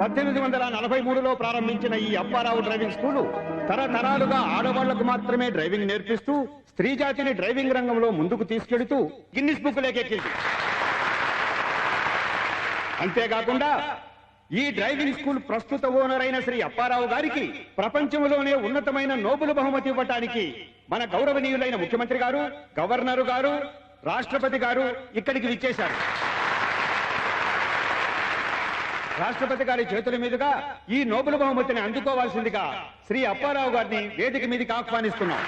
1843లో ప్రారంభించిన ఈ Apparao driving school తరతరాలుగా ఆడవాళ్లకు మాత్రమే డ్రైవింగ్ నేర్పిస్తూ స్త్రీ జాతిని డ్రైవింగ్ రంగంలో ముందుకు తీసుకెడుతూ గిన్నిస్ బుక్ లేకెక్కింది. అంతేకాకుండా ఈ డ్రైవింగ్ స్కూల్ ప్రస్తుత ఓనర్ అయిన శ్రీ అప్పారావు గారికి ప్రపంచంలోనే ఉన్నతమైన నోబెల్ బహుమతి ఇవ్వటానికి మన గౌరవనీయులైన ముఖ్యమంత్రి గారు, గవర్నరు గారు, రాష్ట్రపతి గారు ఇక్కడికి విచ్చేశారు. రాష్ట్రపతి గారి చేతుల మీదుగా ఈ నోబెల్ బహుమతిని అందుకోవాల్సిందిగా శ్రీ అప్పారావు గారిని వేదిక మీదకి ఆహ్వానిస్తున్నాం.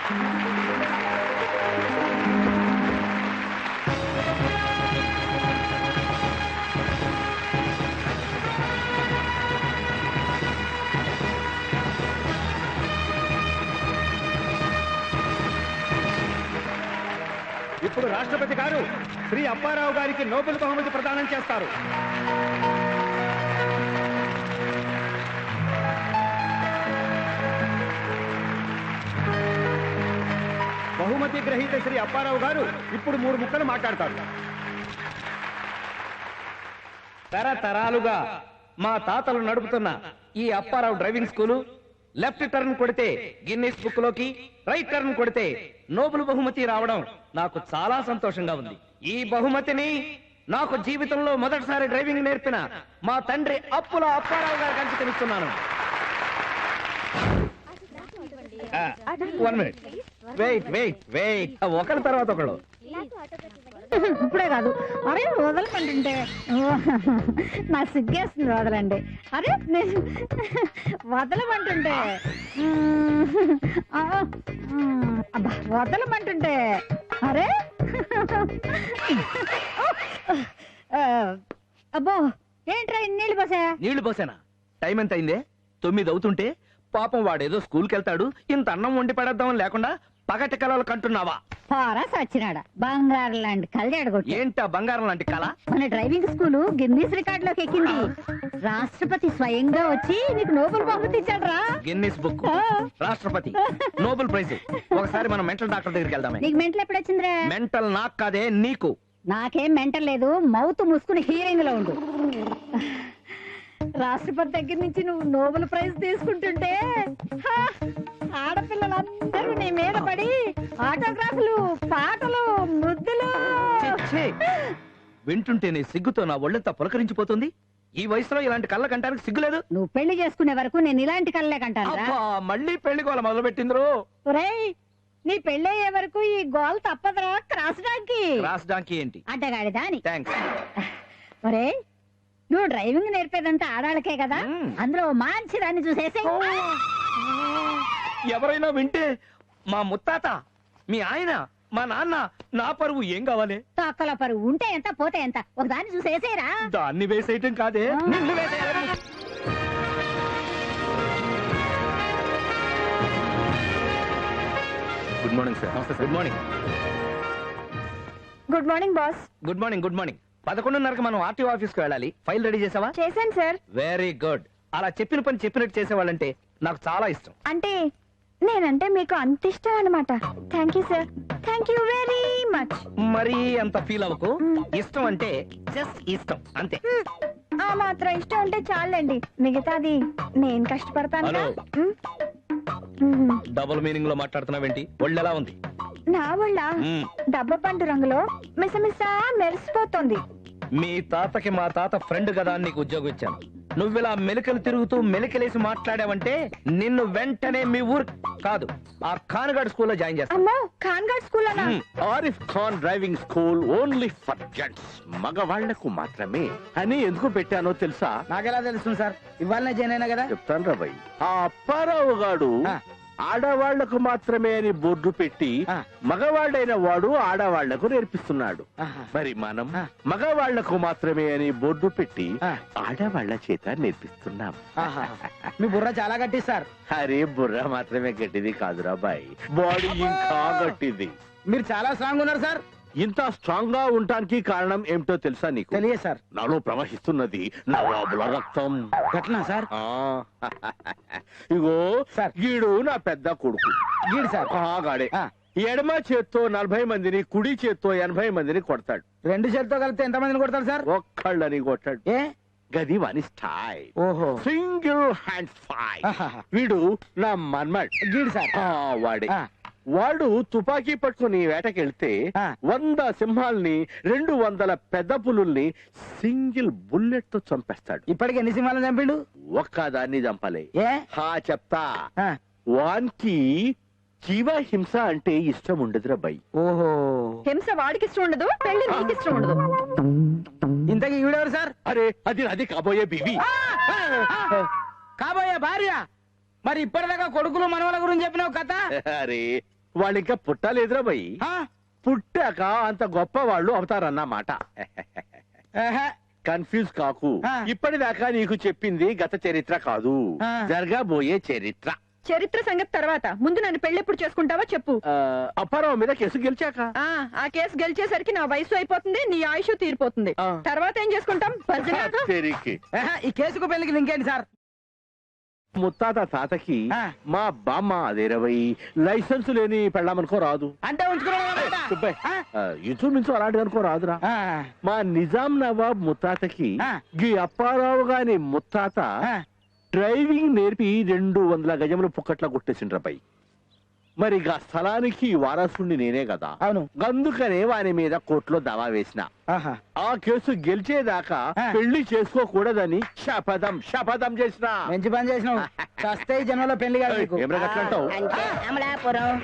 ఇప్పుడు రాష్ట్రపతి గారు శ్రీ అప్పారావు గారికి నోబెల్ బహుమతి ప్రదానం చేస్తారు. బహుమతి గ్రహీత శ్రీ అప్పారావు గారు ఇప్పుడు 3 ముక్కలు మాట్లాడతారు. తరతరాలుగా మా తాతలు నడుపుతున్న ఈ Apparao driving school left turn కొడితే గిన్నిస్ బుక్ లోకి, రైట్ టర్న్ కొడితే నోబెల్ బహుమతి రావడం నాకు చాలా సంతోషంగా ఉంది. ఈ బహుమతిని నాకు జీవితంలో మొదటిసారి డ్రైవింగ్ నేర్పిన మా తండ్రి అప్పుల అప్పారావు గారికి అంకితమిస్తున్నాను. 1 minute. వెయిట్ ఒకరి తర్వాత ఒకళ్ళు. ఇప్పుడే కాదు, అరే వదలకంటుంటే నా సిగ్గేస్తుంది. వదలండి, అరే వదలమంటుంటే, అబ్బా వదలమంటుంటే, అరే అబ్బో ఏంట్రా నీళ్లు పోసానా? టైం ఎంత అయిందే? 9 అవుతుంటే పాపం వాడేదో స్కూల్కి వెళ్తాడు, ఇంత అన్నం వండి పడేద్దామని లేకుండా పగటి కళలు కంటున్నావా? పారా సచ్చినాడా, బంగారం లాంటి కళ్ళ. ఏంటా బంగారం లాంటి కళ? మన డ్రైవింగ్ స్కూల్ గిన్నిస్ రికార్డ్ లోకి ఎక్కింది. రాష్ట్రపతి స్వయంగా వచ్చి నీకు నోబెల్ బహుమతి ఇచ్చాడు రా. గిన్నిస్ బుక్, రాష్ట్రపతి, నోబెల్ ప్రైజ్. ఒకసారి మనం మెంటల్ డాక్టర్ దగ్గరికి వెళ్దామే. నీకు మెంటల్ ఎప్పుడు వచ్చిందిరా? మెంటల్ నాకు కాదే, నీకు. నాకేం మెంటల్ లేదు, మౌత్ మూసుకుని హీరింగ్ లో ఉండు. రాష్ట్రపతి దగ్గర నుంచి నువ్వు నోబెల్ ప్రైజ్ తీసుకుంటుంటే ఆడపిల్లలందరూ నీ మీద పడి ఆటోగ్రాఫ్లు, పాటలు, ముద్దులు. వింటుంటే నీ సిగ్గుతో నా ఒళ్ళంతా పులకరించిపోతుంది. ఈ వయసులో ఇలాంటి కళ్ళ కంటానికి సిగ్గులేదు? నువ్వు పెళ్లి చేసుకునే వరకు నేను ఇలాంటి కళ్ళే కంటాను. మళ్ళీ పెళ్లి గోల మొదలు పెట్టిండ్రు. నీ పెళ్ళయ్యే వరకు ఈ గోల్ తప్పదురా. క్రాస్ డాంకీ ఏంటి? అడ్డగాడిదా అని. థాంక్స్. ఒరే, నువ్వు డ్రైవింగ్ నేర్పేదంతా ఆడాళ్ళకే కదా, అందులో మంచి దాన్ని చూసేసి. ఎవరైనా వింటే మా ముత్తాత, మీ ఆయన, మా నాన్న, నా పరువు ఏం కావాలి? తొక్కల పరువు ఉంటే ఎంత పోతే ఎంత, ఒక దాన్ని చూసేసేరా. దాన్ని వేసేయటం కాదే, నిన్ను వేసేయాలి. Good morning sir. Good morning. Good morning boss. Good morning. 11:30కి మనం ఆర్టీఓ ఆఫీస్కి వెళ్ళాలి. ఫైల్ రెడీ చేసావా? చేశాను సార్. Very good. అలా చెప్పిన పని చెప్పినట్టు చేసేవాళ్ళంటే నాకు చాలా ఇష్టం. అంటే నేనంటే మీకు అంత ఇష్టం అన్నమాట. Thank you sir, thank you very much. మరీ అంత ఫీల్ అవ్వకు. ఇష్టం అంటే జస్ట్ ఇష్టం అంతే. ఆ మాత్రం ఇష్టం అంటే చాలండి, మిగతాది నేను కష్టపడతాను. డబుల్ మీనింగ్ లో మాట్లాడుతున్నావేంటి? ఒళ్ళు ఎలా ఉంది? నా వల్ల డబ్బ పండు రంగులో మిసమిస మెరిసిపోతుంది. మీ తాతకి మా తాత ఫ్రెండ్ కదా అని నీకు ఉద్యోగం ఇచ్చాను. నువ్విలా మెలికలు తిరుగుతూ మెలికలేసి మాట్లాడావంటే నిన్ను వెంటనే మీ ఊరు కాదు, ఆ ఖాన్గఢ్ స్కూల్లో జాయిన్ చేస్తాను. అమ్మో, ఖాన్గఢ్ స్కూల్ అన్నా? Arif Khan driving school only for gents, మగవాళ్లకు మాత్రమే అని ఎందుకు పెట్టానో తెలుసా? నాకెలా తెలుస్తుంది సార్? ఇవాళనే జాయిన్ అయినా కదా. చెప్తాను రా భయ్. ఆ అప్పారావు గాడు ఆడవాళ్లకు మాత్రమే అని బోర్డు పెట్టి మగవాళ్ళైన వాడు ఆడవాళ్లకు నేర్పిస్తున్నాడు. మరి మనం మగవాళ్లకు మాత్రమే అని బోర్డు పెట్టి ఆడవాళ్ల చేత నేర్పిస్తున్నాం. మీ బుర్ర చాలా గట్టి సార్. అరే బుర్ర మాత్రమే గట్టిది కాదురా బాయ్, బాడీ ఇంకా గట్టిది. మీరు చాలా స్ట్రాంగ్ ఉన్నారు సార్. ఇంత స్ట్రాంగ్ గా ఉండటానికి కారణం ఏమిటో తెలుసా నీకు? తెలియదు సార్. నాలో ప్రవహిస్తున్నది నవాబుల రక్తం. ఎట్లా సార్? ఇగో సార్, గీడు నా పెద్ద కొడుకు. గీడు సార్? గాడే ఎడమ చేత్తో 40 మందిని, కుడి చేత్తో 80 మందిని కొడతాడు. 2 చేతితో కలిపితే ఎంత మందిని కొడతాడు సార్? ఒక్కళ్ళని కొట్టాడు. ఏ గది వాని స్టైల్. ఓహో సింగిల్ హ్యాండ్ ఫైట్. ఆహాహా. వీడు నా మన్మడ్. గీడు సార్ వాడే. ఆ. వాడు తుపాకీ పట్టుకుని వేటకెళ్తే ఆ. 100 సింహాల్ని 200 పెద్ద పులుల్ని సింగిల్ బుల్లెట్ తో చంపేస్తాడు. ఇప్పటికి ఎన్ని సింహాలను చంపిండు? ఒక్కదాన్ని చంపలే. ఏ చెప్తా. ఆ. వానికి జీవ హింస అంటే ఇష్టం ఉండదురా బై. ఓహో హింస వాడికి ఇష్టం ఉండదు, పెళ్లి నీకు ఇష్టం ఉండదు. ఇంతకీ ఈవిడెవరు సార్? అరే అది కాబోయే బీవి. కాబోయే భార్య. మరి ఇప్పటిదాకా కొడుకులు మనవల గురించి చెప్పినావు కథ. అరే వాళ్ళు ఇంకా పుట్టలేదురా బై. ఆ? పుట్టాక అంత గొప్ప వాళ్ళు అవుతారన్నమాట. ఆహా. కన్ఫ్యూజ్ కాకు. ఆ. ఇప్పటిదాకా నీకు చెప్పింది గత చరిత్ర కాదు, ఆ. జరగబోయే చరిత్ర. చరిత్ర సంగతి తర్వాత, ముందు నన్ను పెళ్లి ఎప్పుడు చేసుకుంటావా చెప్పు. అప్పారావు మీద కేసు గెలిచాక. ఆ కేసు గెలిచేసరికి నా వయసు అయిపోతుంది, నీ ఆయుష్ తీరిపోతుంది. ఆ. తర్వాత ఏం చేసుకుంటాం? భజన. తెరికి. ఆహా, ఈ కేసుకు పెళ్లికి ఇంకేంటి సార్? ముత్తాత తాతకి ఆ. మా బామ్మ అదే 20 లైసెన్స్ లేని పెళ్ళామనుకో రాదు. అంటే ఉంచుకున్నావు సుబ్బయ్, ఇంచుమించు అలాంటిది అనుకో రాదురా. మా నిజాం నవాబ్ ముత్తాతకి ఆ. ఈ అప్పారావు గాని ముత్తాత డ్రైవింగ్ నేర్పి 200 గజములు పుక్కట్లా కొట్టేసిండ్ర పై. మరి గా స్థలానికి వారసుని నేనే కదా. అవును. అందుకనే వాని మీద కోర్టులో దావా వేసిన. ఆహా. ఆ కేసు గెలిచేదాకా ఆ. పెళ్లి చేసుకోకూడదని శపథం చేసిన. మంచి పని చేసినావు. చస్తే ఈ జన్మలో పెళ్లి కాదు నీకు. ఏం రగట్లంటావు? అంటే అమలాపురం.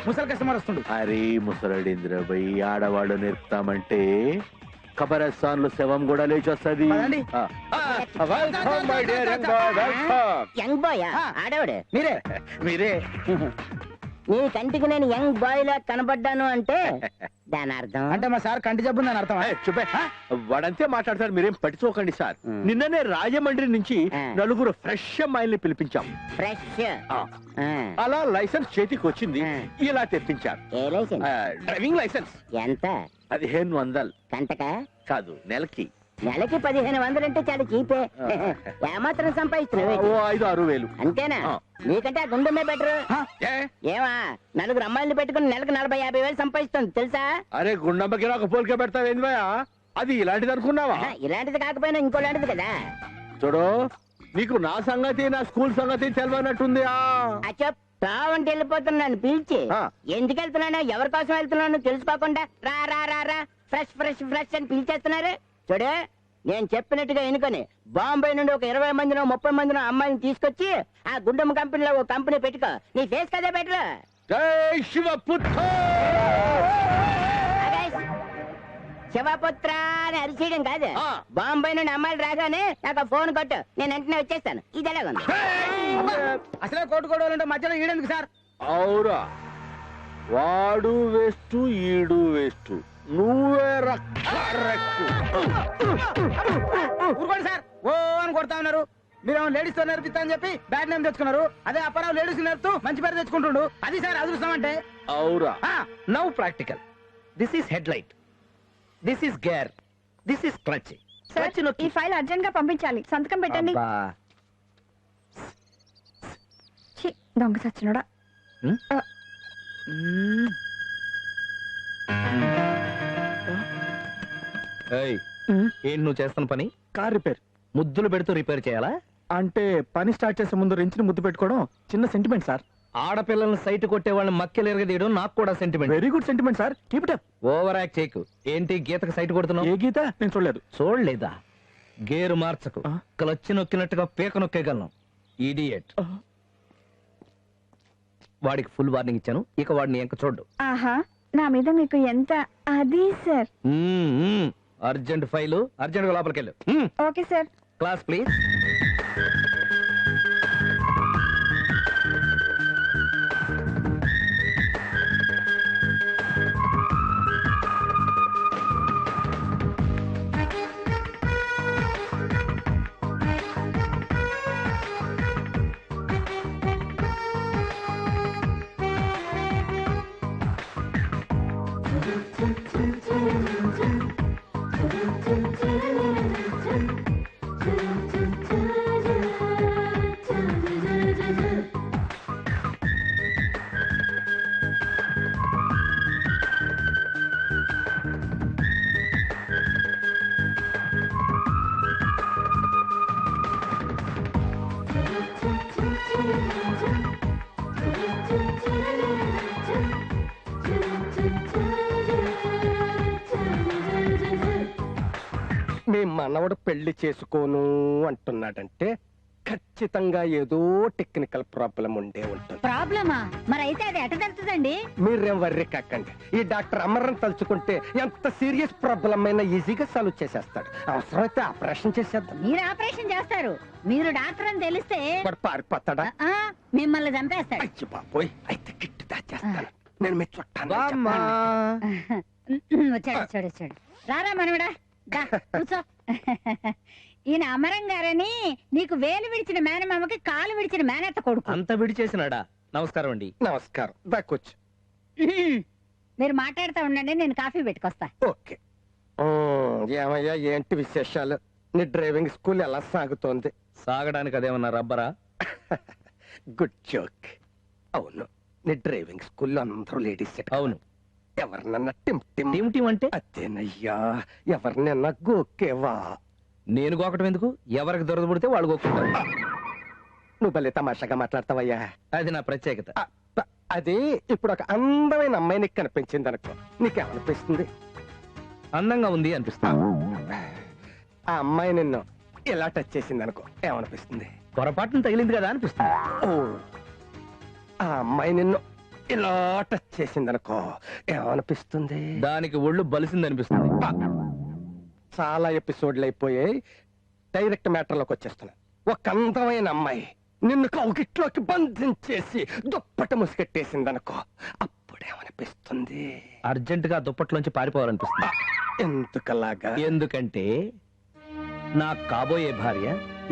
ముసలి కస్టమర్ వస్తుండు. అరే ముసలడింద్రబై, ఆడవాళ్ళు నేర్పుతామంటే కబరస్థాన్ లో శవం కూడా లేచి వస్తుంది. పదండి. యంగ్ బాయ్ ఆ. ఆడవాడు మీరే మీరే. నీ కంటికి నేను యంగ్ బాయ్ లా కనబడ్డాను అంటే దాని అర్థం అంటే మా సార్ కంటి జబ్బు ఉందని అర్థం. చుబ్బే, వాడంతే మాట్లాడతాడు, మీరేం పట్టించుకోకండి సార్. నిన్ననే రాజమండ్రి నుంచి ఆ. 4 ఫ్రెష్ అమ్మాయిల్ని పిలిపించాం. ఫ్రెష్ ఆ. అలా లైసెన్స్ చేతికి వచ్చింది, ఆ. ఇలా తెప్పించారు. ఏ లైసెన్స్ డ్రైవింగ్ లైసెన్స్. ఎంత 1500 కంటక కాదు, నెలకి. నెలకి 1500 అంటే చాలా చీపే. ఏమాత్రం సంపాదిస్తున్నావు ఓ 5-6 వేలు. అంతేనా? ఆ. నీకంటే ఆ గుండెమే బెటర్. ఏ? ఏమా 4 అమ్మాయిల్ని పెట్టుకుని నెలకు 40-50 వేలు సంపాదిస్తుంది తెలుసా? అరే గుండమ్మకి నాకు పోలిక పెడతావేంది భయ? అది ఇలాంటిది అనుకున్నావా? ఇలాంటిది కాకపోయినా ఇంకో లాంటిది కదా. చూడు, నీకు నా సంగతి నా స్కూల్ సంగతి తెలియనట్టుంది. అచ్చప్ తావంటే వెళ్ళిపోతున్నాను పిలిచి ఆ. ఎందుకు వెళ్తున్నానో ఎవరి కోసం వెళ్తున్నానో తెలుసుకోకుండా రా రా రా రా ఫ్రెష్ ఫ్రెష్ ఫ్రెష్ అని పిలిచేస్తున్నారు. చూడు, నేను చెప్పినట్టుగా ఎన్నుకొని బాంబే నుండి ఒక 20 మందినో 30 మందినో అమ్మాయిని తీసుకొచ్చి ఆ గుండమ్మ కంపెనీలో ఒక కంపెనీ పెట్టుకో. నీ ఫేస్ కదే బెటర్. జై శివపుత్ర. శివపుత్ర అని అరిచేయడం కాదు. ఆ. బాంబే నుండి అమ్మాయిలు రాగానే నాకు ఫోన్ కొట్టు, నేను వెంటనే వచ్చేస్తాను. ఇది ఎలాగుంది? అసలే కోటు కోడవాలంటే మధ్యలో ఈడెందుకు సార్? అవురా, వాడు వేస్ట్, ఈడు వేస్ట్, నువ్వే కరెక్ట్. ఊరుకోండి సార్, ఓ అని కొడతా ఉన్నారు. మీరు లేడీస్ తో నేర్పిస్తా అని చెప్పి బ్యాడ్ నేమ్ తెచ్చుకున్నారు. అదే అప్పారావు లేడీస్ నేర్పుతూ మంచి పేరు తెచ్చుకుంటుండు. అది సార్ అదృష్టం అంటే. అవురా. Now practical. This is head light, this is gear, this is clutch. Sir, ఈ ఫైల్ అర్జెంట్ గా పంపించాలి, సంతకం పెట్టండి. ఛీ, దొంగ సచ్చినోడా. ఏంటి నువ్వు చేస్తున్న పని? Car repair. ముద్దులు పెడుతూ రిపేర్ చేయాలా? అంటే పని స్టార్ట్ చేసే ముందు రెంచిని ముద్దు పెట్టుకోవడం చిన్న సెంటిమెంట్ సార్. ఆడపిల్లల్ని సైట్ కొట్టే వాళ్ళని మక్కెలు ఎరగదీయడం నాకు కూడా sentiment. Very good sentiment sir, keep it up. Over act చేయకు. ఏంటి గీతకు సైట్ కొడుతున్నావు? ఏ గీత? నేను చూడలేదు. చూడలేదా? గేరు మార్చకు. ఆ. క్లచ్ నొక్కినట్టుగా పీక నొక్కేయగలను. ఇడియట్. వాడికి ఫుల్ వార్నింగ్ ఇచ్చాను, ఇక వాడిని ఎంక చూడు. ఆహా, నా మీద మీకు ఎంత అది సార్. అర్జెంట్ ఫైలు, అర్జెంట్ గా లోపలికి వెళ్ళు. Okay sir. Class please. మీ మనవడు పెళ్లి చేసుకోను అంటున్నాడంటే ఖచ్చితంగా ఏదో టెక్నికల్ ప్రాబ్లం ఉండే ఉంటుంది. ప్రాబ్లమా? మరైతే అది ఎట తెలుస్తుందండి? మీరేం వర్రీ కాకండి. ఈ డాక్టర్ అమరన్ తలుచుకుంటే ఎంత సీరియస్ ప్రాబ్లం అయినా ఈజీగా సాల్వ్ చేసేస్తాడు. అవసరమైతే ఆపరేషన్ చేసేద్దాం. మీరు ఆపరేషన్ చేస్తారు, మీరు డాక్టర్ అని తెలిస్తే వాడు పారిపోతాడా? ఆ, మిమ్మల్ని చంపేస్తాడు. అయ్యి బాబోయ్, అయితే కిట్టు దాచేస్తాను. నేను మీ చుట్టాను. బామ్మా. వచ్చాడు వచ్చాడు వచ్చాడు. రారా మనవడా, దా, కూర్చో. ఈయన అమరం గారని నీకు వేలు విడిచిన మేనమామకి కాలు విడిచిన మేనత్త కొడుకు. అంత విడిచేసినాడా? నమస్కారం అండి. నమస్కారం, దాకొచ్చు. మీరు మాట్లాడుతూ ఉండండి, నేను కాఫీ పెట్టుకొస్తా. ఓకే. ఏమయ్యా, ఏంటి విశేషాలు? నీ డ్రైవింగ్ స్కూల్ ఎలా సాగుతోంది? సాగడానికి అదేమన్నా రబ్బరా? Good joke. అవును, నీ డ్రైవింగ్ స్కూల్లో అందరూ లేడీస్. అవును. ఎవరినన్నా టిమ్ టిమ్ టీం టీం అంటే అదేనయ్యా, ఎవరినన్నా గోకేవా? నేను గోకటం ఎందుకు? ఎవరికి దొరద పుడితే వాళ్ళు గోక్కుంటారు. నువ్వు భలే తమాషాగా మాట్లాడతావయ్యా. అది నా ప్రత్యేకత. అది ఇప్పుడు ఒక అందమైన అమ్మాయి నీకు కనిపించింది అనుకో, నీకేమనిపిస్తుంది? అందంగా ఉంది అనిపిస్తుంది. ఆ అమ్మాయి నిన్ను ఇలా టచ్ చేసింది అనుకో, ఏమనిపిస్తుంది? పొరపాటును తగిలింది కదా అనిపిస్తుంది. ఓ, ఆ అమ్మాయి నిన్ను ఇలా టచ్ చేసింది అనుకో, ఏమనిపిస్తుంది? దానికి ఒళ్ళు బలిసింది అనిపిస్తుంది. చాలా ఎపిసోడ్లు అయిపోయాయి, డైరెక్ట్ మ్యాటర్లోకి వచ్చేస్తున్నా. ఒక అందమైన అమ్మాయి నిన్ను కౌగిట్లోకి బంధించేసి దుప్పట ముసుగెట్టేసింది అనుకో, అప్పుడేమనిపిస్తుంది? అర్జెంట్ గా దుప్పట్లోంచి పారిపోవాలనిపిస్తుంది. ఎందుకలాగా? ఎందుకంటే నా కాబోయే భార్య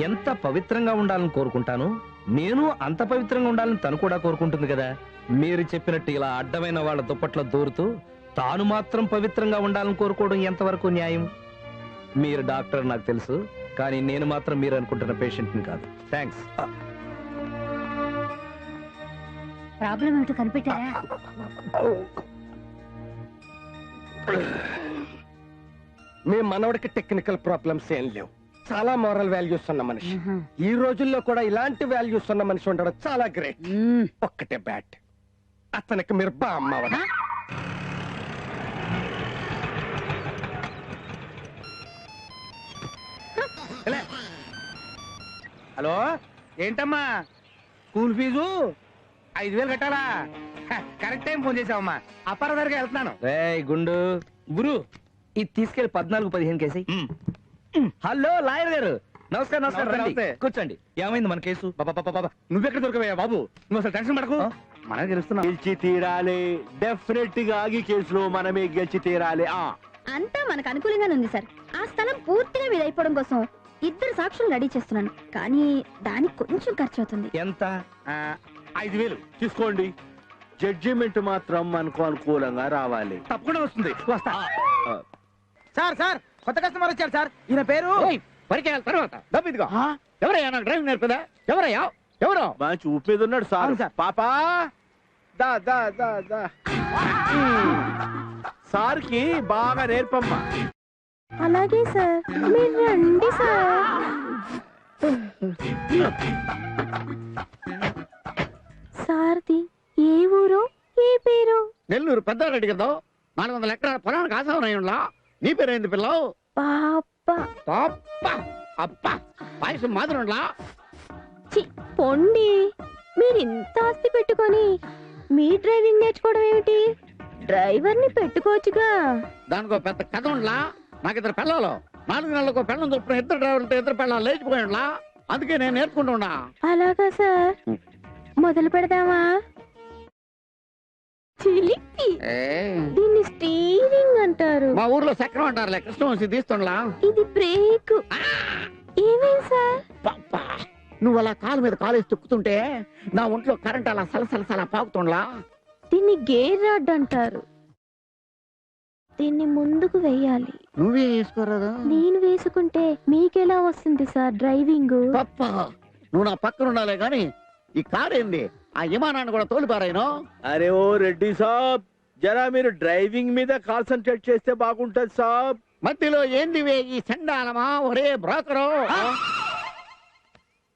ఎంత పవిత్రంగా ఉండాలని కోరుకుంటాను, నేను అంత పవిత్రంగా ఉండాలని తను కూడా కోరుకుంటుంది కదా. మీరు చెప్పినట్టు ఇలా అడ్డమైన వాళ్ళ దుప్పట్లో దూరుతూ తాను మాత్రం పవిత్రంగా ఉండాలని కోరుకోవడం ఎంతవరకు న్యాయం? మీరు డాక్టర్ నాకు తెలుసు, కానీ నేను మాత్రం మీరు అనుకుంటున్న పేషెంట్ని కాదు. థ్యాంక్స్. ప్రాబ్లం ఏమిటో కనిపెట్టారా? మీ మనవడికి టెక్నికల్ ప్రాబ్లమ్స్ ఏం లేవు, చాలా మోరల్ వాల్యూస్ ఉన్న మనిషి. ఈ రోజుల్లో కూడా ఇలాంటి వాల్యూస్ ఉన్న మనిషి ఉండడం చాలా గ్రేట్. ఒక్కటే బ్యాట్, అతనికి మీరు బామ్మవరా? హలో, ఏంటమ్మా స్కూల్ ఫీజు 5,000 కట్టాలా? కరెక్ట్ టైం ఫోన్ చేసావమ్మా. అప్పార దగ్గరికి వెళ్తున్నాను. గుండు గురు, ఇది తీసుకెళ్లి 14-15 కేసి. హలో లాయర్ గారు, నమస్కారం. నమస్కారం, రండి కూర్చోండి. ఏమైంది మన కేసు? నువ్వెక్కడ దొరకవయ్యా బాబు? నువ్వు అసలు టెన్షన్ పడకు, మనకు తెలుస్తున్నా. గెలిచి తీరాలి, డెఫినెట్ గా ఈ కేసులో మనమే గెలిచి తీరాలి. అంతా మనకు అనుకూలంగానే ఉంది సార్. ఆ స్థలం పూర్తిగా మీద అయిపోవడం కోసం 2 సాక్షులు రెడీ చేస్తున్నాను, కానీ దానికి కొంచెం ఖర్చు అవుతుంది. ఎంత? 5,000 తీసుకోండి. జడ్జిమెంట్ మాత్రం మనకు అనుకూలంగా రావాలి. తప్పకుండా వస్తుంది, వస్తా. సార్ కొత్త కస్టమర్ వచ్చారు సార్. ఈయన పేరు పరిచయాల తర్వాత డబ్బు ఇదిగో. ఎవరయ్యా నాకు డ్రైవింగ్ నేర్పదా? ఎవరయ్యా? ఎవరో మంచి ఊపేది ఉన్నాడు సార్. అవును సార్. పాపా దా దా దా దా. సార్కి బాగా నేర్పమ్మా. అలాగే సార్, మీరు రండి సార్. సార్ది ఏ ఊరు, ఏ పేరు? నెల్లూరు పెద్దారెడ్డి కదా. 400 ఎకరాల పొలానికి ఆసావనయ్యంలా. నీ పేరేంది పిల్లవు? పాప. అప్ప పాయసం మాత్రంలా. చి పొండి, మీరు ఇంత ఆస్తి పెట్టుకొని మీ డ్రైవింగ్ నేర్చుకోవడం ఏమిటి? డ్రైవర్ని పెట్టుకోవచ్చుగా. దానికో పెద్ద కథ ఉండలా. నాకు 2 పిల్లలు, 4 నెలలకు పిల్లలు చొప్పున 2 డ్రైవర్లు 2 పిల్లలు లేచిపోయిలా. అందుకే నేను నేర్చుకుంటున్నా. అలాగా సార్, మొదలు పెడదామా? చిలిపి, దీన్ని స్టీరింగ్ అంటారు. మా ఊర్లో చక్రం అంటారులే, కృష్ణవంశీ తీస్తుండలా. ఇది బ్రేక్. ఏమేం సార్? నువ్వు అలా కాలు మీద కాలేసి తొక్కుతుంటే నా ఒంట్లో కరెంట్ అలా సలసలసలా పాకుతుండలా. దీన్ని గేర్ రాడ్ అంటారు. దీన్ని ముందుకు వేయాలి. నువ్వే వేసుకోరాదు. నేను వేసుకుంటే మీకెలా వస్తుంది సార్ డ్రైవింగ్? పప్ప, నువ్వు నా పక్కన ఉండాలే గాని ఈ కారేంది? ఆ విమానాన్ని కూడా తోలిపారాయను. అరే ఓ రెడ్డి సాబ్, జరా మీరు డ్రైవింగ్ మీద కాన్సన్ట్రేట్ చేస్తే బాగుంటది సాబ్. మధ్యలో ఏందివే ఈ చండాలమా? ఒరే బ్రోకరు,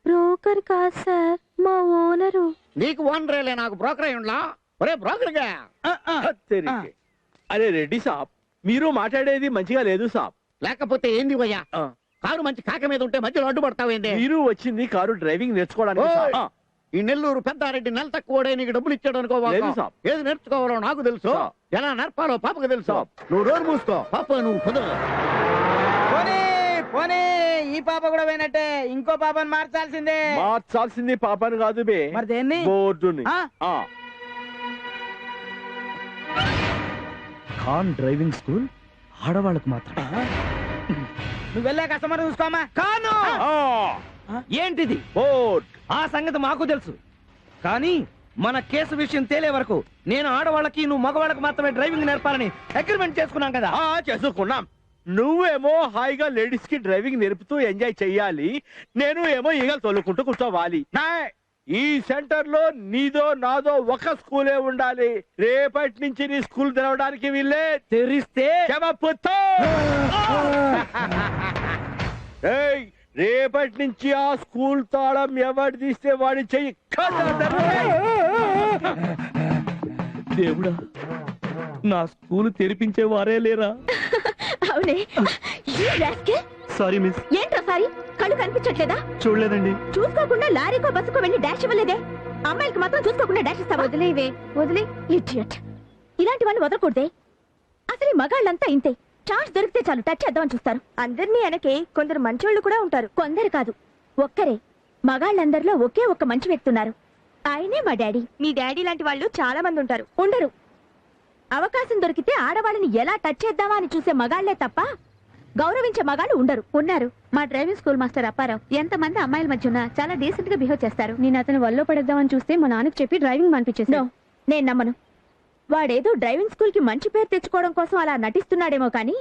బ్రోకర్ కాదు సార్, మా ఓనరు. నీకు ఓనరేలే, నాకు బ్రోకర్ అయి ఉండలా. ఒరే బ్రోకర్గా అరే రెడ్డి సాబ్, మీరు మాట్లాడేది మంచిగా లేదు సాబ్. లేకపోతే ఏంది భయ్యా? కారు మంచి కాక మీద ఉంటే మధ్యలో అడ్డుపడతావేంది? మీరు వచ్చింది కారు డ్రైవింగ్ నేర్చుకోవడానికి ఓయ్! సాబ్. ఈ నెల్లూరు పెద్దారెడ్డి నెల తక్కువడే నీకు డబ్బులు ఇచ్చాడు అనుకో. లేదు సాబ్. ఏది నేర్చుకోవాలో నాకు తెలుసు, ఎలా నేర్పాలో పాపకు తెలుసు. నువ్వు డోర్ మూసుకో పాప, నువ్వు కుదరదు. పోనీ ఈ పాప కూడా పోయినట్టే, ఇంకో పాపని మార్చాల్సిందే. మార్చాల్సింది పాపను కాదు బే, మరి దేన్ని? బోర్డుని. ఆ? ఖాన్ డ్రైవింగ్ స్కూల్ ఆడవాళ్ళకు మాత్రం. నువ్వు వెళ్ళే కస్టమర్ చూసుకోమా. కాను ఏంటిది? బోర్డ్. ఆ సంగతి మాకు తెలుసు, కానీ మన కేసు విషయం తేలే వరకు నేను ఆడవాళ్ళకి, నువ్వు మగవాళ్ళకి మాత్రమే డ్రైవింగ్ నేర్పాలని అగ్రిమెంట్ చేసుకున్నాం కదా. చేసుకున్నాం. నువ్వేమో హాయిగా లేడీస్ కి డ్రైవింగ్ నేర్పుతూ ఎంజాయ్ చెయ్యాలి, నేను ఏమో ఈగలు తోలుకుంటూ కూర్చోవాలి. ఈ సెంటర్ లో నీదో నాదో ఒక స్కూలే ఉండాలి. రేపటి నుంచి నీ స్కూల్ తెరవడానికి వీళ్ళే. తెరిస్తే ఏయ్, రేపటి నుంచి ఆ స్కూల్ తాళం ఎవరు తీస్తే వాడి చెయ్యి దేవుడా, నా స్కూల్ తెరిపించే వారే లేరా? అవునే. Sorry miss. ఏంట్రా సారీ? కళ్ళు కనిపించట్లేదా? చూడలేదండి. చూసుకోకుండా లారీకో బస్సుకో వెళ్ళి డాష్ ఇవ్వలేదే? అమ్మాయిలకి మాత్రం చూసుకోకుండా డాష్ ఇస్తావా? వదిలేవే, వదిలే. ఇడియట్. ఇలాంటి వాళ్ళు వదలకూడదే. అసలు ఈ మగాళ్ళంతా ఇంతే. ఛాన్స్ దొరికితే చాలు టచ్ చేద్దామని చూస్తారు. అందరినీ వెనకే కొందరు మంచోళ్ళు కూడా ఉంటారు. కొందరు కాదు, ఒక్కరే. మగాళ్ళందరిలో ఒకే ఒక్క మంచి వ్యక్తి ఉన్నారు. ఆయనే మా డాడీ. మీ డాడీ లాంటి వాళ్ళు చాలా మంది ఉంటారు. ఉండరు. అవకాశం దొరికితే ఆడవాళ్ళని ఎలా టచ్ చేద్దామా అని చూసే మగాళ్లే తప్ప గౌరవించే మగాళ్ళు ఉండరు. ఉన్నారు. మా డ్రైవింగ్ స్కూల్ మాస్టర్ అప్పారావు ఎంతమంది అమ్మాయిల మధ్య ఉన్నా చాలా డీసెంట్ గా బిహేవ్ చేస్తారు. నేను అతను వల్లో పడేద్దామని చూస్తే మా నాన్నకు చెప్పి డ్రైవింగ్ మానిపించేసాను. నేను నమ్మను. వాడేదో డ్రైవింగ్ స్కూల్ కి మంచి పేరు తెచ్చుకోవడం కోసం అలా నటిస్తున్నాడేమో కానీ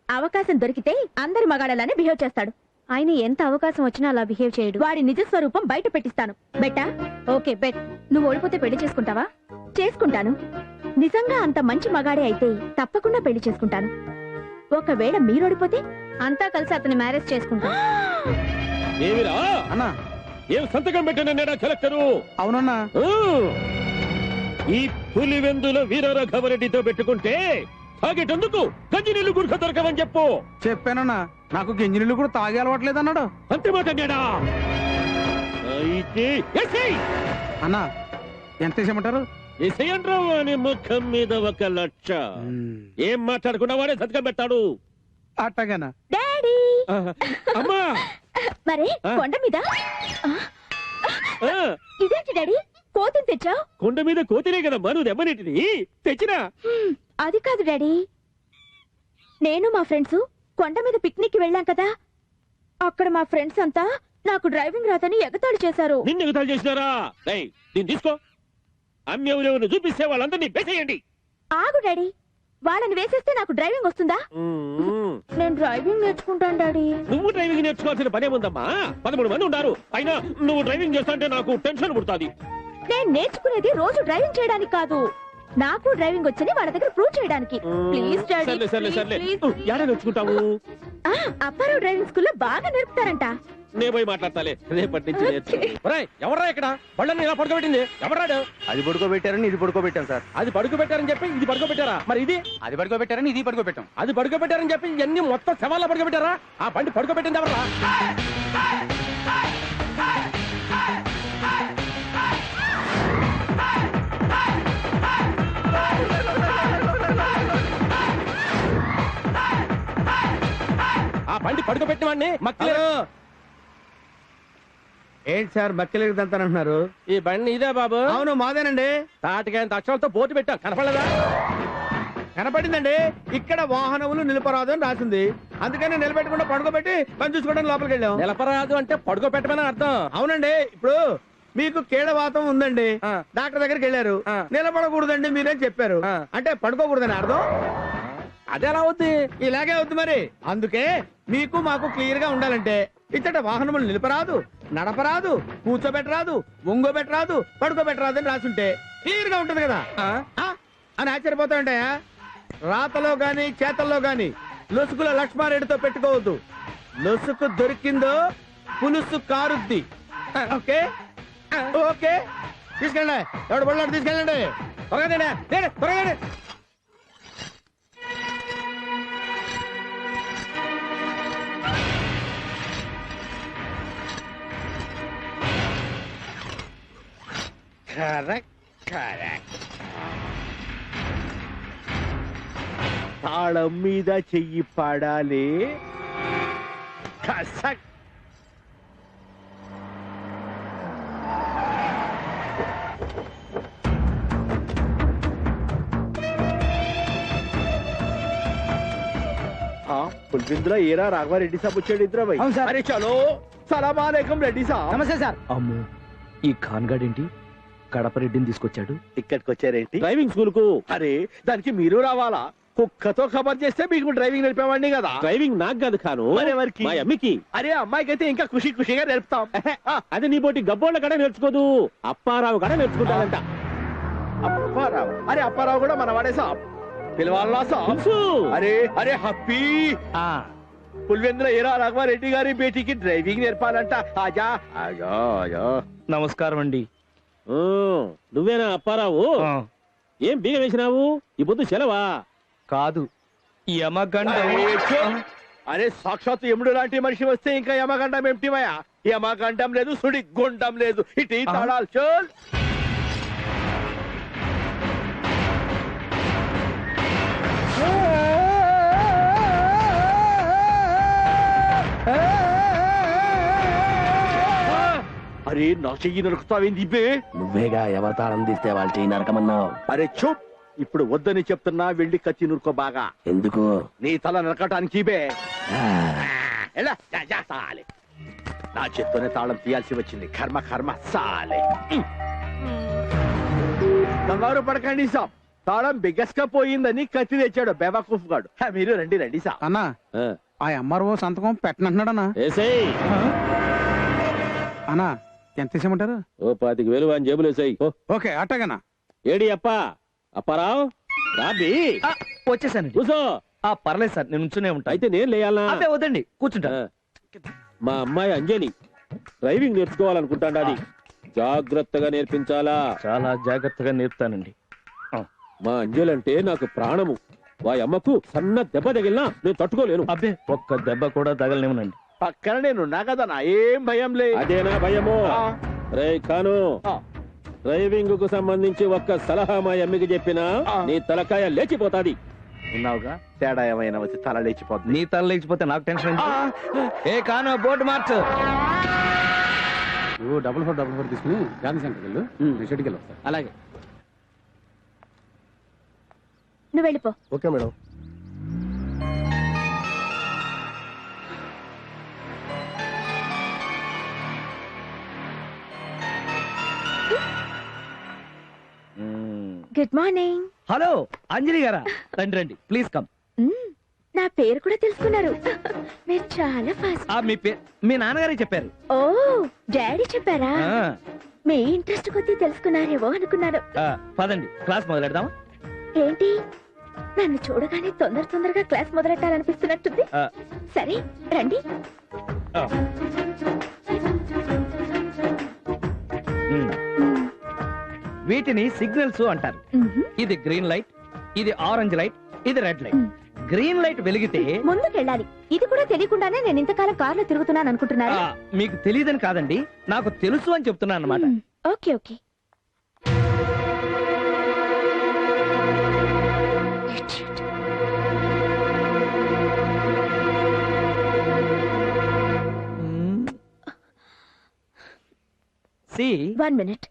అవకాశం దొరికితే అందరి మగాళ్ళలానే బిహేవ్ చేస్తాడు. ఆయన ఎంత అవకాశం వచ్చినా అలా బిహేవ్ చేయడు. వాడి నిజ స్వరూపం బయట పెట్టిస్తాను. బెట్టా? Okay bet. నువ్వు ఓడిపోతే పెళ్లి చేసుకుంటావా? చేసుకుంటాను. నిజంగా అంత మంచి మగాడే అయితే తప్పకుండా పెళ్లి చేసుకుంటాను. ఒకవేళ మీరు ఓడిపోతే అంతా కలిసి అతని మ్యారేజ్ చేసుకుంటాం. ఏమిరా అన్నా, ఏం సంతకం పెట్టిన కలెక్టరు? అవునన్నా. ఈ పులివెందుల వీరరాఘవరెడ్డితో పెట్టుకుంటే తాగేటందుకు గంజినీళ్ళు గుర్ఖ దొరకవని చెప్పు. చెప్పానన్నా, నాకు గింజనీళ్ళు కూడా తాగే అలవాట్లేదు అన్నాడు. అంతే మాట అన్నాడా? అయితే ఎస్ఐ అన్నా, ఎంత వేసేయమంటారు? ఎస్ఐ అంటావు అని ముఖం మీద 1 లక్ష. ఏం మాట్లాడుకున్నా వాడే సంతకం పెడతాడు. అట్టగానా? డాడీ. అమ్మా మరే కొండ మీద ఇదేంటి డాడీ కోతిని తెచ్చావు? కొండ మీద కోతినే కదమ్మా నువ్వు దెబ్బనేటిది తెచ్చినా. అది కాదు డాడీ, నేను మా ఫ్రెండ్స్ కొండ మీద పిక్నిక్ వెళ్ళాం కదా, అక్కడ మా ఫ్రెండ్స్ అంతా నాకు డ్రైవింగ్ రాదని ఎగతాళి చేశారు. నిన్ను ఎగతాళి చేసినారా? దీన్ని తీసుకో, అమ్మెవరెవరు చూపిస్తే వాళ్ళందరినీ వేసేయండి. ఆగు డాడీ, వాళ్ళని వేసేస్తే నాకు డ్రైవింగ్ వస్తుందా? నేను డ్రైవింగ్ నేర్చుకుంటాను డాడీ. నువ్వు డ్రైవింగ్ నేర్చుకోవాల్సిన పనే ఉందమ్మా. 13 మంది ఉన్నారు, అయినా నువ్వు డ్రైవింగ్ చేస్తా అంటే నాకు టెన్షన్ పుడుతుంది. నేను నేర్చుకునేది రోజు డ్రైవింగ్ చేయడానికి కాదు, నాకు డ్రైవింగ్ వచ్చని వాళ్ళ దగ్గర ప్రూవ్ చేయడానికి. Please daddy. సర్లే సర్లే సర్లే, ఎలా నేర్చుకుంటావు? అప్పారావు డ్రైవింగ్ స్కూల్లో బాగా నేర్పుతారంట. నే పోయి మాట్లాడతాలే, రేపటి నుంచి నేర్చు. ఎవరా ఇక్కడ బళ్ళని ఇలా పడుకోబెట్టింది? ఎవరాడు? అది పడుకోబెట్టారని ఇది పడుకోబెట్టాం సార్. అది పడుకోబెట్టారని చెప్పి ఇది పడుకోబెట్టారా? మరి ఇది అది పడుకోబెట్టారని ఇది పడుకోబెట్టాం. అది పడుకోబెట్టారని చెప్పి ఇవన్నీ మొత్తం శవాల్లో పడుకోబెట్టారా? ఆ బండి పడుకోబెట్టింది ఎవరా? ఆ బండి పడుకోబెట్టిన వాడిని మక్కలు. ఏంటి సార్ బక్కెలిదంటారంటున్నారు? ఈ బండి ఇదే బాబు? అవును మాదేనండి. తాటికాయంత అక్షరాలతో బోర్డు పెట్టాం, కనపడలేదా? కనపడిందండి. ఇక్కడ వాహనములు నిలపరాదు అని రాసింది, అందుకని నిలబెట్టకుండా పడుకోబెట్టి పని చూసుకోవడానికి లోపలికి వెళ్ళాం. నిలపరాదు అంటే పడుకోబెట్టమని అర్థం. అవునండి. ఇప్పుడు మీకు కీడవాతం ఉందండి, డాక్టర్ దగ్గరికి వెళ్ళారు, నిలబడకూడదండి మీరేం చెప్పారు, అంటే పడుకోకూడదని అర్థం. అది ఎలా అవుద్ది? ఇలాగే అవుద్ది మరి. అందుకే మీకు మాకు క్లియర్ గా ఉండాలంటే ఇచ్చట వాహనములు నిలపరాదు, నడపరాదు, కూర్చోబెట్టరాదు, ఒంగోబెట్టరాదు, పడుకోబెట్టరాదు అని రాసుంటే క్లియర్ గా ఉంటది కదా అని ఆశ్చర్యపోతా ఉంటాయా? రాతలో గాని చేతల్లో గాని లొసుకుల లక్ష్మారెడ్డితో పెట్టుకోవద్దు. లొసుకు దొరికిందో పులుసు కారుద్ది. ఓకే ఓకే తీసుకెళ్ళండి ఎవడు బళ్ళాడు తీసుకెళ్ళండి త్వరగా త్వరగా తాళం మీద చెయ్యి పడాలి. కసక్. పులిపిందులో ఏరా రాఘవారెడ్డి సాబ్ వచ్చాడు ఇద్దరు భాయ్. అరే చలో సలాం అలైకుం రెడ్డి సాబ్. నమస్తే సార్. అమ్మో ఈ ఖాన్గాడ్ ఏంటి కడప రెడ్డిని తీసుకొచ్చాడు? ఇక్కడికి వచ్చారేంటి? డ్రైవింగ్ స్కూల్ కు. అరే దానికి మీరు రావాలా? కుక్కతో ఖబర్ చేస్తే మీకు డ్రైవింగ్ నేర్పేవాడిని కదా. డ్రైవింగ్ నాకు కాదు ఖాను, మా అమ్మికి. అరే అమ్మాయికి అయితే ఇంకా ఖుషి ఖుషిగా నేర్పుతాం. అది నీ పోటీ గబ్బోళ్ళ కడ నేర్చుకోదు, అప్పారావు కడ నేర్చుకుంటానంట. అప్పారావు? అరే అప్పారావు కూడా మన వాడే సాబ్. పిలవాలా సాబ్? అరే అరే హ్యాపీ పులివెందుల ఏరా రాఘవారెడ్డి గారి బేటీకి డ్రైవింగ్ నేర్పాలంట. ఆజా ఆజా ఆజా. నమస్కారం అండి. నువ్వేనా అప్పారావు? ఏం బీగ వేసినావు? ఈ పొద్దు సెలవా? కాదు యమగండ. అరే సాక్షాత్ యముడు లాంటి మనిషి వస్తే ఇంకా యమగండం ఏమిటివయా? యమగండం లేదు, సుడి గుండం లేదు. ఇటు తాళాలు చోల్. అరే నా చెయ్యి నరుకుతావేంది బే? నువ్వేగా ఎవరి తాళం తీస్తే వాళ్ళు చెయ్యి నరకమన్నావు. అరే చూప్, ఇప్పుడు వద్దని చెప్తున్నా, వెళ్ళి కత్తి నురుకో బాగా. ఎందుకు? నీ తల నరకటానికి బే. ఎలా సాలే, నా చేత్తోనే తాళం తీయాల్సి వచ్చింది. కర్మ కర్మ సాలే. కంగారు పడకండి సాబ్, తాళం బిగ్గస్గా పోయిందని కత్తి తెచ్చాడు బేవాకూఫ్ గాడు. మీరు రండి రండి సాబ్. అన్నా ఆ ఎంఆర్ఓ సంతకం పెట్టనంటున్నాడన్నా. అన్నా ఎంత ఇచ్చేయమంటారు? ఓ 25,000 అని జేబులు వేసాయి. ఓకే అట్టగనా. ఏడి అప్పా అప్పారావు రాబి. వచ్చేసానండి. కూసో. పర్లేదు సార్, నేను ఉంచునే ఉంటా. అయితే నేను లేయాలా? అబ్బే వద్దండి, కూర్చుంటా. మా అమ్మాయి అంజలి డ్రైవింగ్ నేర్చుకోవాలనుకుంటాండి. అది జాగ్రత్తగా నేర్పించాలా? చాలా జాగ్రత్తగా నేర్పుతానండి. మా అంజలి అంటే నాకు ప్రాణము. వారి అమ్మకు సన్న దెబ్బ తగిలినా నేను తట్టుకోలేను. అబ్బే ఒక్క దెబ్బ కూడా తగలనివ్వనండి. పక్కన నేనున్నా కదా, నా ఏం భయం లేదు. అదేనా భయము? రే ఖాను, డ్రైవింగ్ కు సంబంధించి ఒక్క సలహా మా అమ్మకి చెప్పినా నీ తలకాయ లేచిపోతాది. విన్నావుగా? తేడా ఏమైనా వచ్చి తల లేచిపోతుంది. నీ తల లేచిపోతే నాకు టెన్షన్. ఏ కాను బోర్డు మార్చు. డబుల్ ఫోర్ తీసుకుని గాంధీ సెంటర్కి వెళ్ళు, షెడ్కి వెళ్ళి వస్తా. అలాగే. నువ్వు వెళ్ళిపో. Okay madam. Good morning. Hello Anjali గారా, రండి రండి, ప్లీజ్ కమ్. నా పేరు కూడా తెలుసుకున్నారు. మీరు చాలా ఫాస్ట్. మీ పేరు మీ నాన్నగారే చెప్పారు. ఓ డాడీ చెప్పారా? మీ ఇంట్రెస్ట్ కొద్దీ తెలుసుకున్నారేమో అనుకున్నాను. పదండి క్లాస్ మొదలెడదామా? ఏంటి నన్ను చూడగానే తొందరగా క్లాస్ మొదలెట్టాలనిపిస్తున్నట్టుంది. సరే రండి. వీటిని సిగ్నల్స్ అంటారు. ఇది గ్రీన్ లైట్, ఇది ఆరెంజ్ లైట్, ఇది రెడ్ లైట్. గ్రీన్ లైట్ వెలిగితే ముందుకెళ్ళాలి. ఇది కూడా తెలియకుండానే నేను ఇంతకాలం కార్లో తిరుగుతున్నాను అనుకుంటున్నారా? మీకు తెలియదని కాదండి, నాకు తెలుసు అని చెప్తున్నాను అన్నమాట. Okay okay. See? 1 minute.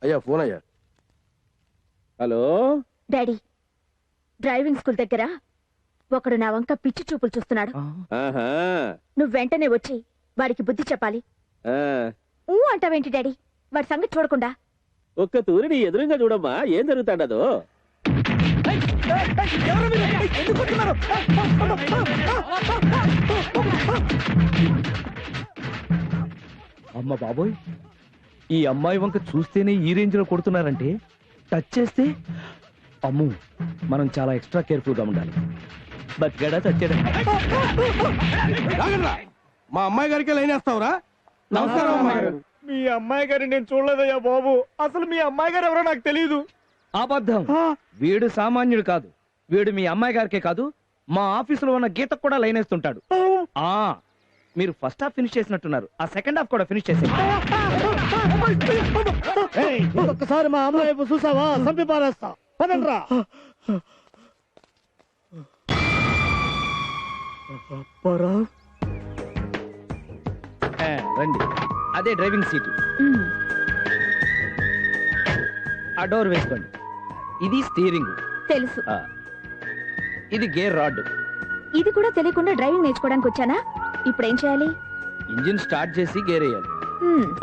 అయ్యా ఫోన్ అయ్యా. హలో డాడీ, డ్రైవింగ్ స్కూల్ దగ్గర ఒకడు నా వంక పిచ్చి చూపులు చూస్తున్నాడు. నువ్వు వెంటనే వచ్చి వాడికి బుద్ధి చెప్పాలి. అంటావేంటి డాడీ? వాడి సంగతి చూడకుండా ఒక్క తూరి నీ ఎదురుగా చూడమ్మా, ఏం జరుగుతాడదో. అమ్మ బాబోయ్, ఈ అమ్మాయి వంక చూస్తేనే ఈ రేంజ్ లో కొడుతున్నారంటే టచ్ చేస్తే అమ్ము, మనం చాలా ఎక్స్ట్రా కేర్ఫుల్ గా ఉండాలి. బతికాడా చచ్చాడా? మా అమ్మాయి గారికి లైన్ వేస్తావురా? నమస్కారం అమ్మాయి గారు. మీ అమ్మాయి గారిని నేను చూడలేదయ్యా బాబు. అసలు మీ అమ్మాయి గారు ఎవరో నాకు తెలియదు. అబద్ధం. వీడు సామాన్యుడు కాదు. వీడు మీ అమ్మాయి గారికే కాదు, మా ఆఫీసులో ఉన్న గీతకు కూడా లైన్ వేస్తుంటాడు. ఆ మీరు ఫస్ట్ హాఫ్ ఫినిష్ చేసినట్టున్నారు, ఆ సెకండ్ హాఫ్ కూడా ఫినిష్ చేసి. ఒక్కసారి మా అమ్మాయి వైపు చూసావా చంపి పారేస్తా. పదండ్రా. రండి, అదే డ్రైవింగ్ సీటు. ఆ డోర్ వేసుకోండి. ఇది స్టీరింగ్. తెలుసు. ఇది గేర్ రాడ్. ఇది కూడా తెలియకుండా డ్రైవింగ్ నేర్చుకోవడానికి వచ్చానా? ఇప్పుడు ఏం చేయాలి? ఇంజిన్ స్టార్ట్ చేసి గేర్ వేయాలి.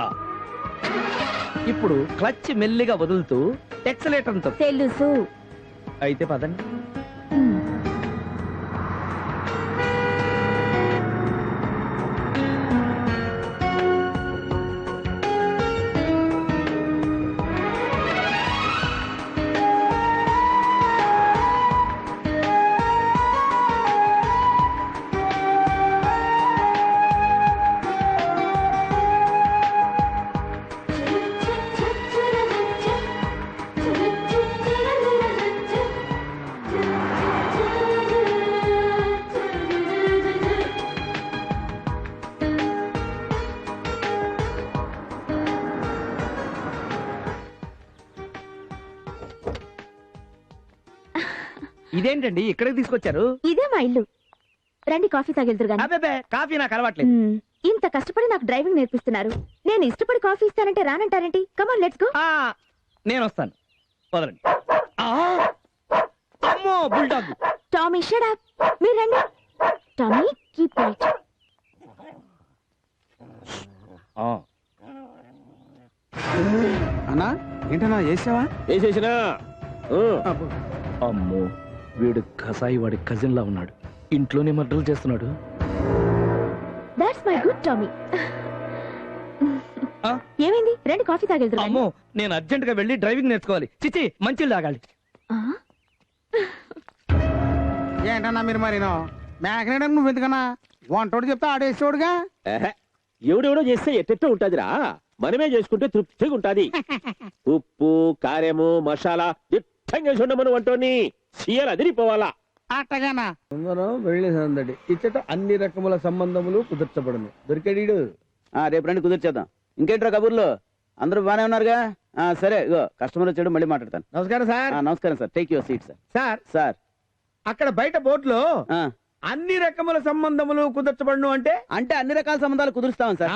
ఆ. ఇప్పుడు క్లచ్ మెల్లిగా వదులుతూ ఎక్సలేటర్ తో. తెలుసు. అయితే పదండి. ఇదేంటండి ఇక్కడికి తీసుకొచ్చారు? ఇదే మా ఇల్లు. రండి కాఫీ తాగెళ్తురు గాని. అబ్బే, కాఫీ నాకు అలవాట్లేదు. ఇంత కష్టపడి నాకు డ్రైవింగ్ నేర్పిస్తున్నారు, నేను ఇష్టపడి కాఫీ ఇస్తానంటే రానంటారేంటి? Come on let's go. నేను వస్తాను, వదలండి. అమ్మో బుల్డాగ్. Tommy shut up. మీరు రండి. Tommy keep quiet. అన్నా ఏంటన్నా వేసావా? వేసేసినా. అమ్మో వీడు కసాయి వాడి కజిన్ లా ఉన్నాడు, ఇంట్లోనే మర్డర్లు చేస్తున్నాడు. That's my good Tommy. ఏమైంది? రండి కాఫీ తాగెళ్తురు. అమ్మో నేను అర్జెంట్ గా వెళ్ళి డ్రైవింగ్ నేర్చుకోవాలి. చిచి మంచిలు తాగాలి. ఏంటన్నా మీరు మరి మేకనేయడం నువ్వు ఎందుకన్నా? వంటోడు చెప్తే ఆడేసేవాడుగా. ఎవడెవడో చేస్తే ఎట్టెట్టో ఉంటదిరా, మనమే చేసుకుంటే తృప్తిగా ఉంటది. ఉప్పు కారము మసాలా దిట్టంగా చూడమను వంటోని సీఎల్ అదిరిపోవాలా. అట్టగానా? వెళ్ళేసందడి ఇచ్చట అన్ని రకముల సంబంధములు కుదర్చబడును. దొరికాడు. రేపు రండి కుదిర్చేద్దాం. ఇంకేంట్రా కబుర్లు? అందరూ బానే ఉన్నారుగా? సరే ఇగో కస్టమర్ వచ్చాడు, మళ్ళీ మాట్లాడతాను. నమస్కారం సార్. నమస్కారం sir. Take your seat sir. Sir sir అక్కడ బయట బోర్డులో అన్ని రకముల సంబంధములు కుదర్చబడును అంటే అంటే అన్ని రకాల సంబంధాలు కుదురుస్తాం సార్.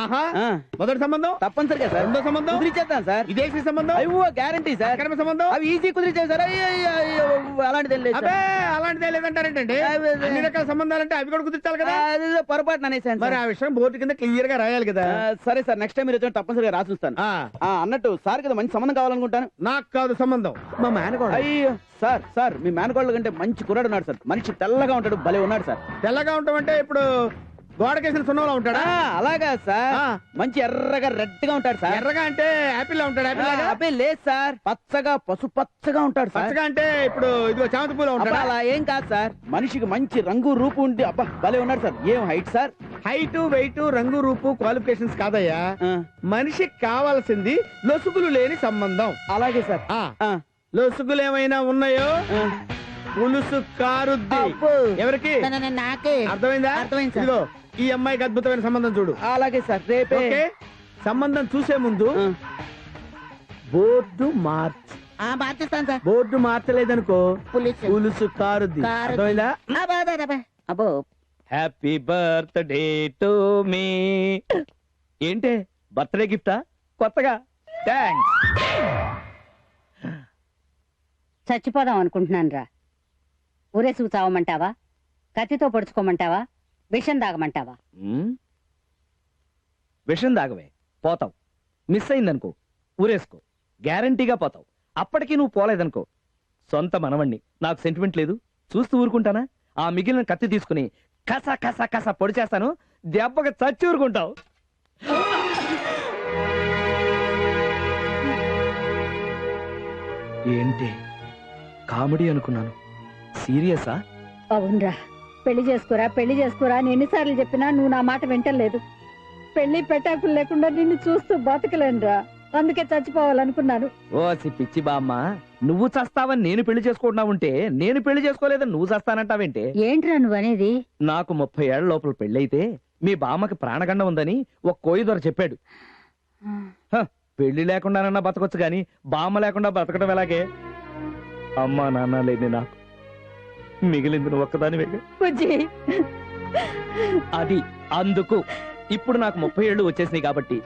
మొదటి సంబంధం తప్పనిసరిగా సార్. రెండో సంబంధం కుదిరిచేద్దాం సార్. విదేశీ సంబంధం అయ్యో గ్యారంటీ సార్. అక్రమ సంబంధం అవి ఈజీ కుదిరిచాం సార్. అలాంటిది లేదు సార్. అబ్బే అలాంటిదే లేదంటారేంటండి? అన్ని రకాల సంబంధాలంటే అవి కూడా కుదిర్చాలి కదా. పొరపాటు అనేసాను మరి ఆ విషయం బోర్డు కింద క్లియర్ గా రాయాలి కదా. సరే సార్, నెక్స్ట్ టైం మీరు వచ్చి తప్పనిసరిగా రాసిస్తాను. అన్నట్టు సార్ కదా మంచి సంబంధం కావాలనుకుంటాను. నాకు కాదు సంబంధం, మా మేనకోడ. అయ్యో సార్, సార్ మీ మేనకోళ్ళ కంటే మంచి కుర్రాడు ఉన్నాడు సార్. మనిషి తెల్లగా ఉంటాడు, భలే ఉన్నాడు సార్. తెల్లగా ఉంటామంటే ఇప్పుడు గోడకేసిన సున్నంలో ఉంటాడా? అలాగా సార్. మంచి ఎర్రగా రెడ్ గా ఉంటాడు సార్. ఎర్రగా అంటే యాపిల్ లా ఉంటాడు? యాపిల్ లేదు సార్, పచ్చగా పసుపచ్చగా ఉంటాడు సార్. పచ్చగా అంటే ఇప్పుడు ఇదిగో చామంతి పూల ఉంటాడు. అలా ఏం కాదు సార్, మనిషికి మంచి రంగు రూపు ఉండి అబ్బా భలే ఉన్నాడు సార్. ఏం హైట్ సార్? హైట్ వెయిట్ రంగు రూపు క్వాలిఫికేషన్స్ కాదయ్యా, మనిషికి కావాల్సింది లొసుగులు లేని సంబంధం. అలాగే సార్. లొసుగులు ఏమైనా ఉన్నాయో పులుసు కారుద్ది. ఎవరికి? నాకే. అర్థమైందా? అర్థమైంది సార్. ఇదిగో ఈ అమ్మాయికి అద్భుతమైన సంబంధం చూడు. అలాగే సార్, రేపే. ఓకే, సంబంధం చూసే ముందు బోర్డు మార్చు. మార్చేస్తాను సార్. బోర్డు మార్చలేదనుకో పులుసు కారుద్ది. అర్థమైందా? అబ్బో హ్యాపీ బర్త్డే టు మీ. ఏంటే బర్త్డే గిఫ్టా? కొత్తగా? థ్యాంక్స్. చచ్చిపోదాం అనుకుంటున్నాను రా. ఊరేసుకు చావమంటావా? కత్తితో పొడుచుకోమంటావా? విషం తాగమంటావా? విషం దాగవే, పోతావు. మిస్ అయిందనుకో ఊరేసుకో, గ్యారంటీగా పోతావు. అప్పటికీ నువ్వు పోలేదనుకో, సొంత మనవణ్ణి, నాకు సెంటిమెంట్ లేదు, చూస్తూ ఊరుకుంటానా? ఆ మిగిలిన కత్తి తీసుకుని కసా కసా కసా పొడి చేస్తాను, దెబ్బగా చచ్చి ఊరుకుంటావు. ఏంటి కామెడీ అనుకున్నాను, సీరియసా? అవునరా, పెళ్లి చేసుకోరా అని ఎన్నిసార్లు చెప్పినా నువ్వు నా మాట వింటలేదు. పెళ్లి పెట్టాకులు లేకుండా నిన్ను చూస్తూ బతకలేనురా, అందుకే చచ్చిపోవాలనుకున్నాను. ఓసి పిచ్చి బామ్మ, నువ్వు చస్తావని నేను పెళ్లి చేసుకుంటున్నా ఉంటే నేను పెళ్లి చేసుకోలేదని నువ్వు చస్తానంటావేంటే? ఏంట్రా నువ్వనేది? నాకు 30 ఏళ్ల లోపల పెళ్ళైతే మీ బామ్మకి ప్రాణగండం ఉందని ఒక కోయి దొర చెప్పాడు. పెళ్లి లేకుండానన్నా బతకొచ్చు గాని బామ్మ లేకుండా బతకడం ఎలాగే? అమ్మా నాన్న లేని నాకు మిగిలింది నువ్వు ఒక్కదానివే. అది అందుకు ఇప్పుడు నాకు 30 ఏళ్ళు వచ్చేసినాయి కాబట్టి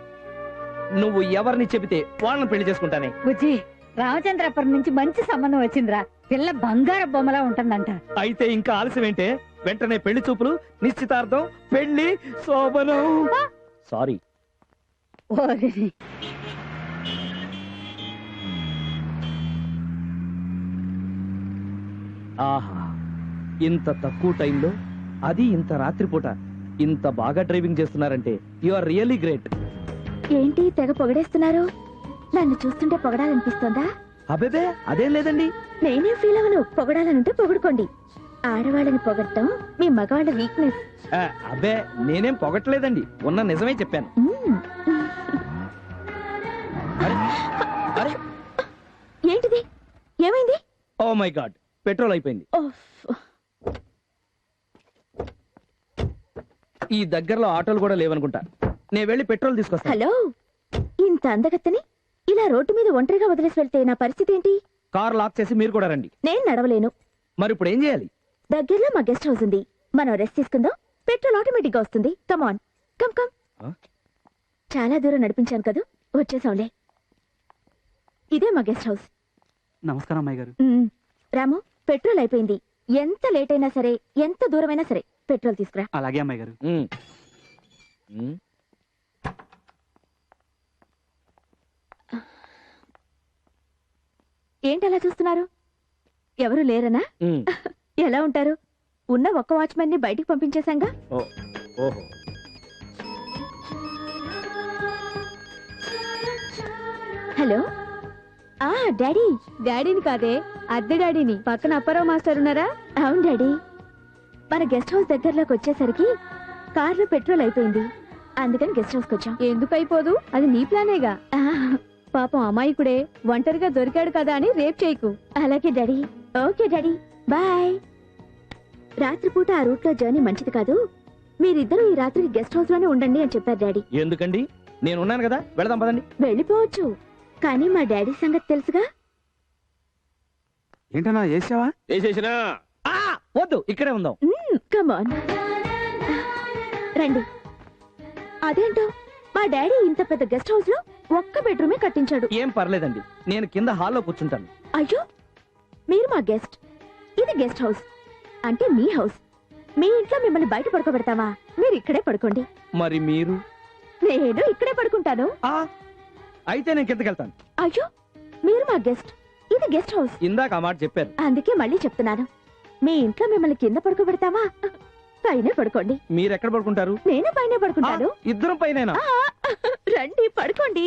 నువ్వు ఎవరిని చెబితే వాళ్ళని పెళ్లి చేసుకుంటానే. బుజ్జి, రామచంద్రాపురం నుంచి మంచి సంబంధం వచ్చిందిరా. పిల్ల బంగారు బొమ్మలా ఉంటుందంట. అయితే ఇంకా ఆలస్యం ఏంటే? వెంటనే పెళ్లి చూపులు, నిశ్చితార్థం, పెళ్లి, శోభనం. సారీ. ఆహా, ఇంత తక్కువ టైంలో, అది ఇంత రాత్రిపూట ఇంత బాగా డ్రైవింగ్ చేస్తున్నారంటే యు ఆర్ రియల్లీ గ్రేట్. ఏంటి తెగ పొగడేస్తున్నారు? నన్ను చూస్తుంటే పొగడాలనిపిస్తోందా? అబేబే అదేం లేదండి. నేనేం ఫీల్ అవను. పొగడాలనుంటే పొగుడుకోండి. ఆడవాళ్ళని పొగడటం మీ మగవాళ్ళ వీక్నెస్. అబ్బే నేనేం పొగట్లేదండి, ఉన్న నిజమే చెప్పాను. అరే ఏంటిది? ఏమైంది? ఓ మై గాడ్, పెట్రోల్ అయిపోయింది. ఈ దగ్గరలో ఆటోలు కూడా లేవనుకుంటా. నేను వెళ్ళి పెట్రోల్ తీసుకొస్తా. హలో, ఇంత అందగత్తని ఇలా రోడ్డు మీద ఒంటరిగా వదిలేసి వెళ్తే నా పరిస్థితి ఏంటి? కార్ లాక్ చేసి మీరు కూడా రండి. నేను నడవలేను. మరి ఇప్పుడు ఏం చేయాలి? దగ్గరలో మా గెస్ట్ హౌస్ ఉంది, మనం రెస్ట్ తీసుకుందాం. పెట్రోల్ ఆటోమేటిక్ గా వస్తుంది. Come on, come come. చాలా దూరం నడిపించాను కదా, వచ్చేసాంలే. ఇదే మా గెస్ట్ హౌస్. నమస్కారం అమ్మాయి గారు. రాము, పెట్రోల్ అయిపోయింది. ఎంత లేట్ అయినా సరే, ఎంత దూరమైనా సరే పెట్రోల్ తీసుకురా. అలాగే అమ్మాయి గారు. ఏంటి అలా చూస్తున్నారు? ఎవరు లేరనా? ఎలా ఉంటారు? ఉన్న ఒక్క వాచ్మెన్ ని బయటికి పంపించేశాంగా. హలో. డాడీ. డాడీని కాదే, అద్దె డాడీని. పక్కన అప్పారావు మాస్టర్ ఉన్నారా? అవును డాడీ. మన గెస్ట్ హౌస్ దగ్గరలోకి వచ్చేసరికి కార్లో పెట్రోల్ అయిపోయింది, అందుకని గెస్ట్ హౌస్కి వచ్చాం. ఎందుకు అయిపోదు? అది నీ ప్లానేగా. పాపం అమాయకుడే ఒంటరిగా దొరికాడు కదా అని రేప్ చేయకు. అలాగే డాడీ. Okay daddy, bye. రాత్రిపూట ఆ రూట్ లో జర్నీ మంచిది కాదు, మీరిద్దరూ ఈ రాత్రికి గెస్ట్ హౌస్ లోనే ఉండండి అని చెప్పారు డాడీ. ఎందుకండి? నేను ఉన్నాను కదా, వెళదాం పదండి. వెళ్ళిపోవచ్చు, కానీ మా డాడీ సంగతి తెలుసుగా. ఏంటన్నా చేసావా? వేసేసినా. వద్దు, ఇక్కడే ఉందాం. కమాన్ రండి. అదేంటో మా డాడీ ఇంత పెద్ద గెస్ట్ హౌస్ లో ఒక్క బెడ్రూమే కట్టించాడు. ఏం పర్లేదండి, నేను కింద హాల్లో కూర్చుంటాను. అయ్యో, మీరు మా గెస్ట్, ఇది గెస్ట్ హౌస్ అంటే మీ హౌస్. మీ ఇంట్లో మిమ్మల్ని బయట పడుకోబెడతావా? మీరు ఇక్కడే పడుకోండి. మరి మీరు? నేను ఇక్కడే పడుకుంటాను. అయితే నేను కిందకి వెళ్తాను. అయ్యో, మీరు మా గెస్ట్, ఇది గెస్ట్ హౌస్. ఇందాక ఆ మాట చెప్పారు, అందుకే మళ్ళీ చెప్తున్నాను. మీ ఇంట్లో మిమ్మల్ని కింద పడుకోబెడతావా? పైనే పడుకోండి. మీరు ఎక్కడ పడుకుంటారు? నేను పైనే పడుకుంటాను. ఇద్దరం పైన. రండి పడుకోండి.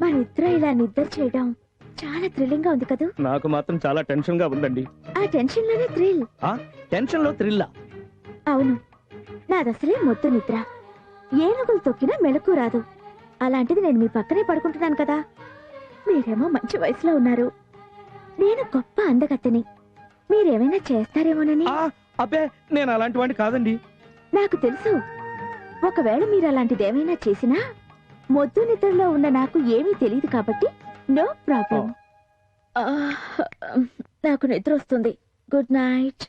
మనిద్దరం ఇలా నిద్ర చేయడం చాలా థ్రిల్లింగ్ గా ఉంది కదా. నాకు మాత్రం చాలా టెన్షన్ గా ఉందండి. ఆ టెన్షన్ లోనే థ్రిల్. టెన్షన్ లో థ్రిల్లా? అవును, నాదసలే మొద్దు నిద్ర. ఏనుగులు తొక్కినా మెలకు రాదు. అలాంటిది నేను మీ పక్కనే పడుకుంటున్నాను కదా. మీరేమో మంచి వయసులో ఉన్నారు, నేను గొప్ప అందగత్తెని. మీరేమైనా చేస్తారేమోనని. అబ్బే, నేను అలాంటి వాడిని కాదండి. నాకు తెలుసు. ఒకవేళ మీరు అలాంటిదేమైనా చేసినా మొద్దు నిద్రలో ఉన్న నాకు ఏమీ తెలియదు కాబట్టి నో ప్రాబ్లం. నాకు నిద్ర వస్తుంది. Good night.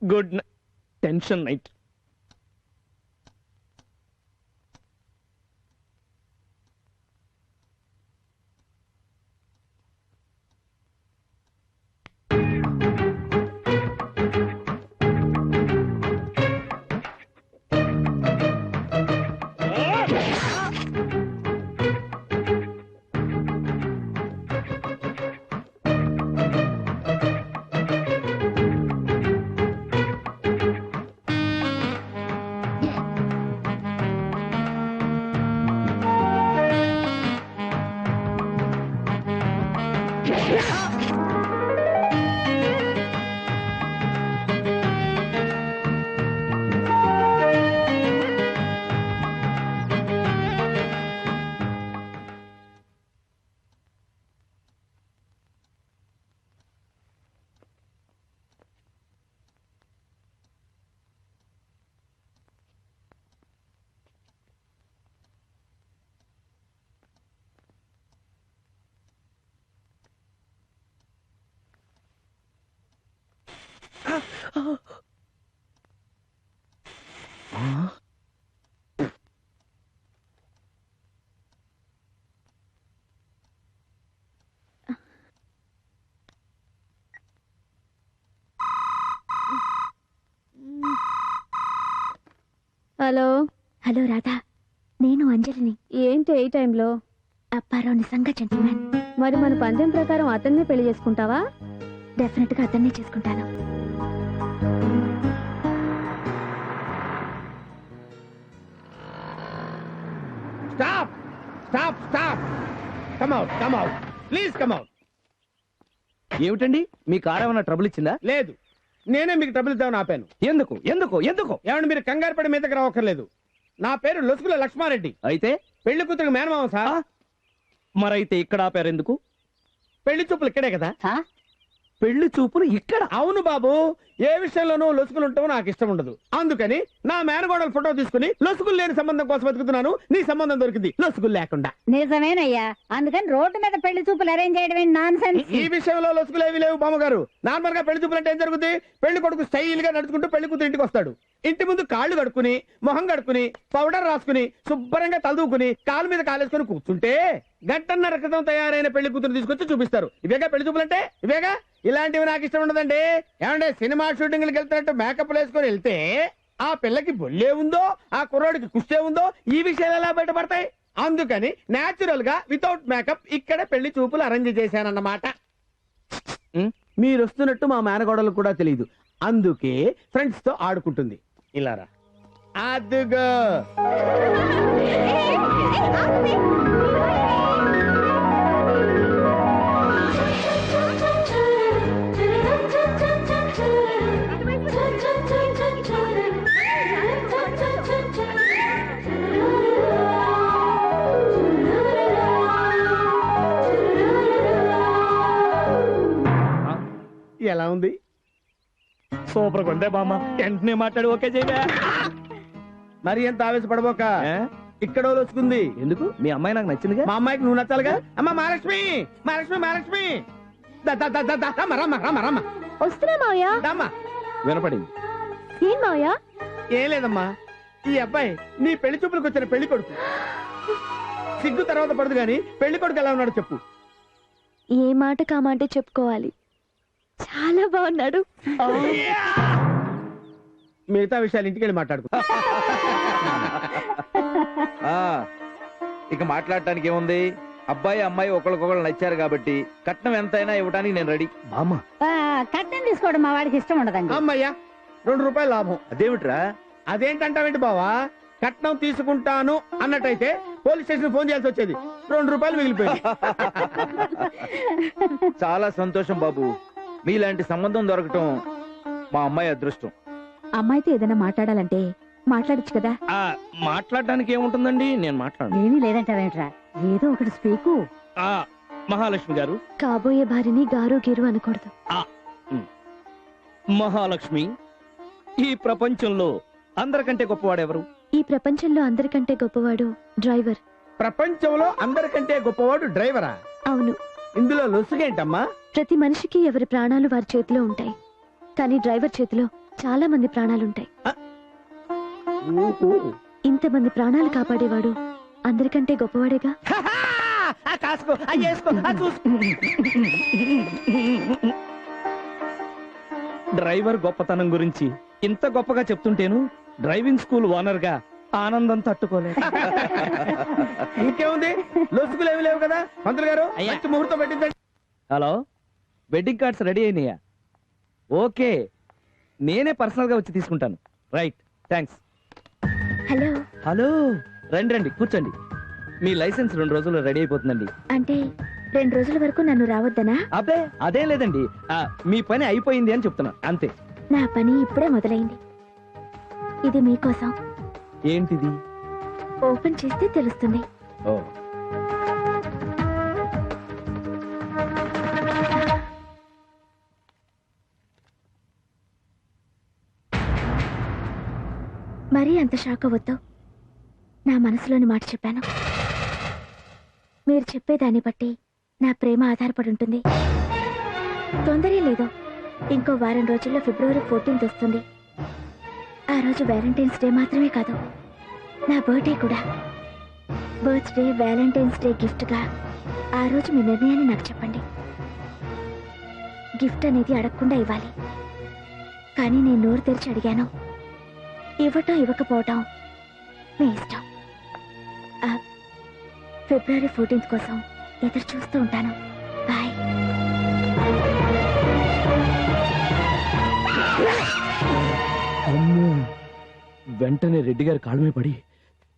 Good night. Tension night. Hello hello Radha, నేను అంజలిని. ఏంటి ఏ టైంలో? అప్పారావు నిజంగా జెంటిల్‌మ్యాన్. మరి మన పందెం ప్రకారం అతన్నే పెళ్లి చేసుకుంటావా? డెఫినెట్ గా అతన్నే చేసుకుంటాను. Stop stop stop, come out, come out, please come out. ఏమిటండి మీ కార్ ఏమైనా ట్రబుల్ ఇచ్చిందా? లేదు, నేనే మీకు ట్రబుల్ ఇద్దామని ఆపాను. ఎందుకు ఎందుకు ఎందుకు? ఏమంటే మీరు కంగారు పడి మీదకి రావక్కర్లేదు. నా పేరు లొసుకుల లక్ష్మారెడ్డి. అయితే పెళ్లి కూతురు మేనమామ సార్. మరైతే ఇక్కడ ఆపారు ఎందుకు? పెళ్లి చూపులు ఇక్కడే కదా. పెళ్లి చూపులు ఇక్కడ? అవును బాబు, ఏ విషయంలోనూ లొసుకులు ఉంటావో నాకు ఇష్టం ఉండదు. అందుకని నా మేనగోడల ఫోటో తీసుకుని లొసుగులు లేని సంబంధం కోసం వెతుకుతున్నాను. నీ సంబంధం దొరికింది లొసుగులు లేకుండా. నిజమేనయ్యా, అందుకని రోడ్డు మీద పెళ్లి చూపులు అరేంజ్ చేయడం నాన్సెన్స్. ఈ విషయంలో లొసుగులు ఏవి లేవు బామ్మగారు. నార్మల్ గా పెళ్లి చూపులు అంటే ఏం జరుగుతుంది? పెళ్లి కొడుకు స్టైల్ గా నడుచుకుంటూ పెళ్లి కూతురు ఇంటికి వస్తాడు. ఇంటి ముందు కాళ్ళు కడుక్కుని, మొహం కడుక్కుని, పౌడర్ రాసుకుని, శుభ్రంగా తలదూకుని, కాలు మీద కాలేసుకుని కూర్చుంటే గంటన్నర క్రితం తయారైన పెళ్లి కూతురు తీసుకొచ్చి చూపిస్తారు. ఇవేగా పెళ్లి చూపులంటే, ఇవేగా. ఇలాంటివి నాకు ఇష్టం ఉండదండి. ఏమంటే సినిమా షూటింగ్లకు వెళ్తున్నట్టు మేకప్ వేసుకొని వెళ్తే ఆ పిల్లకి బొల్లే ఉందో, ఆ కుర్రాడికి కుష్టే ఉందో, ఈ విషయాలు ఎలా బయటపడతాయి? అందుకని నేచురల్ గా వితౌట్ మేకప్ ఇక్కడ పెళ్లి చూపులు అరేంజ్ చేశానన్నమాట. మీరు వస్తున్నట్టు మా మేనగోడలు కూడా తెలియదు. అందుకే ఫ్రెండ్స్ తో ఆడుకుంటుంది. ఇలారా అదుగో. ఎలా ఉంది? సూపర్ కొండే బామ్మ. వెంటనే మాట్లాడి ఓకే చేయవా? మరి ఎంత ఆవేశపడబోక. ఇక్కడ వచ్చుకుంది. ఎందుకు? మీ అమ్మాయి నాకు నచ్చిందిగా. మా అమ్మాయికి నువ్వు నచ్చాలిగా. అమ్మ మహాలక్ష్మి, మహాలక్ష్మి, మహాలక్ష్మి, వస్తున్నా మావయ్య. వినపడింది. ఏం మావయ్య? ఏం లేదమ్మా, ఈ అబ్బాయి నీ పెళ్లి చూపులకు వచ్చిన పెళ్లి కొడుకు. సిగ్గు తర్వాత పడదు గాని పెళ్లి కొడుకు ఎలా ఉన్నాడు చెప్పు. ఏ మాట కామంటే చెప్పుకోవాలి. చాలా బాగున్నాడు. మిగతా విషయాలు ఇంటికి వెళ్ళి మాట్లాడుకో. ఇక మాట్లాడటానికి ఏముంది? అబ్బాయి అమ్మాయి ఒకరికొకరు నచ్చారు కాబట్టి కట్నం ఎంతైనా ఇవ్వడానికి నేను రెడీ. బామ్మ, కట్నం తీసుకోవడం మా వాడికి ఇష్టం ఉండదండి. అమ్మయ్యా, 2 రూపాయలు లాభం. అదేమిట్రా? అదేంటంటావేంటి బావా? కట్నం తీసుకుంటాను అన్నట్టయితే పోలీస్ స్టేషన్ ఫోన్ చేయాల్సి వచ్చేది. 2 రూపాయలు మిగిలిపోయింది. చాలా సంతోషం బాబు. మీలాంటి సంబంధం దొరకటం మా అమ్మాయి అదృష్టం. అమ్మాయితో ఏదైనా మాట్లాడాలంటే మాట్లాడచ్చు కదా. మాట్లాడడానికి ఏముంటుందండి, నేను మాట్లాడు. ఏమీ లేదంటావేంట్రా, ఏదో ఒకటి స్పీకు. మహాలక్ష్మి గారు, కాబోయే భార్యని గారు గీరు అనకూడదు. మహాలక్ష్మి, ఈ ప్రపంచంలో అందరికంటే గొప్పవాడెవరు? ఈ ప్రపంచంలో అందరికంటే గొప్పవాడు డ్రైవర్. ప్రపంచంలో అందరికంటే గొప్పవాడు డ్రైవరా? అవును. ఇందులో లొసుగేంటమ్మా? ప్రతి మనిషికి ఎవరి ప్రాణాలు వారి చేతిలో ఉంటాయి, కానీ డ్రైవర్ చేతిలో చాలా మంది ప్రాణాలుంటాయి. ఇంతమంది ప్రాణాలు కాపాడేవాడు అందరికంటే గొప్పవాడేగా. డ్రైవర్ గొప్పతనం గురించి ఇంత గొప్పగా చెప్తుంటేను డ్రైవింగ్ స్కూల్ ఓనర్ గా ఆనందం తట్టుకోలేదు. ఇంకేముంది, లొసుగులు ఏమి లేవు కదా. మంత్రులు గారు మంచి ముహూర్తం పెట్టిందండి. హలో, వెడ్డింగ్ కార్డ్స్ రెడీ అయినాయా? ఓకే, నేనే పర్సనల్ గా వచ్చి తీసుకుంటాను. Right, thanks. హలో హలో, రండి రండి, కూర్చోండి. మీ లైసెన్స్ 2 రోజుల్లో రెడీ అయిపోతుందండి. అంటే 2 రోజుల వరకు నన్ను రావద్దనా? అబ్బే అదేం లేదండి, మీ పని అయిపోయింది అని చెప్తున్నా అంతే. నా పని ఇప్పుడే మొదలైంది. ఇది మీకోసం. ఏంటిది? ఓపెన్ చేస్తే తెలుస్తుంది. ఓ, మరీ అంత షాక్ అవ్వద్దు. నా మనసులోని మాట చెప్పాను. మీరు చెప్పేదాన్ని బట్టి నా ప్రేమ ఆధారపడి ఉంటుంది. తొందరే లేదు, ఇంకో వారం రోజుల్లో ఫిబ్రవరి 14th వస్తుంది. ఆ రోజు వ్యాలంటైన్స్ డే మాత్రమే కాదు, నా బర్త్డే కూడా. బర్త్డే వ్యాలంటైన్స్ డే గిఫ్ట్గా ఆ రోజు మీ నిర్ణయాన్ని నాకు చెప్పండి. గిఫ్ట్ అనేది అడగకుండా ఇవ్వాలి, కానీ నేను నోరు తెరిచి అడిగాను. ఇవ్వటం ఇవ్వకపోవటం మీ ఇష్టం. ఫిబ్రవరి 14th కోసం ఎదురు చూస్తూ ఉంటాను. బాయ్. అమ్మో, వెంటనే రెడ్డి గారి కాళ్ళ మీద పడి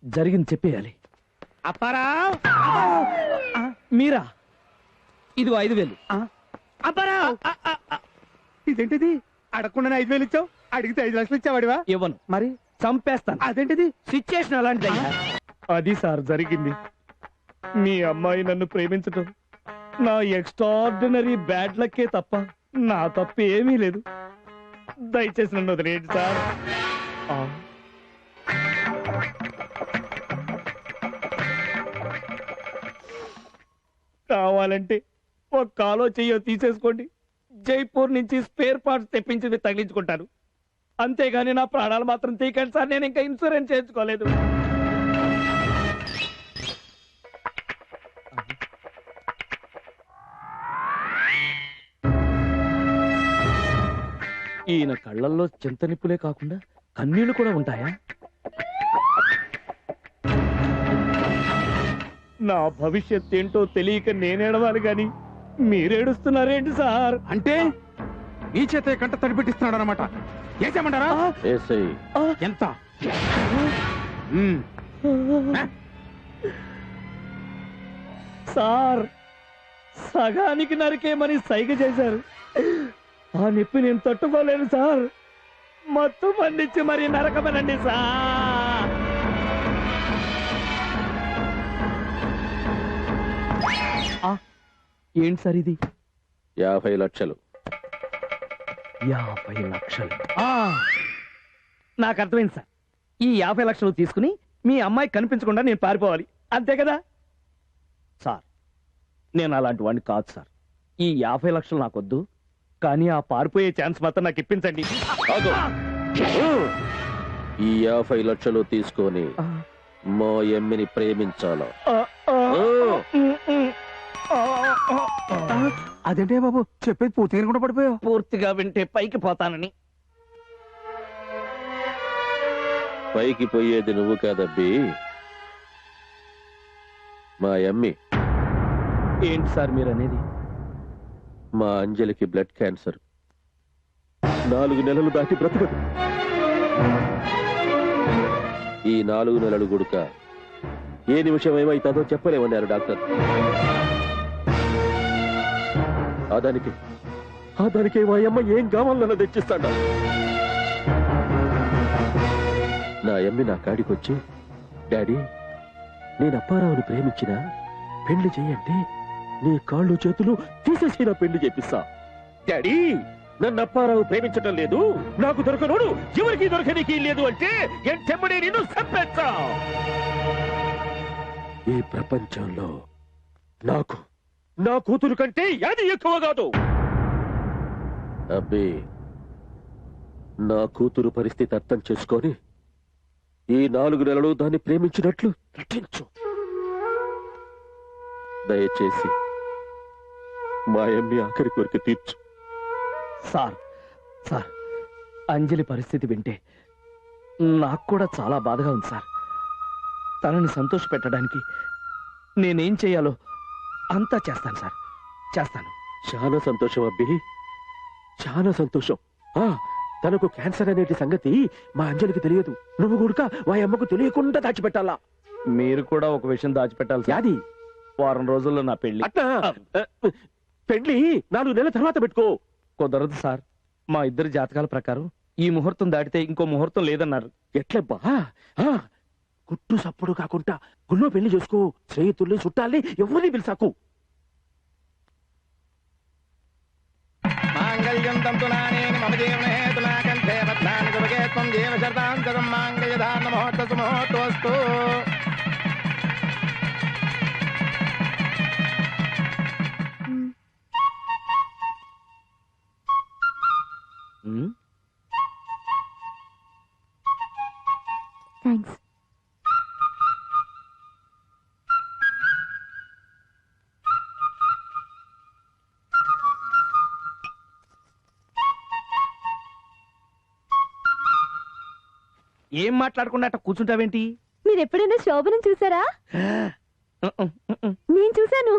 జరిగింది చెప్పేయాలి. అప్పారావు, మీరా? ఇదిగో 5,000. అప్పారావు, ఇదేంటిది? అడగకుండా 5,000 ఇచ్చావు, అడిగితే 5 లక్షలు ఇచ్చావాడివా? ఇవ్వను, మరి చంపేస్తాను. అదేంటిది? సిచ్యుయేషన్ అలాంటిది. అది సార్ జరిగింది. మీ అమ్మాయి నన్ను ప్రేమించటం నా ఎక్స్ట్రాడినరీ బ్యాడ్ లక్కే తప్ప నా తప్పు ఏమీ లేదు. దయచేసి నన్ను వదిలేయండి సార్. కావాలంటే ఒక కాలో చెయ్యో తీసేసుకోండి, జైపూర్ నుంచి స్పేర్ పార్ట్స్ తెప్పించి తగిలించుకుంటాను. అంతేగాని నా ప్రాణాలు మాత్రం తీయకండి సార్. నేను ఇంకా ఇన్సూరెన్స్ చేయించుకోలేదు. ఈయన కళ్ళల్లో చింతనిప్పులే కాకుండా కన్నీళ్లు కూడా ఉంటాయా? నా భవిష్యత్ ఏంటో తెలియక నేనేడవాలి గాని మీరేడుస్తున్నారేంటి సార్? అంటే నీ చేత కంట తడిపెట్టిస్తున్నాడు అనమాట. ఏసేమంటారా? ఎంత? సార్, సగానికి నరికేమని సైగ చేశారు. ఆ నొప్పి నేను తట్టుకోలేను సార్. మత్తు పండించి మరి నరకమనండి సార్. ఏంటి సార్ ఇది? 50 లక్షలు. 50 లక్షలు? నాకు అర్థమైంది సార్. ఈ 50 లక్షలు తీసుకుని మీ అమ్మాయి కనిపించకుండా నేను పారిపోవాలి, అంతే కదా సార్? నేను అలాంటి వాడిని కాదు సార్. ఈ 50 లక్షలు నాకొద్దు, కానీ ఆ పారిపోయే ఛాన్స్ మాత్రం నాకు ఇప్పించండి. ఈ 50 లక్షలు తీసుకొని మా ఎమ్మిని ప్రేమించాలా? అదేంటే బాబు, చెప్పేది పూర్తిగా కూడా పడిపోయావు. పూర్తిగా వింటే పైకి పోతానని. పైకి పోయేది నువ్వు కాదబ్బి, మా ఎమ్మి. ఏంటి సార్ మీరు అనేది? మా అంజలికి బ్లడ్ క్యాన్సర్. 4 నెలలు దాటి బ్రతకదు. ఈ 4 నెలలు గుడుక ఏ నిమిషం ఏమైతుందో చెప్పలేమన్నారు డాక్టర్. దానికి మా అమ్మ ఏం కావాలన్నా తెచ్చిస్తాడా? నా అమ్మి నా కాడికొచ్చి, డాడీ నేను అప్పారావుని ప్రేమించినా పెళ్లి చెయ్యంటే నీ కాళ్ళు చేతులు తీసేసి నా పెళ్లి చేపిస్తా. డాడీ నన్ను అప్పారావు ప్రేమించటం లేదు, నాకు దొరకనోడు ఎవరికి దొరకనికి లేదు అంటే ఎంటెమ్మడే నిన్ను చంపేస్తా. ఈ ప్రపంచంలో నాకు నా కూతురు కంటే అది ఎక్కువ కాదు. అబ్బే, నా కూతురు పరిస్థితి అర్థం చేసుకొని ఈ 4 నెలలు దాన్ని ప్రేమించినట్లు నటించు. దయచేసి మా ఎమ్మి ఆఖరి కోరిక తీర్చు. సార్, అంజలి పరిస్థితి వింటే నాకు కూడా చాలా బాధగా ఉంది సార్. తనని సంతోష పెట్టడానికి నేనేం చేయాలో అంతా చేస్తాను సార్, చేస్తాను. చాలా సంతోషం అబ్బి, చాలా సంతోషం. తనకు క్యాన్సర్ అనేటి సంగతి మా అంజలికి తెలియదు. నువ్వు కూడా మా అమ్మకు తెలియకుండా దాచిపెట్టాలా? మీరు కూడా ఒక విషయం దాచిపెట్టాలి సార్. అది వారం రోజుల్లో నా పెళ్లి. అట్లా పెళ్లి 4 నెలల తర్వాత పెట్టుకో. కుదరదు సార్. మా ఇద్దరి జాతకాల ప్రకారం ఈ ముహూర్తం దాటితే ఇంకో ముహూర్తం లేదన్నారు. ఎట్లబ్బా? గుట్టు సప్పుడు కాకుండా గుళ్ళో పెళ్లి చేసుకో. స్నేహితుల్ని చుట్టాలని ఎవరిని పిలిచాకు. మాంగళ్యం తంతునానేన మమ జీవన హేతునా కంఠే బధ్నాని గురుగే త్వం జీవ శర్తాంతరం మాంగళ్య ధారణ ముహూర్త సుముహూర్తోస్తు. ఏం మాట్లాడకుండా అట్ట కూర్చుంటావేంటి? మీరు ఎప్పుడైనా శోభనం చూసారా? నేను చూశాను.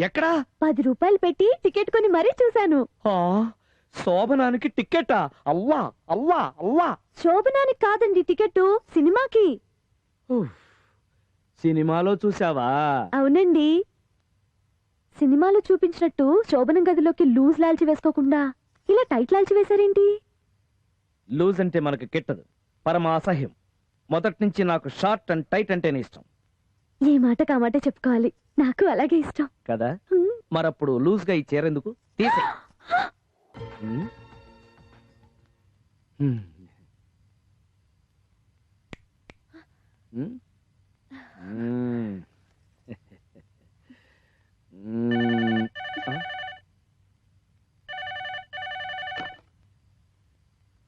ఎక్కడా? 10 రూపాయలు పెట్టి టికెట్ కొని మరీ చూశాను. శోభనానికి టికెటా? అవ్వా అవ్వా అవ్వా! శోభనానికి కాదండి టికెట్, సినిమాకి. సినిమాలో చూసావా? అవునండి. సినిమాలో చూపించినట్టు శోభనం గదిలోకి లూజ్ లాల్చి వేసుకోకుండా ఇలా టైట్ లాల్చి వేశారేంటి? లూజ్ అంటే మనకు కిట్టదు, పరమ అసహ్యం. మొదటి నుంచి నాకు షార్ట్ అండ్ టైట్ అంటేనే ఇష్టం. ఏ మాట కామాట చెప్పుకోవాలి, నాకు అలాగే ఇష్టం కదా. మరప్పుడు లూజ్ గా ఈ చీరెందుకు? తీసే.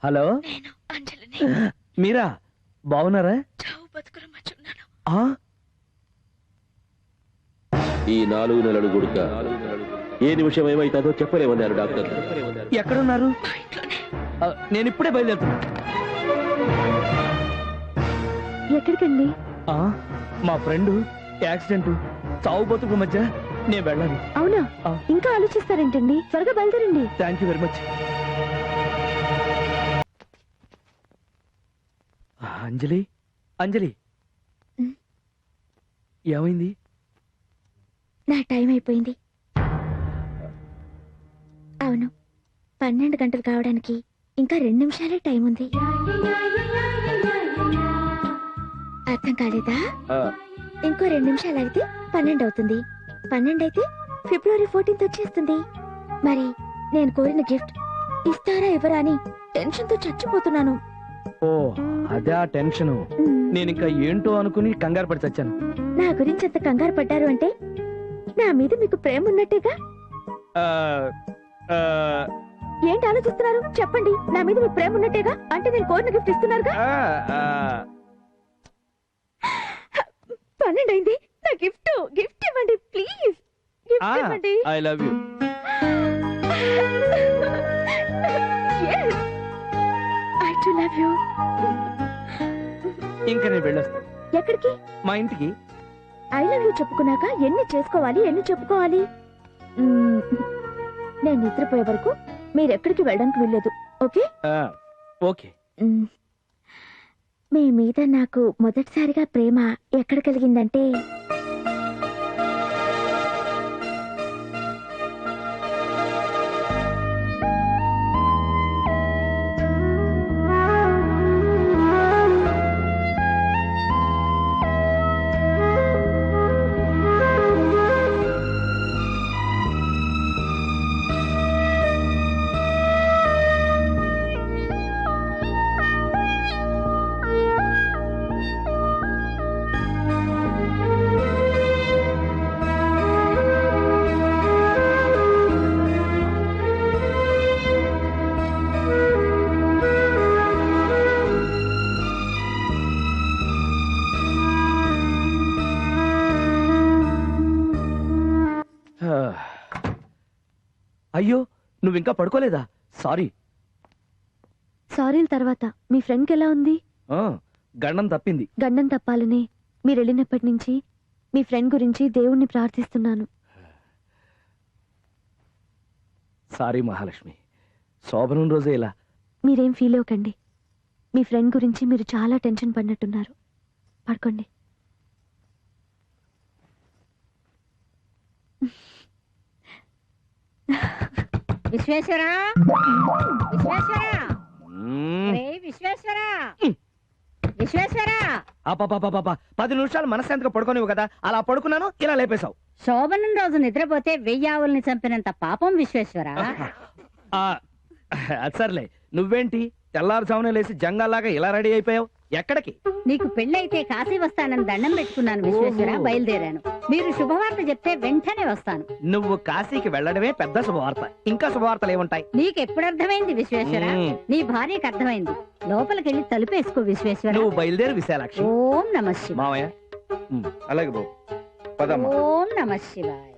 హలో, మీరా? బాగున్నారా? ఈ 4 నెలలు గుడుక ఏ నిమిషం ఏమైతుందో చెప్పలేమన్నారు డాక్టర్. ఎక్కడున్నారు? నేను ఇప్పుడే బయలుదేరుతున్నా. ఎక్కడికండి? మా ఫ్రెండ్ యాక్సిడెంట్, చావు బతుకు మధ్య నేను వెళ్ళాలి. అవునా? ఇంకా ఆలోచిస్తారేంటండి, త్వరగా బయలుదేరండి. Thank you very much. Anjali, Anjali, ఏమైంది? నా టైం అయిపోయింది. అవును, 12 గంటలు కావడానికి ఇంకా 2 నిమిషాలే టైం ఉంది. అర్థం కాలేదా? ఇంకో 2 నిమిషాలు అయితే 12 అవుతుంది. 12 అయితే ఫిబ్రవరి 14th వచ్చేస్తుంది. మరి నేను కోరిన గిఫ్ట్ ఇస్తారా ఇవ్వరా అని టెన్షన్ తో చచ్చిపోతున్నాను. ఓ అదే ఆ టెన్షన్. నేను ఇంకా ఏంటో అనుకుని కంగారు పడి చచ్చాను. నా గురించి అంత కంగారు పడ్డారు అంటే నా మీద మీకు ప్రేమ ఉన్నట్టేగా? ఏంటి ఆలోచిస్తున్నారు? చెప్పండి, నా మీద మీకు ప్రేమ ఉన్నట్టేగా? అంటే నేను కోరిన గిఫ్ట్ ఇస్తున్నారుగా? 12 అయింది. నా గిఫ్ట్ ఇవ్వండి ప్లీజ్. గిఫ్ట్ ఇవ్వండి. I love you. I to love you. ఇంకా నేను వెళ్ళొస్తాను. ఎక్కడికి? మా ఇంటికి. ఐ లవ్ యూ చెప్పుకున్నాక ఎన్ని చేసుకోవాలి, ఎన్ని చెప్పుకోవాలి? నేను నిద్రపోయే వరకు మీరు ఎక్కడికి వెళ్ళడానికి వీల్లేదు. ఓకే? ఓకే. మీ మీద నాకు మొదటిసారిగా ప్రేమ ఎక్కడ కలిగిందంటే అయ్యో, నువ్వు ఇంకా పడుకోలేదా? సారీ. సారీల తర్వాత మీ ఫ్రెండ్కి ఎలా ఉంది? గండం తప్పింది. గండం తప్పాలనే మీరు వెళ్ళినప్పటి నుంచి మీ ఫ్రెండ్ గురించి దేవుణ్ణి ప్రార్థిస్తున్నాను. సారీ మహాలక్ష్మి, శోభనం రోజే ఇలా. మీరేం ఫీల్ అవ్వకండి. మీ ఫ్రెండ్ గురించి మీరు చాలా టెన్షన్ పడినట్టున్నారు. పడుకోండి. విశ్వేశ్వరా, విశ్వేశ్వరా, విశ్వేశ్వరా, విశ్వేశ్వరా. 10 నిమిషాలు మనశ్శాంతిగా పడుకోనివ్వు కదా, అలా పడుకున్నాను, ఇలా లేపేశావు. శోభనం రోజు నిద్రపోతే 1000 ఆవుల్ని చంపినంత పాపం విశ్వేశ్వరా. అది సర్లే, నువ్వేంటి తెల్లారుజామునే లేసి జంగాల్లాగా ఇలా రెడీ అయిపోయావు? ఎక్కడికి? నీకు పెళ్ళైతే కాశీ వస్తానని దండం పెట్టుకున్నాను విశ్వేశ్వర. బయలుదేరాను. మీరు శుభవార్త చెప్తే వెంటనే వస్తాను. నువ్వు కాశీకి వెళ్ళడమే పెద్ద శుభవార్త. ఇంకా శుభవార్తలు ఏముంటాయి? నీకెప్పుడు అర్థమైంది విశ్వేశ్వర? నీ భార్యకి అర్థమైంది. లోపలికెళ్ళి తలుపేసుకో విశ్వేశ్వర. నువ్వు బయలుదేరి విశాలాక్షి. ఓం నమః శివాయ. మావయ్య అలాగే బాబు, పదమ్మా. ఓం నమః శివాయ.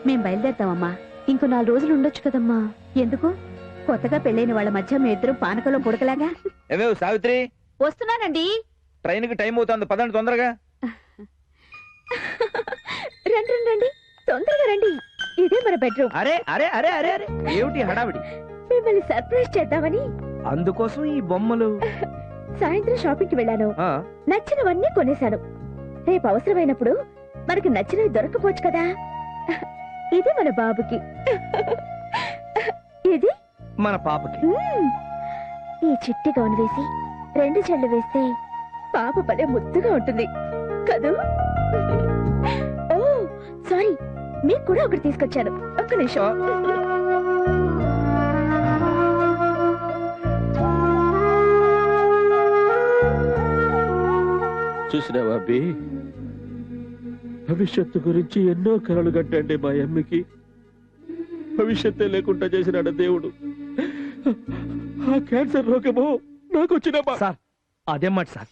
మేం బయలుదేరుతామమ్మా. ఇంకో 4 రోజులు ఉండొచ్చు కదమ్మా. ఎందుకు? కొత్తగా పెళ్ళైన వాళ్ళ మధ్య మీ ఇద్దరు పానకంలో పుడకలాగా. ఏవే సావిత్రి, వస్తున్నానండి. ట్రైన్ కి టైం అవుతుంది, పదండి తొందరగా. రండి రండి రండి, తొందరగా రండి. ఇదే మన బెడ్రూమ్. అరే అరే అరే అరే అరే, ఏమిటి హడావిడి? మిమ్మల్ని సర్ప్రైజ్ చేద్దామని అందుకోసం ఈ బొమ్మలు. సాయంత్రం షాపింగ్ కి వెళ్ళాను, ఆ, నచ్చినవన్నీ కొనేశాను. రేపు అవసరమైనప్పుడు మనకు నచ్చినవి దొరకపోవచ్చు కదా. ఇది మన బాబుకి, ఇది మన పాపకి. ఈ చిట్టి గౌన్ వేసి 2 జళ్ళు వేస్తే పాప భలే ముద్దుగా ఉంటుంది కదూ. ఓ సారీ, మీకు కూడా ఒకటి తీసుకొచ్చాను. ఒక్క నిమిషం. చూసినావా అబ్బి, భవిష్యత్తు గురించి ఎన్నో కలలు కట్టండి మా అమ్మకి. భవిష్యత్తే లేకుండా చేసినాడు దేవుడు. ఆ క్యాన్సర్ రోగము నాకు వచ్చిన సార్ అదే మాట సార్.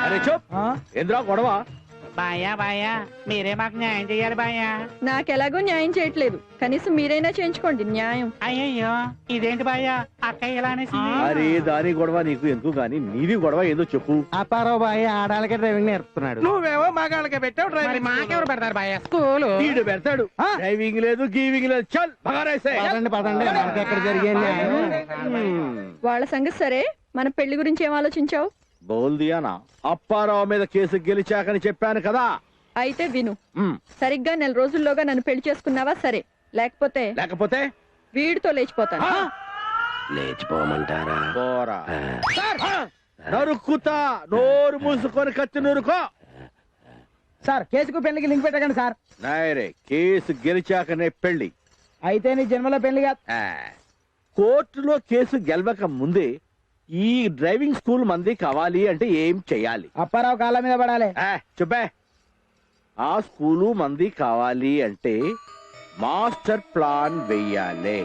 అరే చూప్, ఏంద్రా గొడవ? బాయా బాయా, మీరే మాకు న్యాయం చేయాలి బాయా. నాకెలాగో న్యాయం చేయట్లేదు, కనీసం మీరైనా చేయించుకోండి న్యాయం. అయ్యయ్యో, ఇదేంటి బాయా అక్క ఇలా అనేసింది? అరే దాని గొడవ నీకు ఎందుకు గాని, నీది గొడవ ఏదో చెప్పు. అప్పారావు బాయ్ ఆడాలకే డ్రైవింగ్ నేర్పుతున్నాడు. నువ్వేమో మగాళ్ళకే పెట్టావు డ్రైవింగ్. మాకెవరు పెడతారు బాయా స్కూల్? వీడు పెడతాడు. డ్రైవింగ్ లేదు గీవింగ్ లేదు. చల్ బగారేసే. పదండి పదండి, మనకి ఎక్కడ జరిగే న్యాయం. వాళ్ళ సంగతి సరే, మన పెళ్లి గురించి ఏం ఆలోచించావు? బోల్ దియానా, అప్పారావు మీద కేసు గెలిచాకని చెప్పాను కదా. అయితే విను, సరిగ్గా 4 రోజుల్లోగా నన్ను పెళ్లి చేసుకున్నావా సరే, లేకపోతే వీడితో లేచిపోతాను. లేచిపోమంటారా? పోరా. నరుక్కుతా, నోరు మూసుకొని కత్తి నూరుకో. సార్ కేసుకు పెళ్లికి లింక్ పెట్టకండి సార్. నాయరే, కేసు గెలిచాకనే పెళ్లి. అయితే నీ జన్మలో పెళ్లి కాదు. కోర్టులో కేసు గెలవక ముందే ఈ డ్రైవింగ్ స్కూల్ మంది కావాలి అంటే ఏం చెయ్యాలి? అప్పారావు కాళ్ళ మీద పడాలి. చెప్పే. ఆ స్కూలు మంది కావాలి అంటే మాస్టర్ ప్లాన్ వెయ్యాలి.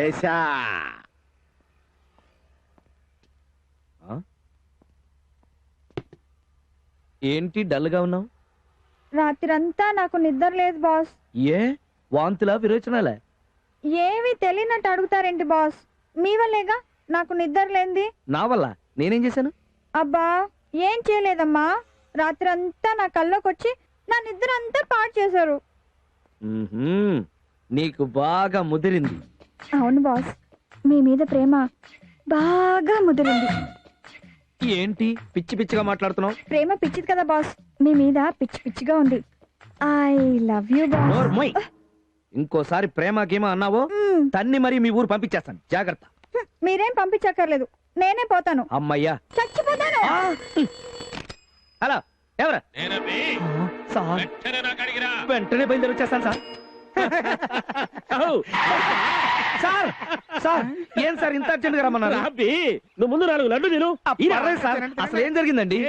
ఏసా ఏంటి డల్ గా ఉన్నావు? రాత్రంతా నాకు నిద్ర లేదు బాస్. ఏ వాంతులా విరోచనాలే? ఏవి తెలియనట్టు అడుగుతారేంటి బాస్? మీ వల్లేగా నాకు నిద్ర లేంది. నా వల్ల నేనేం చేశాను? అబ్బా ఏం చేయలేదమ్మా, రాత్రంతా నా కల్లోకి వచ్చి నా నిద్ర అంతా పాడు చేశారు. నీకు బాగా ముదిరింది. అవును బాస్, మీ మీద ప్రేమ బాగా ముదిరింది. ఏంటి పిచ్చి పిచ్చిగా మాట్లాడుతున్నావు? ప్రేమ పిచ్చిది కదా బాస్, మీ మీద పిచ్చి పిచ్చిగా ఉంది. I love you boss. ఇంకోసారి ప్రేమ గేమ అన్నావో తన్ని మరి మీ ఊరు పంపించేస్తాను, జాగ్రత్త. మీరేం పంపించక్కర్లేదు, నేనే పోతాను. అమ్మయ్యా, చచ్చిపోతాను. అలా ఎవరా? వెంటనే బయలుదేరి వచ్చేస్తాను సార్. సార్ సార్ ఏం సార్ ఇంత అర్జెంట్ గా రమ్మన్నారు? నువ్వు ముందు 4 లడ్డు తిను. సార్ అసలు ఏం జరిగిందండి?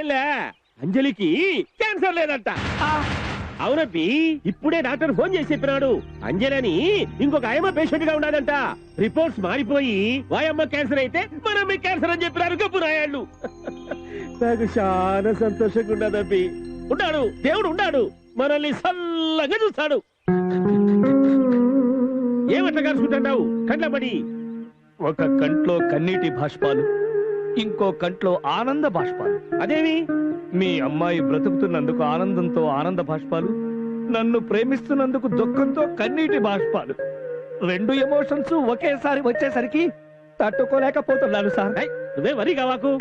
అంజలికి క్యాన్సర్ లేదంట. అవునబ్బి, ఇప్పుడే డాక్టర్ ఫోన్ చేసి చెప్పినాడు. అంజలని ఇంకొక ఆయమ్మ పేషెంట్ గా ఉండాలంట. రిపోర్ట్స్ మారిపోయి వాయమ్మ క్యాన్సర్ అయితే మనమ్మ క్యాన్సర్ అని చెప్పినారు గప్పు రాయాళ్ళు. నాకు చాలా సంతోషంగా ఉండదబ్బి. ఉన్నాడు దేవుడు, ఉన్నాడు, మనల్ని సల్లంగా చూస్తాడు. ఏమట్లా కలుసుకుంటున్నావు కండ్లబడి? ఒక కంట్లో కన్నీటి బాష్పాలు, ఇంకో కంట్లో ఆనంద బాష్పాలు. అదేవి? మీ అమ్మాయి బ్రతుకుతున్నందుకు ఆనందంతో ఆనంద బాష్పాలు, నన్ను ప్రేమిస్తున్నందుకు దుఃఖంతో కన్నీటి బాష్పాలు. 2 ఎమోషన్స్ ఒకేసారి వచ్చేసరికి తట్టుకోలేకపోతున్నాను సార్. నువ్వే వరి కావాకు.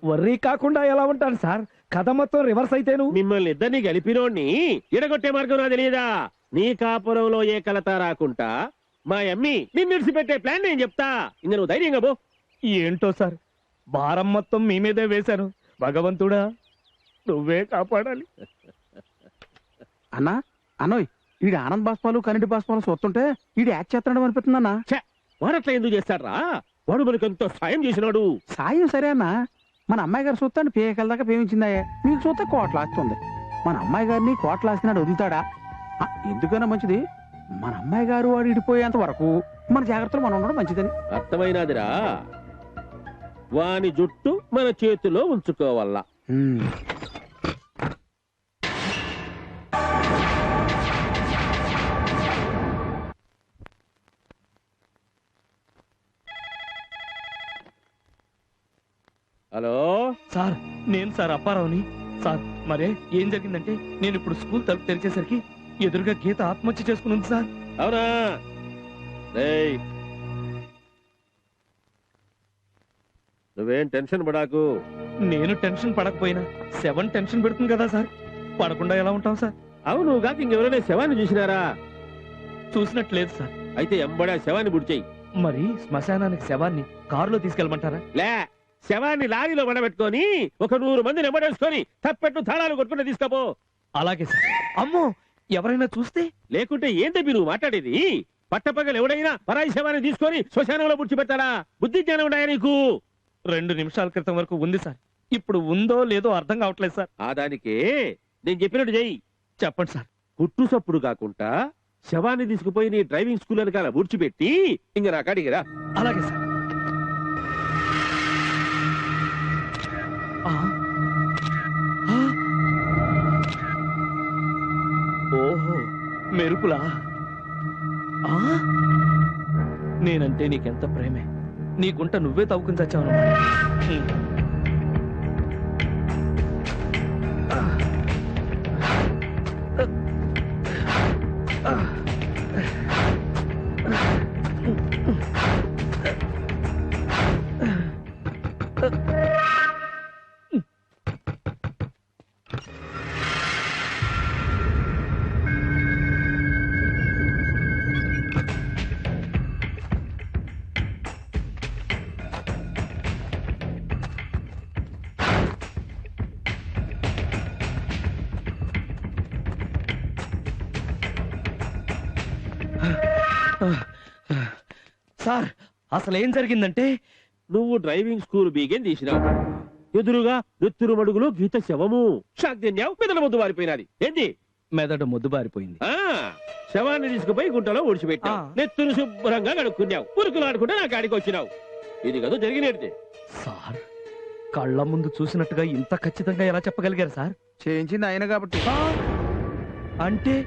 వర్రీ కాకుండా ఎలా ఉంటాను సార్? కథ మొత్తం రివర్స్ అయితేను. మిమ్మల్ని ఇద్దరిని గెలిపినోడ్ని ఎడగొట్టే మార్గం నా తెలియదా? నీ కాపురంలో ఏ కలత రాకుండా మా అమ్మి నిన్ను విడిచిపెట్టే ప్లాన్ నేను చెప్తా. ఇంక నువ్వు ధైర్యంగా పో. ఏంటో సార్, భారం మొత్తం మీ మీదే వేశాను. భగవంతుడా నువ్వే కాపాడాలి. అన్నా అన్నోయ్, ఈడు ఆనంద్ బాష్పాలు కన్నీటి బాష్పాలు చూస్తుంటే ఈడు యాక్ట్ చేస్తున్నాడు అనిపిస్తుందన్నా. వాడట్లా ఎందుకు చేస్తాడ్రా? వాడు మనకెంతో సాయం చేసినాడు. సాయం సరే అన్నా, మన అమ్మాయి గారు చూస్తాను పేకల దాకా పేమించిందా, మీకు చూస్తే కోట్ల ఆస్తుంది. మన అమ్మాయి గారిని కోట్ల ఆస్తున్నాడు వదులుతాడా? ఎందుకైనా మంచిది మన అమ్మాయి గారు వాడు ఇడిపోయేంత వరకు మన జాగ్రత్తలు మనం ఉండడం మంచిదని. అర్థమైనదిరా. వాని జుట్టు మన చేతిలో ఉంచుకోవాలా. హలో సార్, నేను సార్ అప్పారావుని. సార్ మరే ఏం జరిగిందంటే, నేను ఇప్పుడు స్కూల్ తలుపు తెరిచేసరికి ఎదురుగా గీత ఆత్మహత్య చేసుకుని సార్. అవునా? నువ్వేం టెన్షన్ పడాకు. నేను టెన్షన్ పడకపోయినా 7 టెన్షన్ పెడుతుంది కదా సార్. పడకుండా ఎలా ఉంటాం సార్? అవును కాక ఇంకెవరైనా శవాన్ని చూసినారా? చూసినట్లేదు సార్. అయితే ఎంబడా శవాన్ని బుడిచేయి. మరి శ్మశానానికి శవాన్ని కారులో తీసుకెళ్ళమంటారా? లే, శవాన్ని లారీలో పడబెట్టుకొని ఒక 100 మందిని ఎంబడేసుకొని తప్పెట్టు తాళాలు కొట్టుకుని తీసుకపో. అలాగే సార్. అమ్మో, ఎవరైనా చూస్తే? లేకుంటే ఏంటి నువ్వు మాట్లాడేది? పట్టపగలు ఎవడైనా పరాయి శవాన్ని తీసుకొని శ్మశానంలో పుడిచిపెట్టాడా? బుద్ధి జ్ఞానం ఉన్నాయా నీకు? 2 నిమిషాల క్రితం వరకు ఉంది సార్. ఇప్పుడు ఉందో లేదో అర్థం కావట్లేదు సార్. ఆ దానికే నేను చెప్పినట్టు చెయ్యి. చెప్పండి సార్. కుట్టు సప్పుడు కాకుండా శవాన్ని తీసుకుపోయి నీ డ్రైవింగ్ స్కూల్ వెనకాల ఊడ్చిపెట్టి ఇంక నా కాడికి రా. అలాగే సార్. ఓహో, మెరుపులా? నేనంటే నీకెంత ప్రేమే. నీ గుంట నువ్వే తవ్వుకుని చచ్చావు. సార్, అసలు ఏం జరిగిందంటే, నువ్వు డ్రైవింగ్ స్కూల్ బీగేం తీసినావు. ఎదురుగా నెత్తురు మడుగులో గీత శవము. షాక్ తిన్నావు, మెదడు మొద్దు వారిపోయినది. ఏంటి? మెదడు మొద్దు బారిపోయింది. శవాన్ని తీసుకుపోయి గుంటలో ఊడ్చిపెట్టావు. నెత్తురు శుభ్రంగా కడుక్కున్నావు. ఉరుకులాడుకుంటే నా కాడికి వచ్చినావు. ఇది కదా జరిగినట్టు. సార్, కళ్ళ ముందు చూసినట్టుగా ఇంత ఖచ్చితంగా ఎలా చెప్పగలిగారు సార్? చేయించింది ఆయన కాబట్టి. అంటే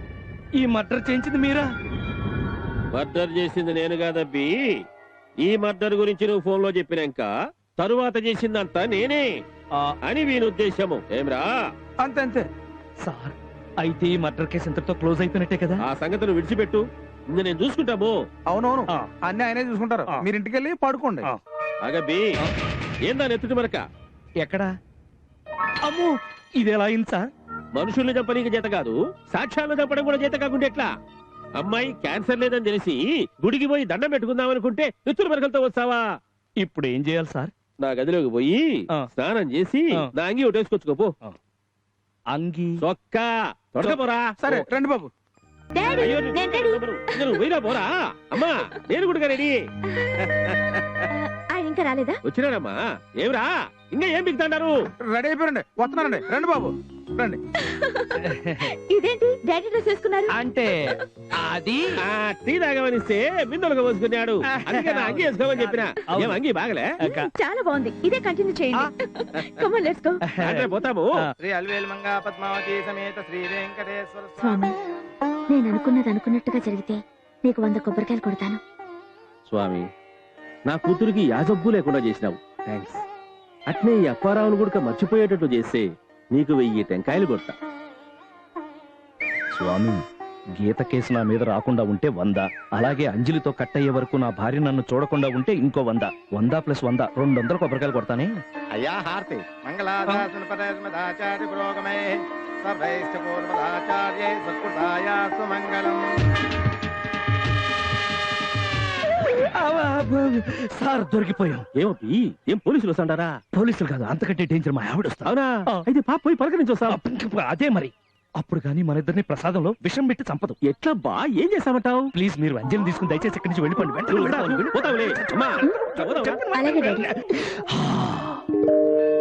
ఈ మర్డర్ చేయించింది మీరా? మర్డర్ చేసింది నేను కాదబ్బి. ఈ మర్డర్ గురించి నువ్వు ఫోన్ లో చెప్పినాక తరువాత చేసిందంతా నేనే అని వీని ఉద్దేశము. ఏమ్రా? అంతే అంతే సార్. అయితే ఈ మర్డర్ కేసు ఎంతతో క్లోజ్ అయిపోయినట్టే కదా? ఆ సంగతిని విడిచిపెట్టు. ఇంకా నేను చూసుకుంటాము. అవునవును, అన్ని ఆయనే చూసుకుంటారు. మీరు ఇంటికి వెళ్ళి పడుకోండి. అగబ్బి, ఏందా నెత్తుటి మరక? ఎక్కడా? అమ్మో, ఇది ఎలా అయింది సార్? మనుషుల్ని చంపనీకి చేత కాదు, సాక్ష్యాలను చంపడం కూడా చేత కాకుండా ఎట్లా? అమ్మాయి క్యాన్సర్ లేదని తెలిసి గుడికి పోయి దండం పెట్టుకుందాం అనుకుంటే నెత్తురు మరకలతో వస్తావా? ఇప్పుడు ఏం చేయాలి సార్? నా గదిలోకి పోయి స్నానం చేసి నా అంగి ఒకటేసుకొచ్చుకోపో. అంగి చొక్కా తొడకపోరా. సరే రండి బాబు. పోయినా పోరా. అమ్మా, నేను కూడా రెడీ. ఆయన ఇంకా రాలేదా? వచ్చినాడమ్మా. ఏమిరా ఇంకా ఏం బిగుతాడారు? రెడీ అయిపోయండి, వస్తున్నానండి. రండి బాబు, రండి. ఇదేంటి డాడీ డ్రెస్ వేసుకున్నారు? అంటే అది టీ తాగమనిస్తే బిందులుగా పోసుకున్నాడు. అందుకే నా అంగి వేసుకోమని చెప్పిన. ఏం అంగి బాగలే? చాలా బాగుంది, ఇదే కంటిన్యూ చేయండి. Come on, let's go. పోతాము. శ్రీ అల్వేల్మంగా పద్మావతి సమేత శ్రీ వెంకటేశ్వర స్వామి, నేను అనుకున్నది అనుకున్నట్టుగా జరిగితే నీకు 100 కొబ్బరికాయలు కొడతాను. స్వామి, నా కూతురికి యాజబ్బు లేకుండా చేసినావు. థ్యాంక్స్. అట్నే ఈ అప్పారావును కూడా మర్చిపోయేటట్టు చేస్తే నీకు 1000 టెంకాయలు కొడతా. స్వామి, గీత కేసు నా మీద రాకుండా ఉంటే 100, అలాగే అంజలితో కట్ అయ్యే వరకు నా భార్య నన్ను చూడకుండా ఉంటే ఇంకో 100. 100 + 100 200 కొబ్బరికాయలు కొడతానే. అయ్యా హారతి. మంగళాదాసన పరమదాచార్య పురోగమే సర్వైశ్చ పూర్వదాచార్యై సత్కృతాయాస్తు మంగళం. సార్, దొరికిపోయాం. ఏమీ ఏం పోలీసులు వస్తాడారా? పోలీసులు కాదు, అంతకంటే డేంజర్ మా ఆవిడ వస్తా. అవునా? అయితే పాప పోయి పలకరించొస్తా. అదే మరి. అప్పుడు కానీ మన ఇద్దరిని ప్రసాదంలో విషం పెట్టి చంపదు. ఎట్లా బా? ఏం చేస్తామంటావు? ప్లీజ్, మీరు అంజలి తీసుకుని దయచేసి ఇక్కడి నుంచి వెళ్ళిపోండి.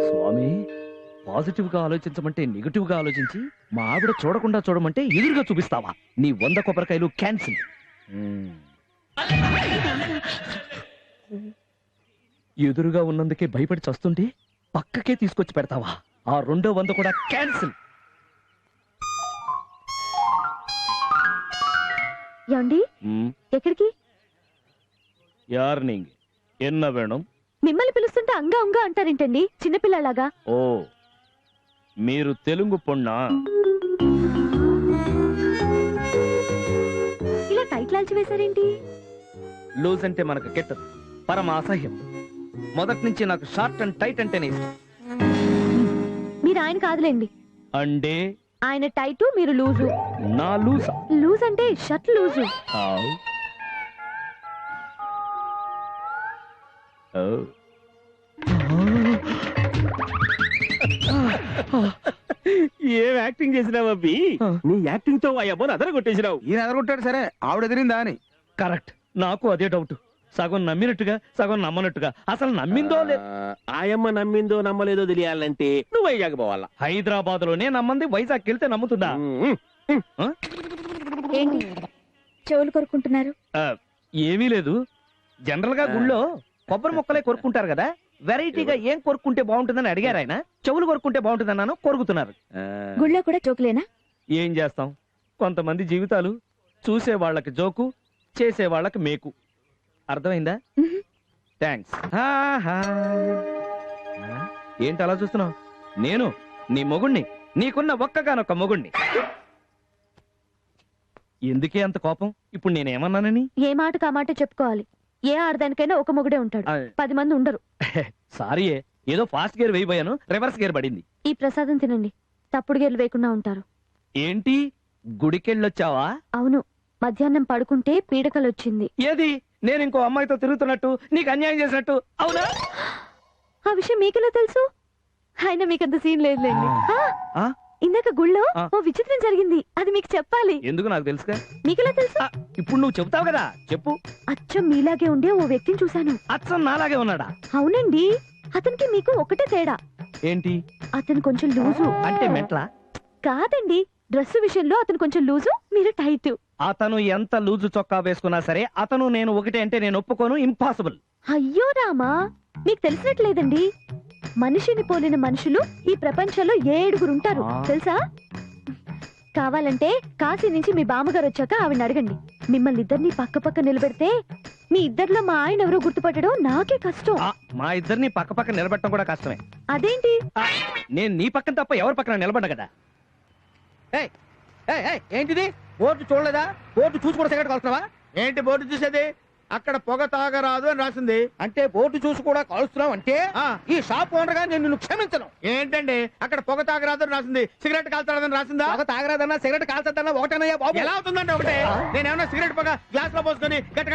స్వామి, పాజిటివ్ గా ఆలోచించమంటే నెగిటివ్ గా ఆలోచించి మా ఆవిడ చూడకుండా చూడమంటే ఎదురుగా చూపిస్తావా? నీ 100 కొబ్బరికాయలు క్యాన్సిల్. ఎదురుగా ఉన్నందుకే భయపడి చస్తుంటే పక్కకే తీసుకొచ్చి పెడతావా? ఆ 200 కూడా క్యాన్సిల్. ఏమండి ఎక్కడికి? యార్ నీంగ్ ఎన్న వేణం? మిమ్మల్ని పిలుస్తుంటే అంగా ఉంగా అంటారేంటండి చిన్నపిల్లలాగా? ఓ మీరు తెలుగు పొన్నా? ఇలా టైట్ లాల్చి వేశారేంటి? లూజ్ అంటే మనకు కెట్టదు, పరమ అసహ్యం. మొదటి నుంచి నాకు షార్ట్ అండ్ టైట్ అంటేనే ఇష్టం. మీరు ఆయన కాదులేండి. అంటే ఆయన టైటు, మీరు లూజు. నా లూజా? లూజ్ అంటే షర్ట్ లూజు. ఏం యాక్టింగ్ చేసినావు అబ్బి? నీ యాక్టింగ్ తో ఆ అబ్బాయిని అదరగొట్టేసినావు. ఈయన ఎదరగొట్టాడు సరే, ఆవిడ ఎదిరిందా అని. కరెక్ట్, నాకు అదే డౌట్. సగం నమ్మినట్టుగా సగం నమ్మనట్టుగా. అసలు నమ్మిందో లేదు. ఆయమ్మ నమ్మిందో నమ్మలేదో తెలియాలంటే నువ్వు వైజాగ్ పోవాలా. హైదరాబాద్ లోనే నమ్మంది వైజాగ్ వెళ్తే నమ్ముతుందా? ఏంటి చెవులు కొరుకుంటున్నారు? ఏమీ లేదు. జనరల్ గా గుళ్ళో కొబ్బరి మొక్కలే కొరుకుంటారు కదా, వెరైటీగా ఏం కొరుకుంటే బాగుంటుందని అడిగారు ఆయన. చెవులు కొరుకుంటే బాగుంటుందన్నాను, కొరుకుతున్నారు. గుళ్ళో కూడా జోకులేనా? ఏం చేస్తాం, కొంతమంది జీవితాలు చూసే వాళ్ళకి జోకు, చేసే వాళ్ళకి మేకు. అర్థమైందా? థ్యాంక్స్. ఏంటి అలా చూస్తున్నావు? నేను నీ మొగుణ్ణి, నీకున్న ఒక్కగానొక్క మొగుణ్ణి. ఎందుకే అంత కోపం? ఇప్పుడు నేనేమన్నానని? ఏ మాట కామాట చెప్పుకోవాలి. ఏ ఆడదానికైనా ఒక మొగుడే ఉంటాడు, 10 మంది ఉండరు. సారీ, ఏదో ఫాస్ట్ గేర్ వేయబోయాను, రివర్స్ గేర్ పడింది. ఈ ప్రసాదం తినండి, తప్పుడు గేర్లు వేయకుండా ఉంటారు. ఏంటి గుడికెళ్ళొచ్చావా? అవును, మధ్యాహ్నం పడుకుంటే పీడకలొచ్చింది. ఏది నేను ఇంకో అమ్మాయితో తిరుగుతున్నట్టు, నీకు అన్యాయం చేసినట్టు? అవునా? ఆ విషయం మీకెలా తెలుసు? అయినా మీకంత సీన్ లేదులేండి. ఇందాక గుళ్ళో ఓ విచిత్రం జరిగింది, అది మీకు చెప్పాలి. ఎందుకు? నాకు తెలుసుగా. మీకెలా తెలుసు? ఇప్పుడు నువ్వు చెబుతావు కదా, చెప్పు. అచ్చం మీలాగే ఉండే ఓ వ్యక్తిని చూశాను. అచ్చం నాలాగే ఉన్నాడా? అవునండి, అతనికి మీకు ఒకటే తేడా. ఏంటి? అతను కొంచెం లూజు. అంటే మెట్లా? కాదండి, డ్రెస్ విషయంలో అతను కొంచెం లూజు, మీరు టైట్. అతను ఎంత లూజు చొక్కా వేసుకున్నా సరే అతను నేను ఒకటే అంటే నేను ఒప్పుకోను. ఇంపాసిబుల్. అయ్యో రామా, మీకు తెలిసినట్లేదండి. మనిషిని పోలిన మనుషులు ఈ ప్రపంచంలో 7 ఉంటారు తెలుసా? కావాలంటే కాశీ నుంచి మీ బామ్మగారు వచ్చాక ఆవిడని అడగండి. మిమ్మల్ని ఇద్దరిని పక్క పక్క నిలబెడితే మీ ఇద్దరిలో మా ఆయన ఎవరో గుర్తుపట్టడం నాకే కష్టం. మా ఇద్దరిని పక్క పక్క నిలబెట్టడం కూడా కష్టమే. అదేంటి? నేను నీ పక్కన తప్ప ఎవరి పక్కన నిలబడ్డా కదా. ఏంటిది? బోర్డు చూడలేదా? బోర్డు చూసి కూడా సిగరెట్ కాలుస్తున్నావా? ఏంటి బోర్డు చూసేది? అక్కడ పొగ తాగరాదు అని రాసింది. అంటే బోర్డు చూసి కూడా కాలుస్తున్నావు అంటే ఈ షాప్ ఓనర్ గా నేను క్షమించను. ఏంటండి అక్కడ పొగ తాగరాదు అని రాసింది, సిగరెట్ కాల్తాడని రాసిందా? పొగ తాగరాదన్నా సిగరెట్ కాల్చద్దన్నా ఒకటేనయ్యా బాబు. ఎలా అవుతుందండి ఒకటే? నేను ఏమన్నా సిగరెట్ పొగ గ్లాస్ లో పోసుకొని గట్ట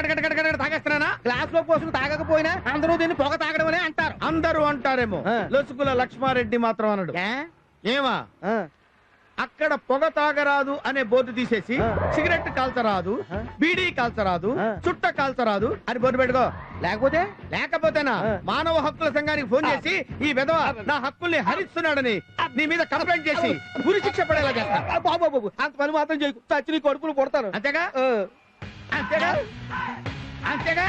తాగేస్తున్నానా? గ్లాస్ లో పోసుకుని తాగకపోయినా అందరూ దీన్ని పొగ తాగడం అనే అంటారు. అందరూ అంటారేమో, లొసుకుల లక్ష్మారెడ్డి మాత్రం అన్నాడు. ఏమా? అక్కడ పొగ తాగరాదు అనే బోర్డు తీసేసి సిగరెట్ కాల్చరాదు, బీడీ కాల్చరాదు, చుట్ట కాల్చరాదు అని బోర్డు పెట్టుకో. లేకపోతేనా మానవ హక్కుల సంఘానికి ఫోన్ చేసి ఈ విధవ నా హక్కుల్ని హరిస్తున్నాడని నీ మీద కంప్లైంట్ చేసి గురి శిక్ష పడేలా చేస్తా. బాబు అంత పని మాత్రం చేయకు, చచ్చి నీ కొడుకులు కొడతారు. అంతేగా? అంతేగా? అంతేగా?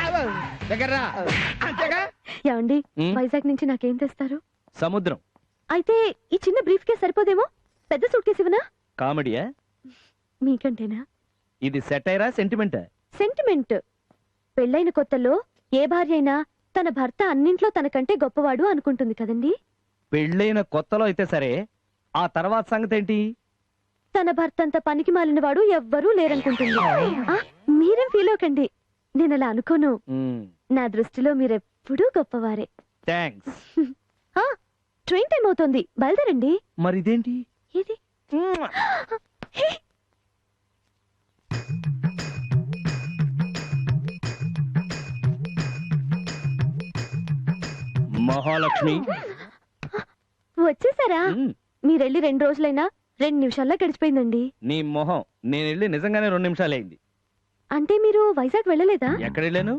దగ్గర అంతేగా? ఏమండి, వైజాగ్ నుంచి నాకేం తెస్తారు? సముద్రం. అయితే ఈ చిన్న బ్రీఫ్ కేస్ సరిపోదేమో, పెద్ద సూట్ కేసు ఇవ్వనా? కామెడీయా? మీకంటేనా? ఇది సెటైరా సెంటిమెంటా? సెంటిమెంట్. పెళ్ళైన కొత్తలో ఏ భార్య అయినా తన భర్త అన్నింట్లో తనకంటే గొప్పవాడు అనుకుంటుంది కదండి. పెళ్ళైన కొత్తలో అయితే సరే, ఆ తర్వాత సంగతి ఏంటి? తన భర్త అంత పనికి మాలిన వాడు ఎవ్వరూ లేరనుకుంటుంది. మీరేం ఫీల్ అవ్వకండి, నేను అలా అనుకోను. నా దృష్టిలో మీరెప్పుడూ గొప్పవారే. థ్యాంక్స్. ట్రైన్ టైం అవుతోంది, బయలుదేరండి. మరి ఇదేంటి? ఇది మహాలక్ష్మి వచ్చేసారా? మీరెళ్ళి 2 రోజులైనా 2 నిమిషాల్లో గడిచిపోయిందండి. నీ మొహం, నేను వెళ్ళి నిజంగానే 2 నిమిషాలు అయింది. అంటే మీరు వైజాగ్ వెళ్ళలేదా? ఎక్కడ వెళ్ళాను?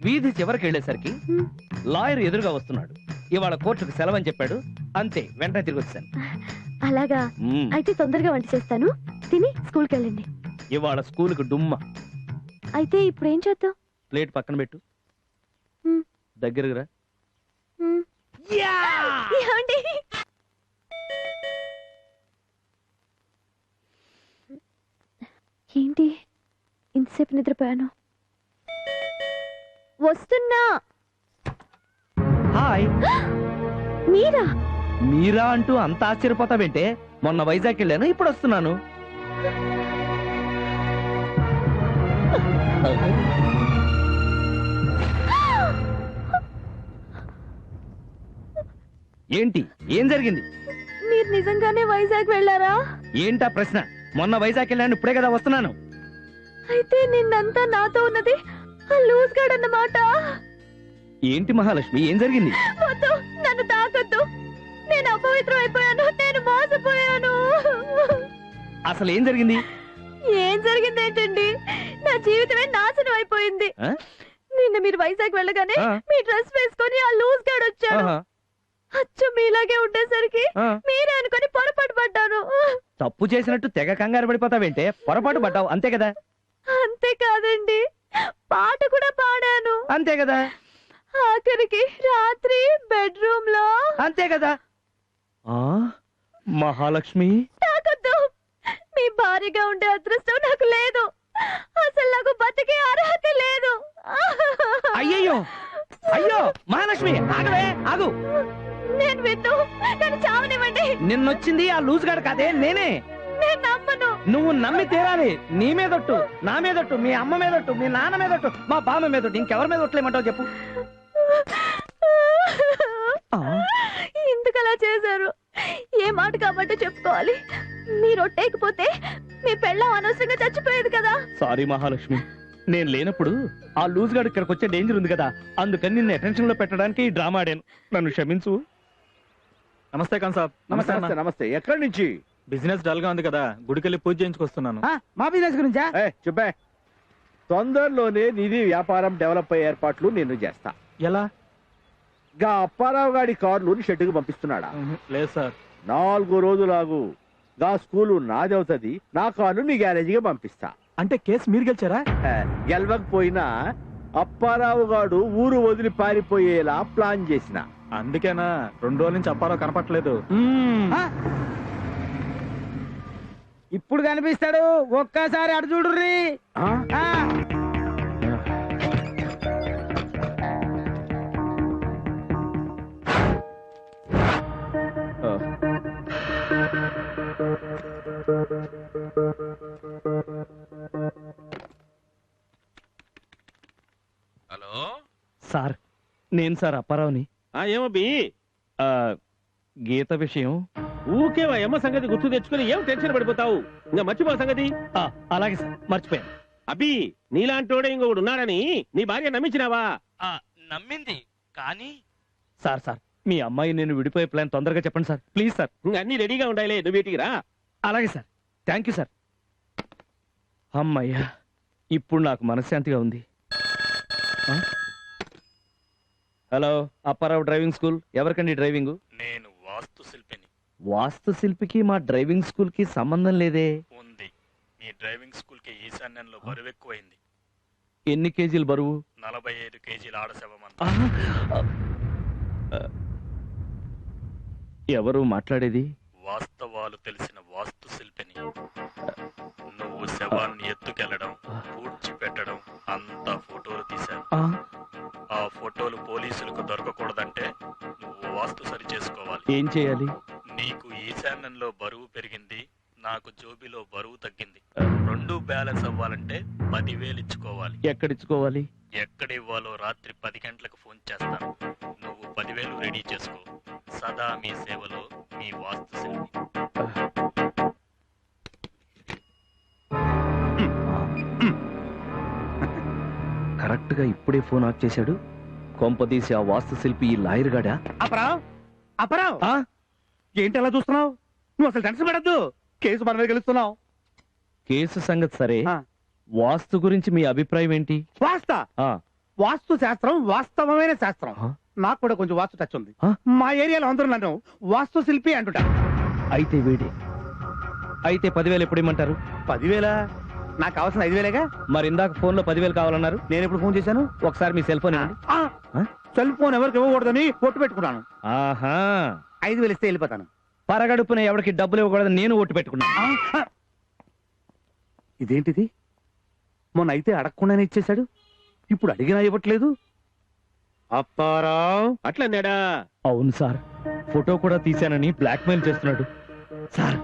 వీధి చివరికి వెళ్ళేసరికి లాయర్ ఎదురుగా వస్తున్నాడు. ఇవాళ కోర్టుకు సెలవని చెప్పాడు, అంతే వెంటనే తిరిగి వచ్చాను. అలాగా? అయితే తొందరగా వంట చేస్తాను, తిని స్కూల్కి వెళ్ళండి. ఇవాళ స్కూల్కి డుమ్మ. అయితే ఇప్పుడు ఏం చేద్దాం? ప్లేట్ పక్కన పెట్టు. దగ్గరగా ఏమండి? ఏంటి ఇంతసేపు నిద్రపోయాను? వస్తున్నా. హాయ్. మీరా? మీరా అంటూ అంత ఆశ్చర్యపోతావేంటే? మొన్న వైజాగ్ వెళ్ళాను, ఇప్పుడు వస్తున్నాను. ఏంటి, ఏం జరిగింది? మీరు నిజంగానే వైజాగ్ వెళ్ళారా? ఏంటా ప్రశ్న? మొన్న వైజాగ్ వెళ్ళాను, ఇప్పుడే కదా వస్తున్నాను. అయితే నిన్నంతా నాతో ఉన్నది ఆ లూజ్ గాడ్ అన్నమాట. ఏంటి మహాలక్ష్మి, ఏం జరిగింది? వద్దు, నన్ను తాకొద్దు. నేను అపవిత్రం అయిపోయాను, నేను మోసపోయాను. అసలు ఏం జరిగింది? ఏం జరిగింది ఏంటండి? నా జీవితమే నాశనం అయిపోయింది. నిన్న మీరు వైజాగ్ వెళ్ళగానే మీ డ్రెస్ వేసుకొని ఆ లూజ్ గాడ్ వచ్చాడు. అచ్చం మీలాగే ఉండేసరికి మీరే అనుకొని పొరపాటు పడ్డాను. తప్పు చేసినట్టు తెగ కంగారు పడిపోతావేంటే? పొరపాటు పడ్డావు అంతే కదా? అంతే కాదండి, పాట కూడా పాడాను. అంతే కదా? ఆఖరికి రాత్రి బెడ్రూమ్ లో. అంతే కదా? మహాలక్ష్మి, తాకొద్దు. మీ భారీగా ఉండే అదృష్టం నాకు లేదు. అసలు నాకు బతికే అర్హత లేదు. అయ్యయ్యో, అయ్యో మహాలక్ష్మి, ఆగవే, ఆగు. నేను విన్ను, నన్ను చావనివ్వండి. నిన్నొచ్చింది ఆ లూజ్ గాడు కాదే, నేనే. నేను నమ్మను. నువ్వు నమ్మి తీరాలి. నీ మీదొట్టు, నా మీదొట్టు, మీ అమ్మ మీదొట్టు, మీ నాన్న మీదొట్టు, మా బామ్మ మీదొట్టు, ఇంకెవరి మీద ఒట్లేమంటావు చెప్పు. ఎందుకు అలా చేశారు? ఏ మాట కాబట్టి చెప్పుకోవాలి. మీరు ఒట్టేకపోతే మీ పెళ్ళం అనవసరంగా చచ్చిపోయేది కదా. సారీ మహాలక్ష్మి, నేను లేనప్పుడు ఆ లూజ్ గాడు ఇక్కడికి వచ్చే డేంజర్ ఉంది కదా, అందుకని నిన్ను అటెన్షన్ లో పెట్టడానికి ఈ డ్రామా ఆడాను. నన్ను క్షమించు. నమస్తే ఖాన్ సాబ్. నమస్తే నమస్తే. ఎక్కడి నుంచి? బిజినెస్ డల్ గా ఉంది కదా, గుడికెళ్ళి పూజ చేయించుకొస్తున్నాను. మా బిజినెస్ గురించా? చెప్పే. తొందరలోనే నిధి వ్యాపారం డెవలప్ అయ్యే ఏర్పాట్లు నేను చేస్తా. ఎలా? గా అప్పారావు గాడి కార్లు షెడ్డుకు పంపిస్తున్నాడా? లేదు సార్. 4 రోజులాగు. గా స్కూలు నాదవుతుంది, నా కార్లు నీ గ్యారేజీగా పంపిస్తా. అంటే కేసు మీరు గెలిచారా? గెలవకపోయినా అప్పారావు గాడు ఊరు వదిలి పారిపోయేలా ప్లాన్ చేసిన. అందుకేనా 2 రోజుల నుంచి అప్పారావు కనపట్లేదు. ఇప్పుడు కనిపిస్తాడు, ఒక్కసారి అటు చూడుర్రి. హలో సార్, నేను సార్ అప్పారావుని. ఏమబ్బి? గీత విషయం. ఊకేవా అమ్మ సంగతి గుర్తు తెచ్చుకుని ఏం టెన్షన్ పడిపోతావు? ఇంకా మర్చిపో సంగతి. అలాగే సార్, మర్చిపోయాను. అబ్బి, నీలాంటోడే ఇంకొకడు ఉన్నాడని నీ భార్య నమ్మించినావా? నమ్మింది కానీ సార్, మీ అమ్మాయి నేను విడిపోయే ప్లాన్ తొందరగా చెప్పండి సార్, ప్లీజ్ సార్. అన్ని రెడీగా ఉండాలి, నువ్వు వీటికి రా. అలాగే సార్, థ్యాంక్ యూ సార్. అమ్మయ్యా, ఇప్పుడు నాకు మనశ్శాంతిగా ఉంది. Hello, Apparao driving school. ఎవరికండి డ్రైవింగ్? నేను వాస్తు శిల్పిని. వాస్తు శిల్పికి మా డ్రైవింగ్ స్కూల్ కి సంబంధం లేదే. ఉంది. మీ డ్రైవింగ్ స్కూల్ కి ఈశాన్యంలో బరువు ఎక్కువైంది. ఎన్ని కేజీలు బరువు? 45 కేజీల ఆడశవమంత. ఎవరు మాట్లాడేది? వాస్తవాలు తెలిసిన వాస్తు శిల్పిని. నువ్వు శవాన్ని ఎత్తుకెళ్లడం, పూడ్చిపెట్టడం అంతా ఫోటోలు తీశావు. ఆ ఫోటోలు పోలీసులకు దొరకకూడదంటే నువ్వు వాస్తు సరి చేసుకోవాలి. ఏం చేయాలి? నీకు ఈశాన్యంలో బరువు పెరిగింది, నాకు జోబిలో బరువు తగ్గింది. 2 బ్యాలెన్స్ అవ్వాలంటే 10,000 ఇచ్చుకోవాలి. ఎక్కడిచ్చుకోవాలి? ఎక్కడ ఇవ్వాలో రాత్రి 10 గంటలకు ఫోన్ చేస్తాను. నువ్వు 10,000 రెడీ చేసుకో. సదా మీ సేవలో మీ వాస్తు శిల్పి. కరెక్ట్ గా ఇప్పుడే ఫోన్ ఆఫ్ చేశాడు. కొంపదీసి ఆ వాస్తు శిల్పి ఈ లాయర్ గాడా? అపరావ్, ఏంటి అలా చూస్తున్నావు? నువ్వు అసలు టెన్షన్ పడద్దు, కేసు మన మీద గెలుస్తున్నావు. కేసు సంగతి సరే, వాస్తు గురించి మీ అభిప్రాయం ఏంటి? వాస్తు శాస్త్రం వాస్తవమైన శాస్త్రం. నాకు కూడా కొంచెం వాస్తు టచ్ ఉంది. మా ఏరియాలో అందరూ నన్ను వాస్తు శిల్పి అంటుట. అయితే వీడే. అయితే 10,000 ఎప్పుడు ఇమ్మంటారు? 10,000? నాకు కావాల్సిన 5,000గా. మరి ఇందాక ఫోన్ లో 10,000 కావాలన్నారు. నేను ఎప్పుడు ఫోన్ చేశాను? ఒకసారి మీ సెల్ ఫోన్ ఇవ్వండి. సెల్ ఫోన్ ఎవరికి ఇవ్వకూడదని ఒట్టు పెట్టుకున్నాను. ఆహా 5,000 ఇస్తే వెళ్ళిపోతాను. పరగడుపున ఎవరికి డబ్బులు ఇవ్వకూడదని నేను ఓటు పెట్టుకున్నా. ఇదేంటిది? మొన్న అయితే అడగకుండానే ఇచ్చేశాడు, ఇప్పుడు అడిగినా ఇవ్వట్లేదు. అప్పారావు అట్లన్నాడా? అవును సార్, ఫోటో కూడా తీశానని బ్లాక్మెయిల్ చేస్తున్నాడు. సార్,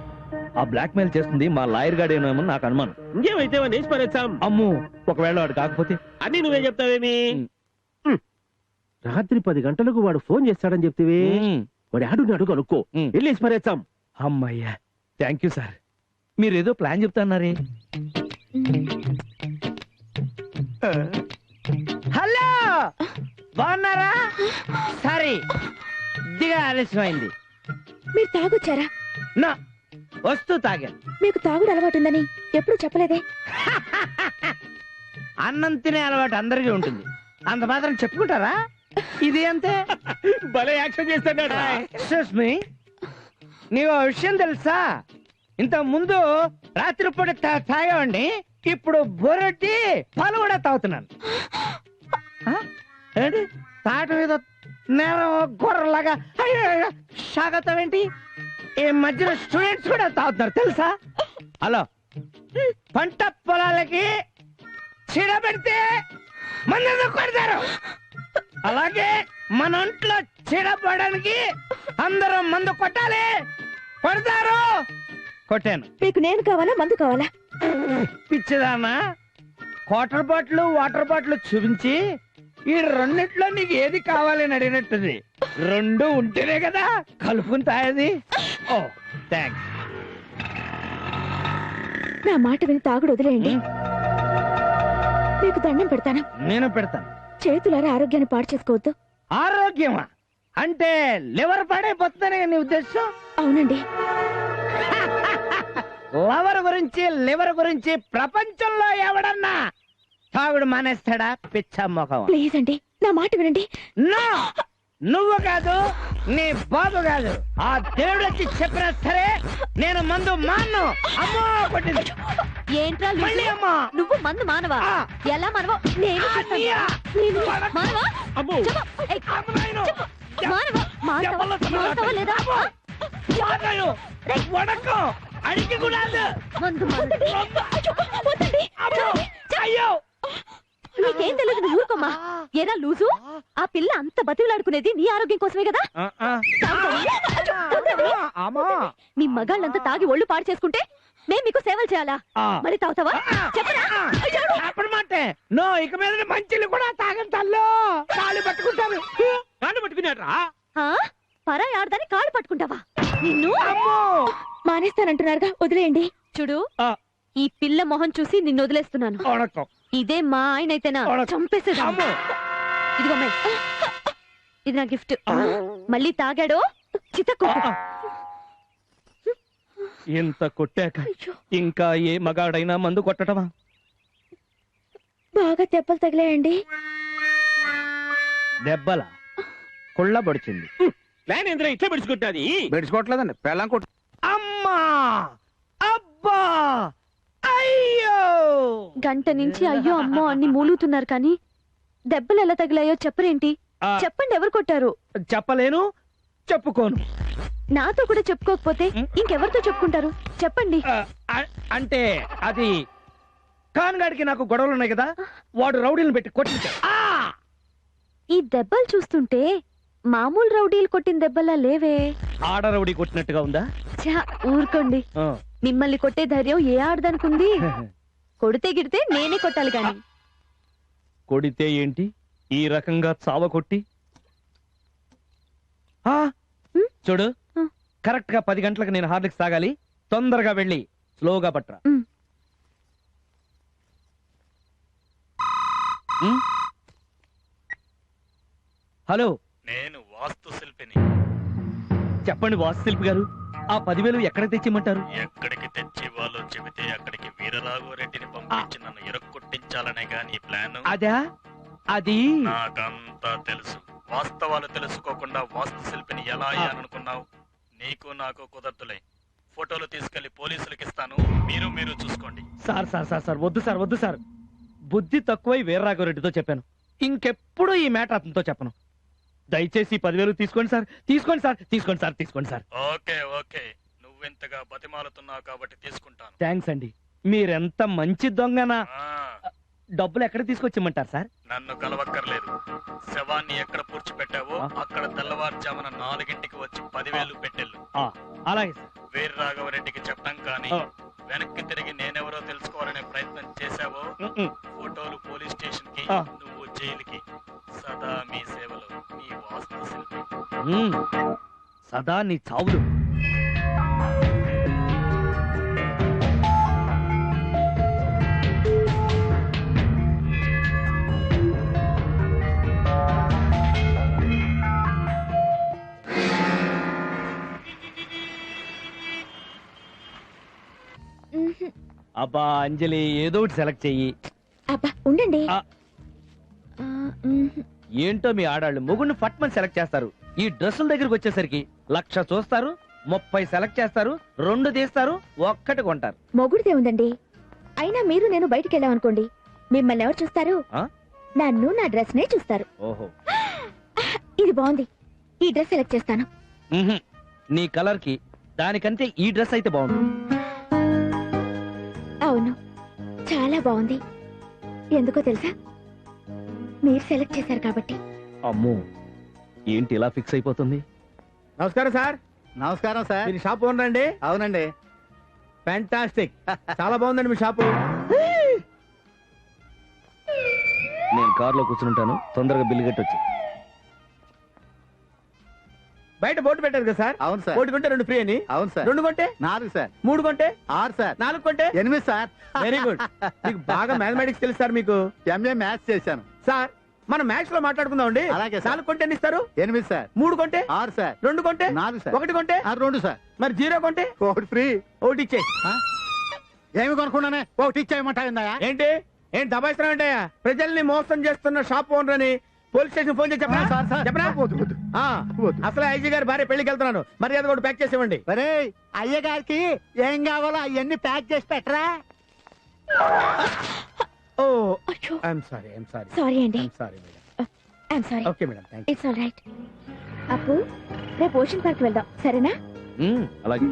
ఆ బ్లాక్మెయిల్ చేస్తుంది మా లాయర్ గాడేనేమో నాకు అనుమానం. ఇంకేమైతే వేసి పరేస్తాం. అమ్ము, ఒకవేళ వాడు కాకపోతే అన్ని నువ్వే చెప్తావేమి? రాత్రి 10 గంటలకు వాడు ఫోన్ చేస్తాడని చెప్తివి. వాడు ఆడున్నాడు కనుక్కో, వెళ్ళేసి పరేస్తాం. అమ్మయ్యా, థ్యాంక్ యూ సార్. మీరేదో ప్లాన్ చెప్తాన్నారే. హలో, బాగున్నారా? సారీ, దిగా ఆలస్యమైంది. మీరు తాగొచ్చారా? నా వస్తూ తాగాను. మీకు తాగుడు అలవాటుందని ఎప్పుడు చెప్పలేదే. అన్నం తినే అలవాటు అందరికీ ఉంటుంది, అంత మాత్రం చెప్పుకుంటారా? ఇది అంతే. భలే యాక్షన్ చేస్తాడు. ఎక్స్క్యూజ్ మీ, నీకు విషయం తెలుసా? ఇంత ముందు రాత్రిపూట తాగేవాడిని, ఇప్పుడు బొరటి పాలు కూడా తాగుతున్నాను. ఏంటి తాట మీద నేరం గొర్రెలాగా సాగతావేంటి? ఈ మధ్యన స్టూడెంట్స్ కూడా తాగుతున్నారు తెలుసా? హలో, పంట పొలాలకి చీడ పెడితే మందు కొడతారు, అలాగే మన ఒంట్లో చీడపడడానికి అందరూ మందు కొట్టాలి, కొడతారు. కొట్టాను. మీకు నేను కావాలా, మందు కావాలా? పిచ్చిదానా, వాటర్ బాటిల్ చూపించి ఈ రెండిట్లో నీకు ఏది కావాలని అడిగినట్టుది. రెండు ఉంటేనే కదా కలుపుకుని తాగేది. ఓ థ్యాంక్స్. నా మాట విని తాగుడు వదిలేయండి. మీకు దండం పెడతాను. నేను పెడతాను. చేతులారా ఆరోగ్యాన్ని పాడు చేసుకోవద్దు. ఆరోగ్యమా అంటే లివర్ పాడైపోతుందనే నీ ఉద్దేశం? అవునండి. లవర్ గురించి లివర్ గురించి ప్రపంచంలో ఎవడన్నా తాగుడు మానేస్తాడా? పిచ్చ మొఖం. ప్లీజ్ అండి, నా మాట వినండి. నో, నువ్వు కాదు, నీ బాబు కాదు, ఆ దేవుడు వచ్చి చెప్పినా సరే నేను మందు మాను. అమ్మో కొట్టింది. ఏంట్రా మళ్ళీ అమ్మా? నువ్వు మందు మానవా? ఎలా మానవా? నేను మానవా? మానవా లేదా? అడిగి కూడా నీకేం తెలియదు, నువ్వు ఊరుకోమ్మా. ఏరా లూజు, ఆ పిల్ల అంత బతిలాడుకునేది నీ ఆరోగ్యం కోసమే కదా. మీ మగాళ్ళంతా తాగి ఒళ్ళు పాడు చేసుకుంటే మేము మీకు సేవలు చేయాలా? మరి తాగుతావా? చెప్పరా? నో, ఇక మీద మంచిలు కూడా తాగని తల్లో కాళ్ళు పట్టుకుంటారు. కాళ్ళు పట్టుకున్నారా? పరాయి ఆడదాన్ని కాళ్ళు పట్టుకుంటావా? నిన్ను మానేస్తానంటున్నారుగా, వదిలేయండి. చూడు, ఈ పిల్ల మొహం చూసి నిన్ను వదిలేస్తున్నాను. ఇదే మా ఆయన అయితేనా చంపేసేదా. ఇదిగో అమ్మాయి, ఇది నా గిఫ్ట్. మళ్ళీ తాగాడో చితకో. ఇంత కొట్టాక ఇంకా ఏ మగాడైనా మందు కొట్టటమా? బాగా దెబ్బలు తగిలాయండి. దెబ్బల కుళ్ళ పడిచింది. ప్లాన్ ఏంద్రా ఇట్లా పెడుచుకుంటాది? బెడుచుకోవట్లేదండి, పెళ్ళం కొట్టు. అమ్మా, అబ్బా, అయ్యో. గంట నుంచి అయ్యో అమ్మో అన్ని మూలుగుతున్నారు కానీ దెబ్బలు ఎలా తగిలాయో చెప్పరేంటి? చెప్పండి, ఎవరు కొట్టారు? చెప్పలేను, చెప్పుకోను. నాతో కూడా చెప్పుకోకపోతే ఇంకెవరితో చెప్పుకుంటారు? చెప్పండి. అంటే అది కాన్గాడికి నాకు గొడవలు ఉన్నాయి కదా, వాడు రౌడీలను పెట్టి కొట్టించాడు. ఈ దెబ్బలు చూస్తుంటే మామూలు రౌడీలు కొట్టిన దెబ్బలా లేవే. ఆడ రౌడీ కొట్టినట్టుగా ఉందా? ఊరుకోండి, మిమ్మల్ని కొట్టే ధైర్యం ఏ ఆడదనుకుంది? కొడితే గిడితే నేనే కొట్టాలి గాని. కొడితే ఏంటి, ఈ రకంగా చావ కొట్టి. చూడు, కరెక్ట్ గా 10 గంటలకు నేను హార్లిక్స్ తాగాలి. తొందరగా వెళ్ళి స్లోగా పట్రా. హలో, నేను వాస్తు శిల్పిని. చెప్పండి వాస్తుశిల్పి గారు, ఆ 10,000 ఎక్కడ తెచ్చిమంటారు? ఎక్కడికి తెచ్చి వాళ్ళు చెబితే అక్కడికి వీరరాఘవరెడ్డిని పంపించి నన్ను ఇరక్కొట్టించాలనేగా నీ ప్లాన్? అదా? అది నాకంతా తెలుసు. వాస్తవాలు తెలుసుకోకుండా వాస్తు శిల్పిని ఎలా అయ్యాననుకున్నావు? నీకు నాకు కుదరతులే. ఫోటోలు తీసుకెళ్లి పోలీసులకు ఇస్తాను, మీరు చూసుకోండి. సార్ సార్ సార్ సార్ వద్దు సార్, వద్దు సార్. బుద్ధి తక్కువై వీరరాఘవరెడ్డితో చెప్పాను, ఇంకెప్పుడు ఈ మ్యాటర్ అతనితో చెప్పను. దయచేసి 10,000 తీసుకోండి సార్, తీసుకోండి సార్, తీసుకోండి సార్, తీసుకోండి సార్. ఓకే ఓకే, నువ్వెంతగా బతిమాలుతున్నావు కాబట్టి తీసుకుంటాను. థ్యాంక్స్ అండి. మీరెంత మంచి దొంగనా. డబ్బులు ఎక్కడ తీసుకొచ్చిమ్మంటారు సార్? నన్ను కలవక్కర్లేదు. శవాన్ని ఎక్కడ పూడ్చిపెట్టావో అక్కడ తెల్లవారుజామున 4ంటికి వచ్చి 10,000 పెట్టెళ్ళు. అలాగే సార్. వీర రాఘవరెడ్డికి చెప్పడం కానీ వెనక్కి తిరిగి నేనెవరో తెలుసుకోవాలనే ప్రయత్నం చేశావో ఫోటోలు పోలీస్ స్టేషన్ కి, నువ్వు జైలుకి. సదా మీ సేవలో మీ వాస్తు శిల్పి. సదా నీ చావులు. అబ్బా అంజలి, ఏదో ఒకటి సెలెక్ట్ చెయ్యి. అబ్బా ఉండండి. ఏంటో మీ ఆడాళ్ళు మొగుడిని ఫట్మని సెలెక్ట్ చేస్తారు. ఈ డ్రెస్సుల దగ్గరికి వచ్చేసరికి 1,00,000 చూస్తారు, 30 సెలెక్ట్ చేస్తారు, 2 తీస్తారు, 1 కొంటారు. మొగుడిదే ఉందండి. అయినా మీరు నేను బయటికి వెళ్ళామనుకోండి, మిమ్మల్ని ఎవరు చూస్తారు? నన్ను నా డ్రెస్ నే చూస్తారు. ఓహో, ఇది బాగుంది, ఈ డ్రెస్ సెలెక్ట్ చేస్తాను. నీ కలర్ కి దానికంటే ఈ డ్రెస్ అయితే బాగుంటుంది. అవును, చాలా బాగుంది. ఎందుకో తెలుసా? మీరు సెలెక్ట్ చేశారు కాబట్టి. అమ్మో, ఏంటి ఇలా ఫిక్స్ అయిపోతుంది? నమస్కారం సార్. నమస్కారం సార్. మీ షాప్ ఓనర్ అండి? అవునండి. ఫ్యాంటాస్టిక్, చాలా బాగుందండి మీ షాపు. నేను కారులో కూర్చుంటాను, తొందరగా బిల్లు కట్టొచ్చు. బయట బోర్డు పెట్టారు కదా సార్? అవును సార్. 1 కొంటే 2 ఫ్రీ అని. అవును సార్. 2 కొంటే 4 సార్. 3 కొంటే 6 సార్. 4 కొంటే 8 సార్. Very good. మీకు బాగా మ్యాథమెటిక్స్ తెలుసు సార్. మీకు ఎంఏ మ్యాథ్స్ చేశాను సార్. మనం మ్యాథ్స్ లో మాట్లాడుకుందాం అండి. అలాగే. 4 కొంటే ఎన్ని ఇస్తారు? 8 సార్. 3 కొంటే 6 సార్. 2 కొంటే 4 సార్. 1 కొంటే 2 సార్. మరి 0 కొంటే 1 ఫ్రీ. 1 ఇచ్చే. ఏమి కొనుక్కున్నానే 1 ఇచ్చేయమంటాయిందా? ఏంటి దబాయిస్తున్నావు అంటే? ప్రజల్ని మోసం చేస్తున్న షాప్ ఓనర్ అని పోలీస్ స్టేషన్ ఫోన్ చేసి చెప్పనా? చెప్పనా? అసలు ఐజీ గారి భార్య పెళ్లికి వెళ్తున్నాను, మరి అది కూడా ప్యాక్ చేసి ఇవ్వండి. అరే అయ్య గారికి ఏం కావాలో అవన్నీ ప్యాక్ చేసి పెట్టరా. ఓ ఐఎమ్ సారీ. సారీ అండి. Sorry madam. I'm sorry. Okay madam, thanks. It's all right. అప్పు, రేపు ఓషన్ పార్క్ వెళ్దాం, సరేనా? అలాగే.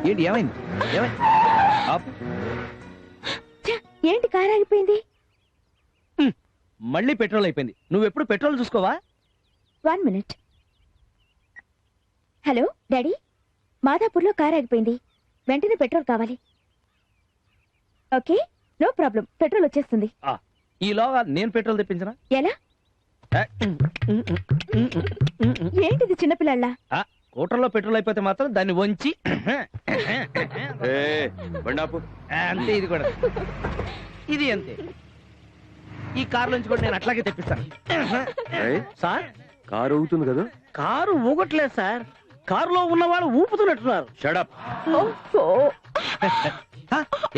ఏంటి ఏమైంది? ఏంటి కారు ఆగిపోయింది? మళ్ళీ పెట్రోల్ అయిపోయింది. నువ్వెప్పుడు పెట్రోల్ చూసుకోవా? 1 మినిట్. హలో డాడీ, మాదాపూర్లో కారు ఆగిపోయింది, వెంటనే పెట్రోల్ కావాలి. ఓకే, నో ప్రాబ్లం, పెట్రోల్ వచ్చేస్తుంది. ఈలోగా నేను పెట్రోల్ తెప్పించనా? ఎలా? ఏంటిది చిన్నపిల్లల? స్కూటర్లో పెట్రోల్ అయిపోతే మాత్రం దాన్ని వంచి అంతే. ఇది కూడా ఇది అంతే. ఈ కారు నుంచి కూడా నేను అట్లాగే తెప్పిస్తాను. సార్, కారు ఊగుతుంది కదా? కారు ఊగట్లేదు సార్, కారులో ఉన్న వాళ్ళు ఊపుతున్నట్టున్నారు. షడప్.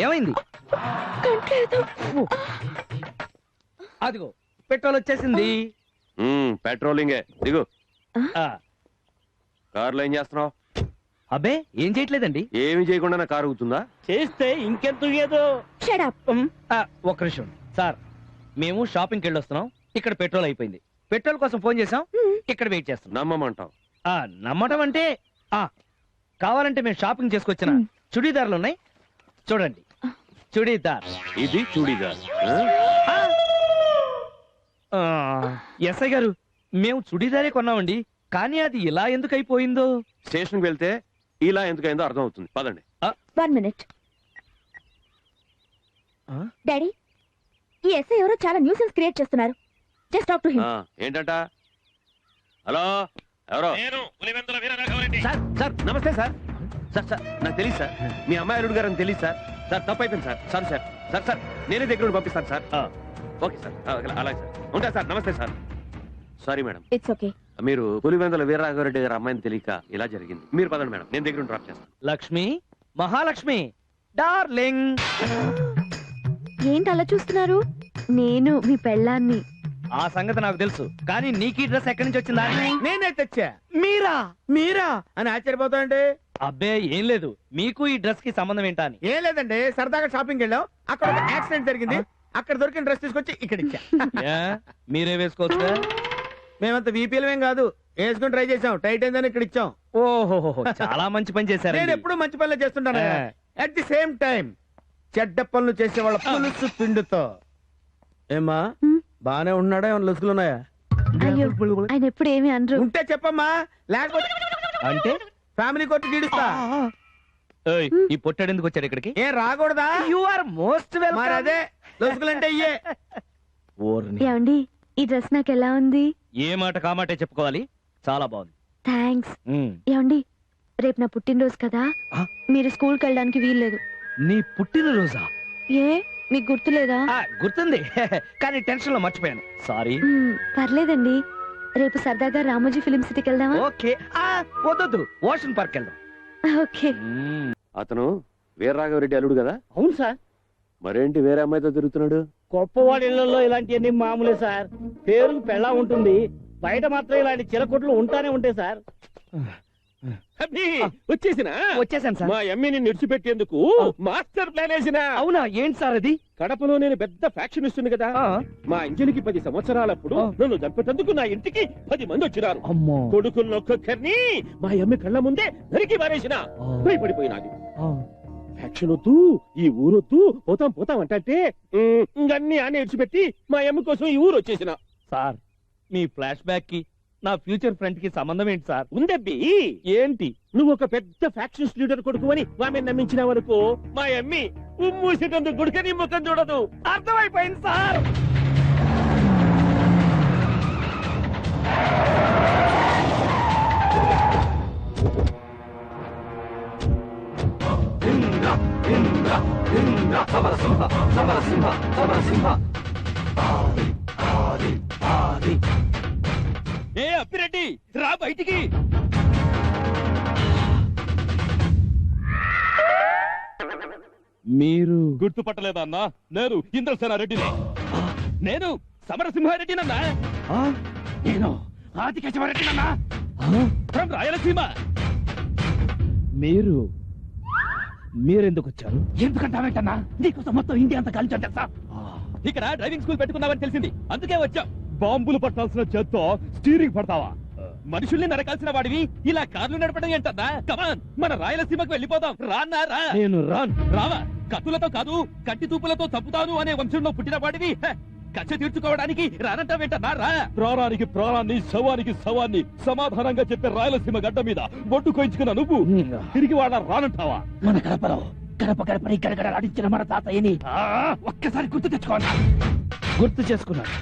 ఏమైంది? అదిగో పెట్రోల్ వచ్చేసింది. పెట్రోలింగే. దిగు. కారులో ఏం చేస్తున్నావు? అబ్బే ఏం చేయట్లేదండి. ఏమి చేయకుండా నా కారు ఊగుతుందా? చేస్తే ఇంకెంత ఏదో. ఒక్క నిమిషం సార్, మేము షాపింగ్కి వెళ్ళొస్తున్నాం, ఇక్కడ పెట్రోల్ అయిపోయింది. పెట్రోల్ కోసం ఫోన్ చేసాం, ఇక్కడ వెయిట్ చేస్తాం. నమ్మమంటావు? నమ్మటం అంటే కావాలంటే మేము షాపింగ్ చేసుకొచ్చిన చుడీదార్లు ఉన్నాయి, చూడండి. చుడీదార్. ఇది చుడీదార్. ఎస్ఐ గారు, మేము చుడీదారే కొన్నామండి, కానీ అది ఇలా ఎందుకు అయిపోయిందో. స్టేషన్కి వెళ్తే ఇలా ఎందుకైందో అర్థం అవుతుంది. పదండి. 1 మినిట్. డాడీ, ఈ ఎస్ఐ ఎవరో చాలా న్యూసెన్స్ క్రియేట్ చేస్తున్నారు. Just talk to him. ఏంటంట? హలో, ఎవరో? సార్, సార్ నమస్తే సార్. సార్ సార్ నాకు తెలియదు సార్, మీ అమ్మాయి అల్లుడు గారు అని తెలియదు సార్. సార్ తప్పు అయిపోయింది sir. Sir sir sir sir నేనే దగ్గర పంపిస్తాను సార్. ఓకే సార్, అలాగే సార్. ఉంటా సార్. నమస్తే sir. Sorry madam. It's okay. మీరు పులివెందుల వీరరాఘవరెడ్డి గారు అమ్మాయిని తెలియక ఇలా జరిగింది. మీరు పదండి మేడం, నేను దగ్గర డ్రాప్ చేస్తాను. లక్ష్మి, మహాలక్ష్మి డార్లింగ్. ఏంటి అలా చూస్తున్నారు? నేను మీ పెళ్ళాన్ని. ఆ సంగతి నాకు తెలుసు, కానీ నీకు డ్రెస్ ఎక్కడి నుంచి వచ్చిందా? నేనే తెచ్చా. మీరా అని ఆశ్చర్యపోతాండి. అబ్బే ఏం లేదు, మీకు ఈ డ్రెస్ కి సంబంధం ఏంటా అని. ఏం లేదండి, సరదాగా షాపింగ్ వెళ్ళాం, అక్కడ ఒక యాక్సిడెంట్ జరిగింది, అక్కడ దొరికిన డ్రెస్ తీసుకొచ్చి ఇక్కడ ఇచ్చా. మీరే వేసుకోవచ్చా? మేమంత వీపీలమేం కాదు, వేసుకుని ట్రై చేసాం, టైట్ అయిందని ఇక్కడ ఇచ్చాం. ఓహో, చాలా మంచి పని చేశారు. నేను ఎప్పుడు మంచి పనులు చేస్తుంటాను. అట్ ది సేమ్ టైం చెడ్డ పనులు చేసే వాళ్ళ పులుసు పిండుతో. ఏమ్మా బానే ఉన్నాడా? ఏమన్నా లొసుగులున్నాయా? ఆయన ఎప్పుడు ఏమి అనరు. ఉంటే చెప్పమ్మా, లేకపోతే అంటే ఫ్యామిలీ కోర్టు గీడుస్తా. ఈ పొట్టాడు ఎందుకు వచ్చాడు ఇక్కడికి? ఏం రాకూడదా? You are most welcome. మరి అదే లొసుగులంటే ఇయ్యే. ఏమండి ఈ డ్రెస్ నాకు ఎలా ఉంది? ఏ మాట కామాటే చెప్పుకోవాలి, చాలా బాగుంది. థ్యాంక్స్. ఏమండి రేపు నా పుట్టినరోజు కదా, మీరు స్కూల్కి వెళ్ళడానికి వీల్లేదు. నీ పుట్టినరోజా? ఏ మీకు గుర్తులేదా? గుర్తుంది, కానీ టెన్షన్ లో మర్చిపోయాను, సారీ. పర్లేదండి, రేపు సరదాగా రామోజీ ఫిలిం సిటీకి వెళ్దామా? ఓకే. వద్దు, ఓషన్ పార్క్ వెళ్దాం. ఓకే. అతను వీరరాఘవరెడ్డి అల్లుడు కదా? అవును సార్. మరేంటి వేరే అమ్మాయితో తిరుగుతున్నాడు? గొప్పవాడి ఇళ్లలో ఇలాంటివన్నీ మామూలే సార్. పేరుకు పెళ్ళా ఉంటుంది, బయట మాత్రం ఇలాంటి చిలకొట్లు ఉంటానే ఉంటాయి సార్. వచ్చేసాను సార్. మా ఎమ్మిని నిడిచిపెట్టేందుకు మాస్టర్ ప్లాన్ వేసిన. అవునా? ఏంటి సార్ అది? కడపలో నేను పెద్ద ఫ్యాక్షన్ ఇస్తుంది కదా, మా అంజలికి 10 సంవత్సరాలప్పుడు నన్ను చంపేటందుకు నా ఇంటికి 10 మంది వచ్చినారు. కొడుకుల్లో ఒక్కొక్కరిని మా అమ్మి కళ్ళ ముందే నరికి పారేసిన. భయపడిపోయినాది. ఫ్యాక్షన్ వద్దు, ఈ ఊరొద్దు, పోతాం అంటే ఇంకన్నీ ఆనే విడిచిపెట్టి మా అమ్మ కోసం ఈ ఊరు వచ్చేసిన. సార్ మీ ఫ్లాష్ బ్యాక్ కి నా ఫ్యూచర్ ఫ్రెండ్ కి సంబంధం ఏంటి సార్? ఉందబ్బి. ఏంటి? నువ్వు ఒక పెద్ద ఫ్యాక్షన్స్ లీడర్ కొడుకు అని ఆమె నమ్మించిన వరకు మా అమ్మి ఉమ్మూసేటందుకు గుడికని ముఖం చూడదు. అర్థమైపోయింది సార్. ఏ అప్పిరెడ్డి రా బయటికి. మీరు గుర్తుపట్టలేదా అన్నా? నేను ఇంద్రసేన రెడ్డిని. నేను సమరసింహారెడ్డినన్నా. నేను ఆదికేశవరెడ్డినన్నా, ఫ్రమ్ రాయలసీమ. మీరెందుకు వచ్చారు? ఎందుకంటావేంటన్నా? నీకోసం మొత్తం ఇండియా అంతా కలిసి తెలుసా? ఇక్కడ డ్రైవింగ్ స్కూల్ పెట్టుకున్నావని తెలిసింది, అందుకే వచ్చాం. బాంబులు పట్టాల్సిన చేత్తో స్టీరింగ్ పడతావా? మనుషుల్ని నరకాల్సిన వాడివి ఇలా కార్లు నడపడం ఏంటన్నా? కమాన్, మన రాయలసీమకు వెళ్ళిపోదాం. రాన్నా రా. నేను రాను. రావా? కత్తులతో కాదు కంటి తూపులతో చంపుతాను అనే వంశంలో పుట్టిన వాడివి. కక్ష తీర్చుకోవడానికి రానంటావేంటన్నా? రా. ప్రాణానికి ప్రాణాన్ని, శవానికి శవాన్ని సమాధానంగా చెప్పే రాయలసీమ గడ్డ మీద బొడ్డు కొయించుకున్న నువ్వు తిరిగి వాడ రానంటావా? మన కడపలో గడపని గడగడ ఆడించిన మన తాతయ్యని ఒక్కసారి గుర్తు తెచ్చుకోండి. గుర్తు చేసుకున్నాను,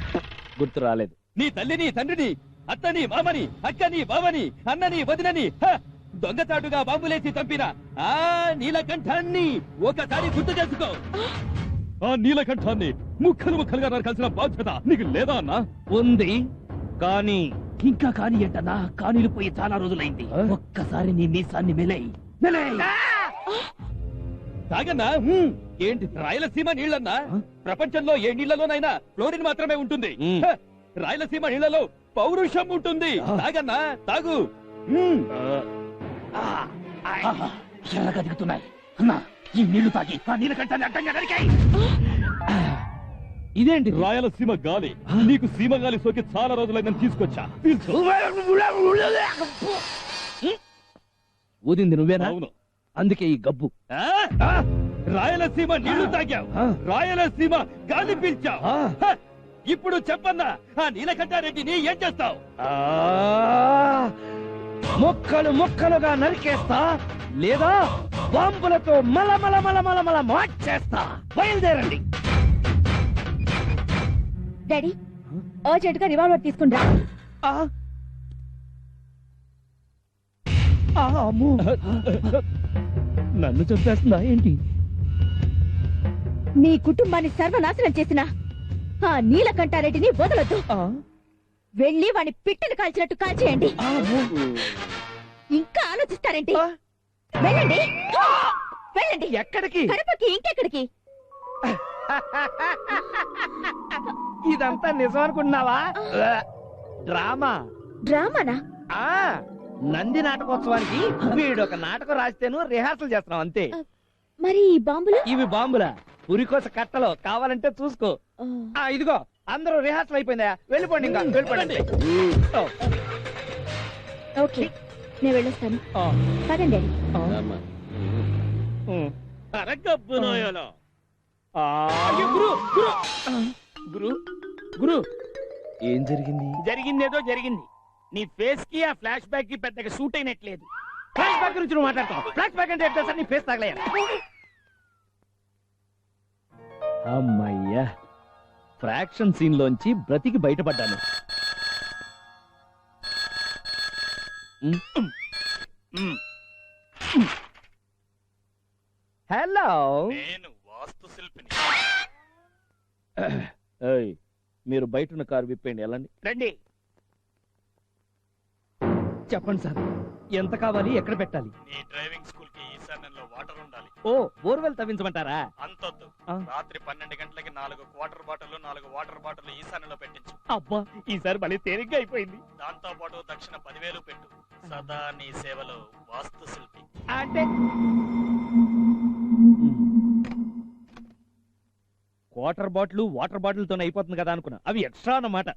గుర్తు రాలేదు. నీ తల్లిని, తండ్రిని, అత్తని, మామని, అక్కని, బావని, అన్నని, వదినని దొంగచాటుగా బాంబులేసి చంపిన ఆ నీలకంఠాన్ని ఒకసారి గుర్తు చేసుకో. ఆ నీలకంఠాన్ని ముక్కలుగా నరకాల్సిన బాధ్యత నీకు లేదా అన్నా? ఉంది, కానీ ఇంకా కాని ఏంటన్నా? కానీలు పోయి చాలా రోజులైంది. ఒక్కసారి నీ మీసాన్ని మెలై తాగన్నా. ఏంటి రాయలసీమ నీళ్ళన్నా? ప్రపంచంలో ఏ నీళ్లలోనైనా క్లోరిన్ మాత్రమే ఉంటుంది. రాయలసీమ నీళ్లలో పౌరుషం ఉంటుంది. తాగన్నా, తాగు. ఎర్రగా దిగుతున్నాయి అన్నా. ఈ నీళ్లు తాగి ఆ నీలకంఠాన్ని అడ్డంగా నరికాయి. ఇదేంటి? రాయలసీమ గాలి. నీకు సీమ గాలి సోకి చాలా రోజులైందని తీసుకొచ్చా. ఊదింది నువ్వేనా? అవును. అందుకే ఈ గబ్బు. రాయలసీమ నీళ్లు తాగావు, రాయలసీమ గాలి పీల్చావు. ఇప్పుడు చెప్పన్నా, ఆ నీలకంఠారెడ్డిని ఏం చేస్తావు? ముక్కలుగా నరికేస్తా, లేదా బాంబులతో మల మార్చేస్తా. బయలుదేరండి. డాడీ అర్జెంట్ గా రివాల్వర్ తీసుకుంటా. నన్ను చంపేస్తుందా ఏంటి? మీ కుటుంబాన్ని సర్వనాశనం చేసిన ఆ నీలకంఠారెడ్డిని వదలొద్దు. వెళ్ళి వాడిని పిట్టలు కాల్చినట్టు కాల్చేయండి. ఇంకా ఆలోచిస్తారేంటి? వెళ్ళండి, వెళ్ళండి. ఎక్కడికి? కడపకి. ఇంకెక్కడికి? ఇదంతా నిజం అనుకుంటున్నావా? డ్రామానా? నంది నాటకోత్సవానికి వీడు ఒక నాటకం రాస్తేను రిహార్సల్ చేస్తున్నాం అంతే. మరి ఈ బాంబులు? ఇవి బాంబులా? పురికోస కట్టలో కావాలంటే చూసుకో. ఇదిగో అందరూ రిహార్సల్ అయిపోయిందా, వెళ్ళిపోండి ఇంకా వెళ్ళిపోండి. ఓకే నేను వెళ్ళొస్తాను. పదండి గురు ఏం జరిగింది? జరిగిందేదో జరిగింది. నీ ఫేస్ కి ఆ ఫ్లాష్ బ్యాక్ కి పెద్దగా సూట్ అయినట్లేదు. ఫ్లాష్ బ్యాక్ గురించి నువ్వు మాట్లాడతావు. ఫ్లాష్ బ్యాక్ అంటే ఎట్లా సార్? నీ ఫేస్ తగలయ్యా. అమ్మయ్యా, ఫ్రాక్షన్ సీన్ లోంచి బ్రతికి బయటపడ్డాను. హలో, నేను వాస్తు శిల్పిని. మీరు బయట ఉన్న కారు విప్పండి, వెళ్ళండి. రండి. చెప్పండి సార్, ఎంత కావాలి, ఎక్కడ పెట్టాలి? నీ డ్రైవింగ్ స్కూల్ కి ఈశాన్యంలో వాటర్ ఉండాలి. ఓ, బోర్వెల్ తవ్వించమంటారా? అంతొద్దు. రాత్రి 12 గంటలకి 4 క్వార్టర్ బాటిల్ 4 వాటర్ బాటిల్ ఈశాన్యంలో పెట్టించు. అబ్బా, ఈసారి మళ్ళీ తేలిగ్గా అయిపోయింది. దాంతో పాటు దక్షిణ 10,000 పెట్టు. సదా నీ సేవలో వాస్తు శిల్పి. అంటే వాటర్ బాటిల్ వాటర్ బాటిల్ తోనే అయిపోతుంది కదా అనుకున్నా, అవి ఎక్స్ట్రా అన్నమాట.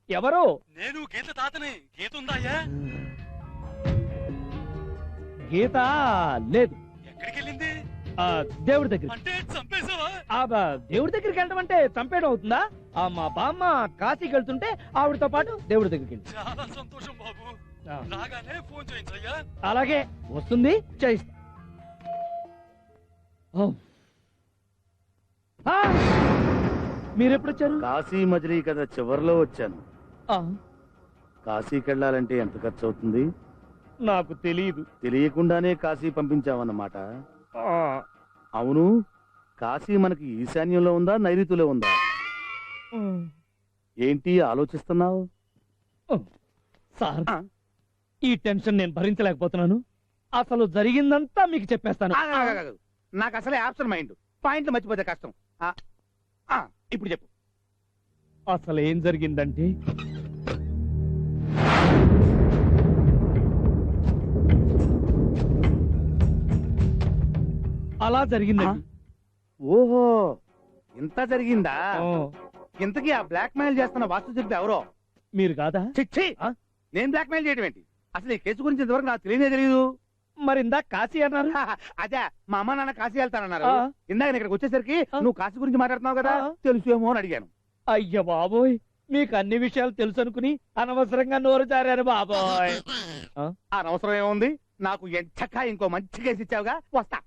ఎవరు? నేను గీత తాతని. గీత ఉందాయా? గీత లేదు. ఎక్కడికి వెళ్ళింది? దేవుడి దగ్గర. అంటే చంపేసావా? దేవుడి దగ్గరికి వెళ్ళడం అంటే చంపేయడం అవుతుందా? మా బామ్మ కాశీకి వెళ్తుంటే ఆవిడతో పాటు దేవుడి దగ్గరికి వెళ్ళి. చాలా సంతోషం బాబు. రాగానే ఫోన్ చేయించయ్యా. అలాగే, వస్తుంది, చేయిస్తా. మీరెప్పుడు వచ్చారు? కాశీ మజిలీ కదా చివరిలో వచ్చాను. కాశీకి వెళ్ళాలంటే ఎంత ఖర్చు అవుతుంది? నాకు తెలియదు. తెలియకుండానే కాశీ పంపించావన్నమాట. అవును, కాశీ మనకి ఈశాన్యంలో ఉందా నైరుతిలో ఉందా? ఏంటి ఆలోచిస్తున్నావు? సార్, ఈ టెన్షన్ నేను భరించలేకపోతున్నాను. అసలు జరిగిందంతా మీకు చెప్పేస్తాను. నాకు అసలే ఆప్షన్ మైండ్, పాయింట్లు మర్చిపోతే కష్టం. ఇప్పుడు చెప్పు. అసలు ఏం జరిగిందంటే, అలా జరిగిందండి. ఓహో, ఇంత జరిగిందా? ఇంతకీ ఆ బ్లాక్ మెయిల్ చేస్తున్న వాస్తు శిల్పి ఎవరో? మీరు కాదా? చిచ్చి, నేను బ్లాక్ మెయిల్ చేయడం ఏంటి? అసలు ఈ కేసు గురించి ఇంతవరకు నాకు తెలియదు. మరి ఇందాక కాశీ అన్నారు. అదే, మా అమ్మ నాన్న కాశీ వెళ్తానన్నారు. ఇందాక ఇక్కడికి వచ్చేసరికి నువ్వు కాశీ గురించి మాట్లాడుతున్నావు కదా, తెలుసేమో అని అడిగాను. అయ్య బాబోయ్, మీకు అన్ని విషయాలు తెలుసు అనుకుని అనవసరంగా నోరు జారారు బాబోయ్. అనవసరం ఏముంది, నాకు ఎంచక్క ఇంకో మంచి కేసు ఇచ్చావుగా, వస్తా.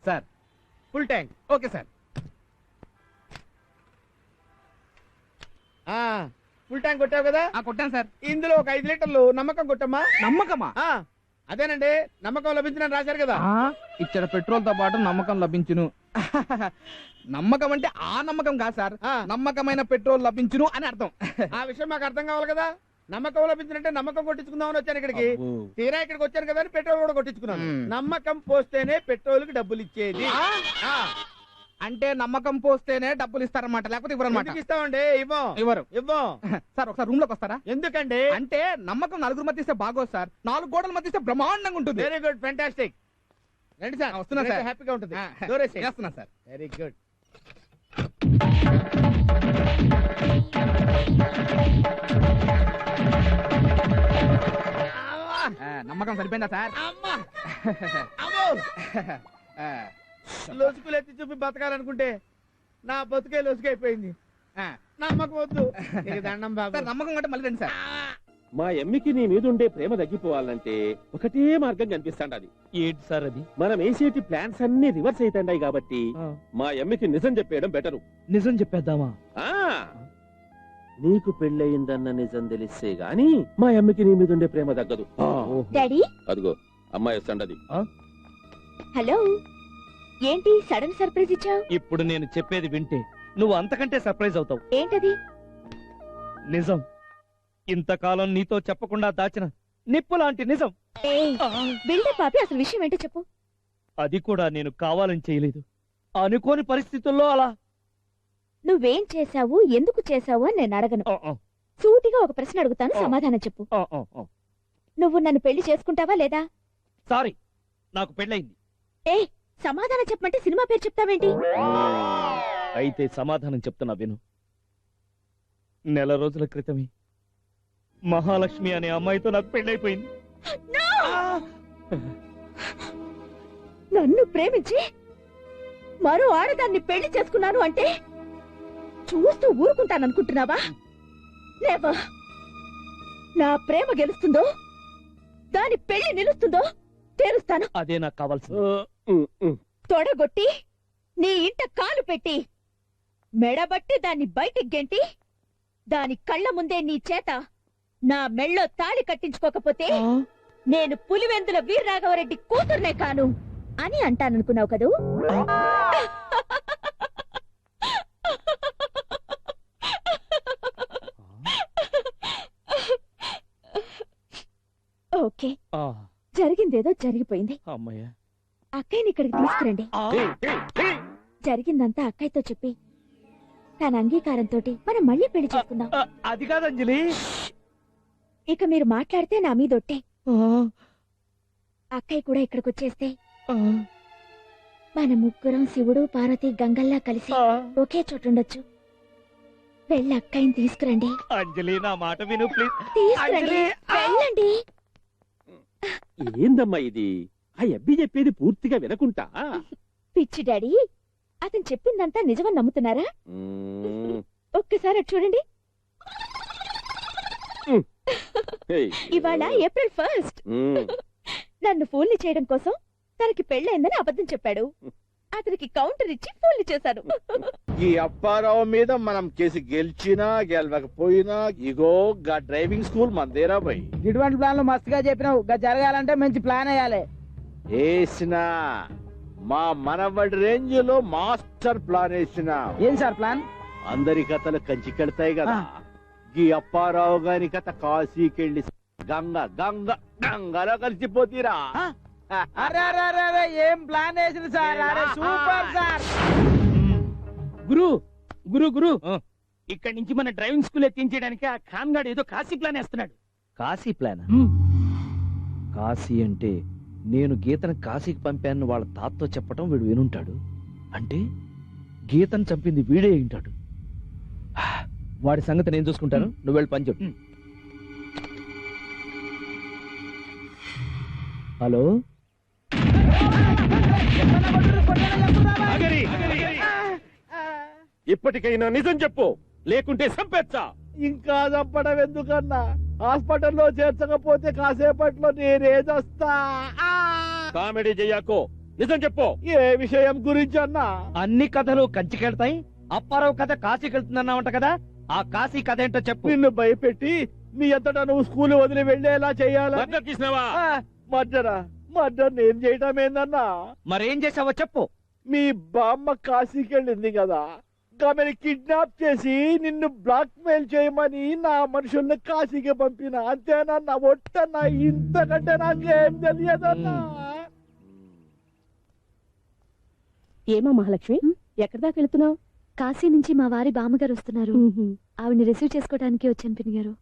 Sir, full tank. Okay sir. Full tank కొట్టావు కదా? కొట్టాను సార్. ఇందులో ఒక 5 లీటర్లు నమ్మకం కొట్టమ్మా. నమ్మకమా? అదేనండి, నమ్మకం లభించిన రాశారు కదా. ఇచ్చట పెట్రోల్ తో పాటు నమ్మకం లభించును. నమ్మకం అంటే ఆ నమ్మకం కాదు సార్, నమ్మకమైన పెట్రోల్ లభించును అని అర్థం. ఆ విషయం మాకు అర్థం కావాలి కదా. నమ్మకం లభించినట్టే నమ్మకం కొట్టించుకుందామని వచ్చాను ఇక్కడికి. తీరా ఇక్కడికి వచ్చాను కదా అని పెట్రోల్ కూడా కొట్టించుకున్నాను. నమ్మకం పోస్తేనే పెట్రోల్ కి డబ్బులు ఇచ్చేది. అంటే నమ్మకం పోస్తేనే డబ్బులు ఇస్తారన్నమాట, లేకపోతే ఇవ్వరన్నమాట. ఇస్తామండి. ఇవ్వరు. సార్, ఒకసారి రూమ్ లోకి వస్తారా? ఎందుకండి? అంటే నమ్మకం 4 మధ్య ఇస్తే బాగోదు సార్, 4 గోడల మధ్య ఇస్తే బ్రహ్మాండంగా ఉంటుంది. Very good, fantastic. రండి సార్, వస్తున్నా సార్. హ్యాపీగా ఉంటుంది. చేస్తున్నా సార్. Very good. నమ్మకం సరిపోయిందా సార్? లొసుకులు ఎత్తి చూపి బతకాలనుకుంటే నా బతుకే లొసుకైపోయింది. నమ్మకం వద్దు. దండం బాబు. నమ్మకం అంటే మళ్ళీ రండి సార్. మా ఎమ్మికి నీ మీద ఉండే ప్రేమ తగ్గిపోవాలంటే ఒకటే మార్గం కనిపిస్తాండది. ఏంటి సార్ అది? మనం వేసేటి ప్లాన్స్ అన్ని రివర్స్ అవుతాయి కాబట్టి మా ఎమ్మికి నిజం చెప్పేయడం బెటరు. నిజం చెప్పేద్దామా? నీకు పెళ్ళయిందన్న నిజం తెలిస్తే గాని మా అమ్మకి నీ మీద ఉండే ప్రేమ తగ్గదు. డాడీ, అదిగో అమ్మాయి వస్తాండది. హలో, ఏంటి సడన్ సర్ప్రైజ్ ఇచ్చావు? ఇప్పుడు నేను చెప్పేది వింటే నువ్వు అంతకంటే సర్ప్రైజ్ అవుతావు. ఏంటది? నిజం, ఇంతకాలం నీతో చెప్పకుండా దాచిన నిప్పు లాంటి నిజం. బిల్డప్ పాపి, అసలు విషయం ఏంటో చెప్పు. అది కూడా నేను కావాలని చేయలేదు, అనుకోని పరిస్థితుల్లో అలా. నువ్వేం చేశావు, ఎందుకు చేశావు అని నేను అడగను. సూటిగా ఒక ప్రశ్న అడుగుతాను, సమాధానం చెప్పు. నువ్వు నన్ను పెళ్లి చేసుకుంటావా లేదా? సారీ, నాకు పెళ్ళయింది. ఏ సమాధానం చెప్పమంటే సినిమా పేరు చెప్తావేంటి? అయితే సమాధానం చెప్తున్నా విను. నెల రోజుల క్రితమే మహాలక్ష్మి అనే అమ్మాయితో నాకు పెళ్ళైపోయింది. నన్ను ప్రేమించి మరో ఆడదాన్ని పెళ్లి చేసుకున్నాను అంటే చూస్తూ ఊరుకుంటాననుకుంటున్నావా? నెవర్. నా ప్రేమ గెలుస్తుందో దాని పెళ్లి నిలుస్తుందో తేలుస్తాను. అదే నాకు కావాల్సింది. తొడగొట్టి నీ ఇంట కాలు పెట్టి మెడబట్టి దాన్ని బయటికి గెంటి దాని కళ్ళ ముందే నీ చేత నా మెళ్ళో తాళి కట్టించుకోకపోతే నేను పులివెందుల వీరరాఘవరెడ్డి కూతుర్నే కాను అని అంటాననుకున్నావు కదూ? ఓకే, జరిగిందేదో జరిగిపోయింది. అక్కయ్యని ఇక్కడికి తీసుకురండి. జరిగిందంతా అక్కయ్యతో చెప్పి తన అంగీకారంతో మనం మళ్ళీ పెళ్లి చేసుకుందాం. అది కాదు అంజలి. ఇక మీరు మాట్లాడితే నా మీదొట్టే. అక్కయ్య కూడా ఇక్కడికి వచ్చేస్తే మన ముగ్గురం శివుడు పార్వతి గంగల్లా కలిసి ఒకే చోటుండొచ్చు. వెళ్ళి అక్కయ్యని తీసుకురండి. అంజలి, నా మాట విను ప్లీజ్. తీసుకురండి, వెళ్ళండి. ఏందమ్మా ఇది? ఆ అబ్బి చెప్పేది పూర్తిగా వినకుంటా. పిచ్చి డాడీ, అతను చెప్పిందంతా నిజమని నమ్ముతున్నారా? ఒక్కసారి అటు చూడండి. ఇవాళ ఏప్రిల్ 1st. నన్ను ఫూల్ని చేయడం కోసం తనకి పెళ్ళైందని అబద్ధం చెప్పాడు. అతనికి కౌంటర్ ఇచ్చి ఫూల్ని చేశాను. ఈ అప్పారావు మీద మనం కేసు గెలిచినా గెలవకపోయినా ఇగో గా డ్రైవింగ్ స్కూల్ మందేరా పోయి. ఇటువంటి ప్లాన్లు మస్తుగా చెప్పినావు. జరగాలంటే మంచి ప్లాన్ వేయాలి. వేసినా మా మనవడి రేంజ్ లో మాస్టర్ ప్లాన్ వేసినా. ఏం సార్ ప్లాన్? అందరి కథలు కంచి కడతాయి కదా. ఈ అప్పారావు గారి కథ కాశీకెళ్ళి గంగ గంగ గంగలో కలిసిపోతీరా. ఏం ప్లాన్ వేసింది సార్? Super sir. గురు గురు గురు ఇక్కడి నుంచి మన డ్రైవింగ్ స్కూల్ ఎత్తించడానికి ఆ ఖాన్ గాడు ఏదో కాశీ ప్లాన్ వేస్తున్నాడు. కాశీ ప్లాన్? కాశీ అంటే నేను గీతను కాశీకి పంపాను వాళ్ళ తాతతో చెప్పటం వీడు వినుంటాడు. అంటే గీతను చంపింది వీడే ఉంటాడు. వాడి సంగతి నేను చూసుకుంటాను, నువ్వు వెళ్ళి పని చెప్పు. హలో, ఇప్పటికైనా నిజం చెప్పు, లేకుంటే చంపేచ్చా. ఇంకా చంపడం ఎందుకన్నా? హాస్పిటల్లో చేర్చకపోతే కాసేపట్లో నేనేదొస్తా. కామెడీ చెయ్యకు, నిజం చెప్పు. ఏ విషయం గురించి అన్నా? అన్ని కథలు కంచికెళ్తాయి. అప్పారావు కథ కాశీకెళ్తుందన్నావంట కదా, ఆ కాశీ కథ ఏంటో చెప్పు. నిన్ను భయపెట్టి నీ అంతటా నువ్వు స్కూల్ వదిలి వెళ్ళేలా చేయాలా? మర్డర్ నేను చేయటం ఏందన్నా? మరేం చేసావో చెప్పు. మీ బామ్మ కాశీకి వెళ్ళింది కదా, ఆమెను కిడ్నాప్ చేసి నిన్ను బ్లాక్ మెయిల్ చేయమని నా మనుషుల్ని కాశీకి పంపిన. అంతేనన్నా? ఒట్టన్నా, ఇంతకంటే నాకేం తెలియదన్నా. ఏమో మహాలక్ష్మి, ఎక్కడి దాకా వెళ్తున్నావు? కాశీ నుంచి మా వారి బామ్మగారు వస్తున్నారు. ఆవిడ్ని రిసీవ్ చేసుకోవడానికి వచ్చాను పిన్ని గారు.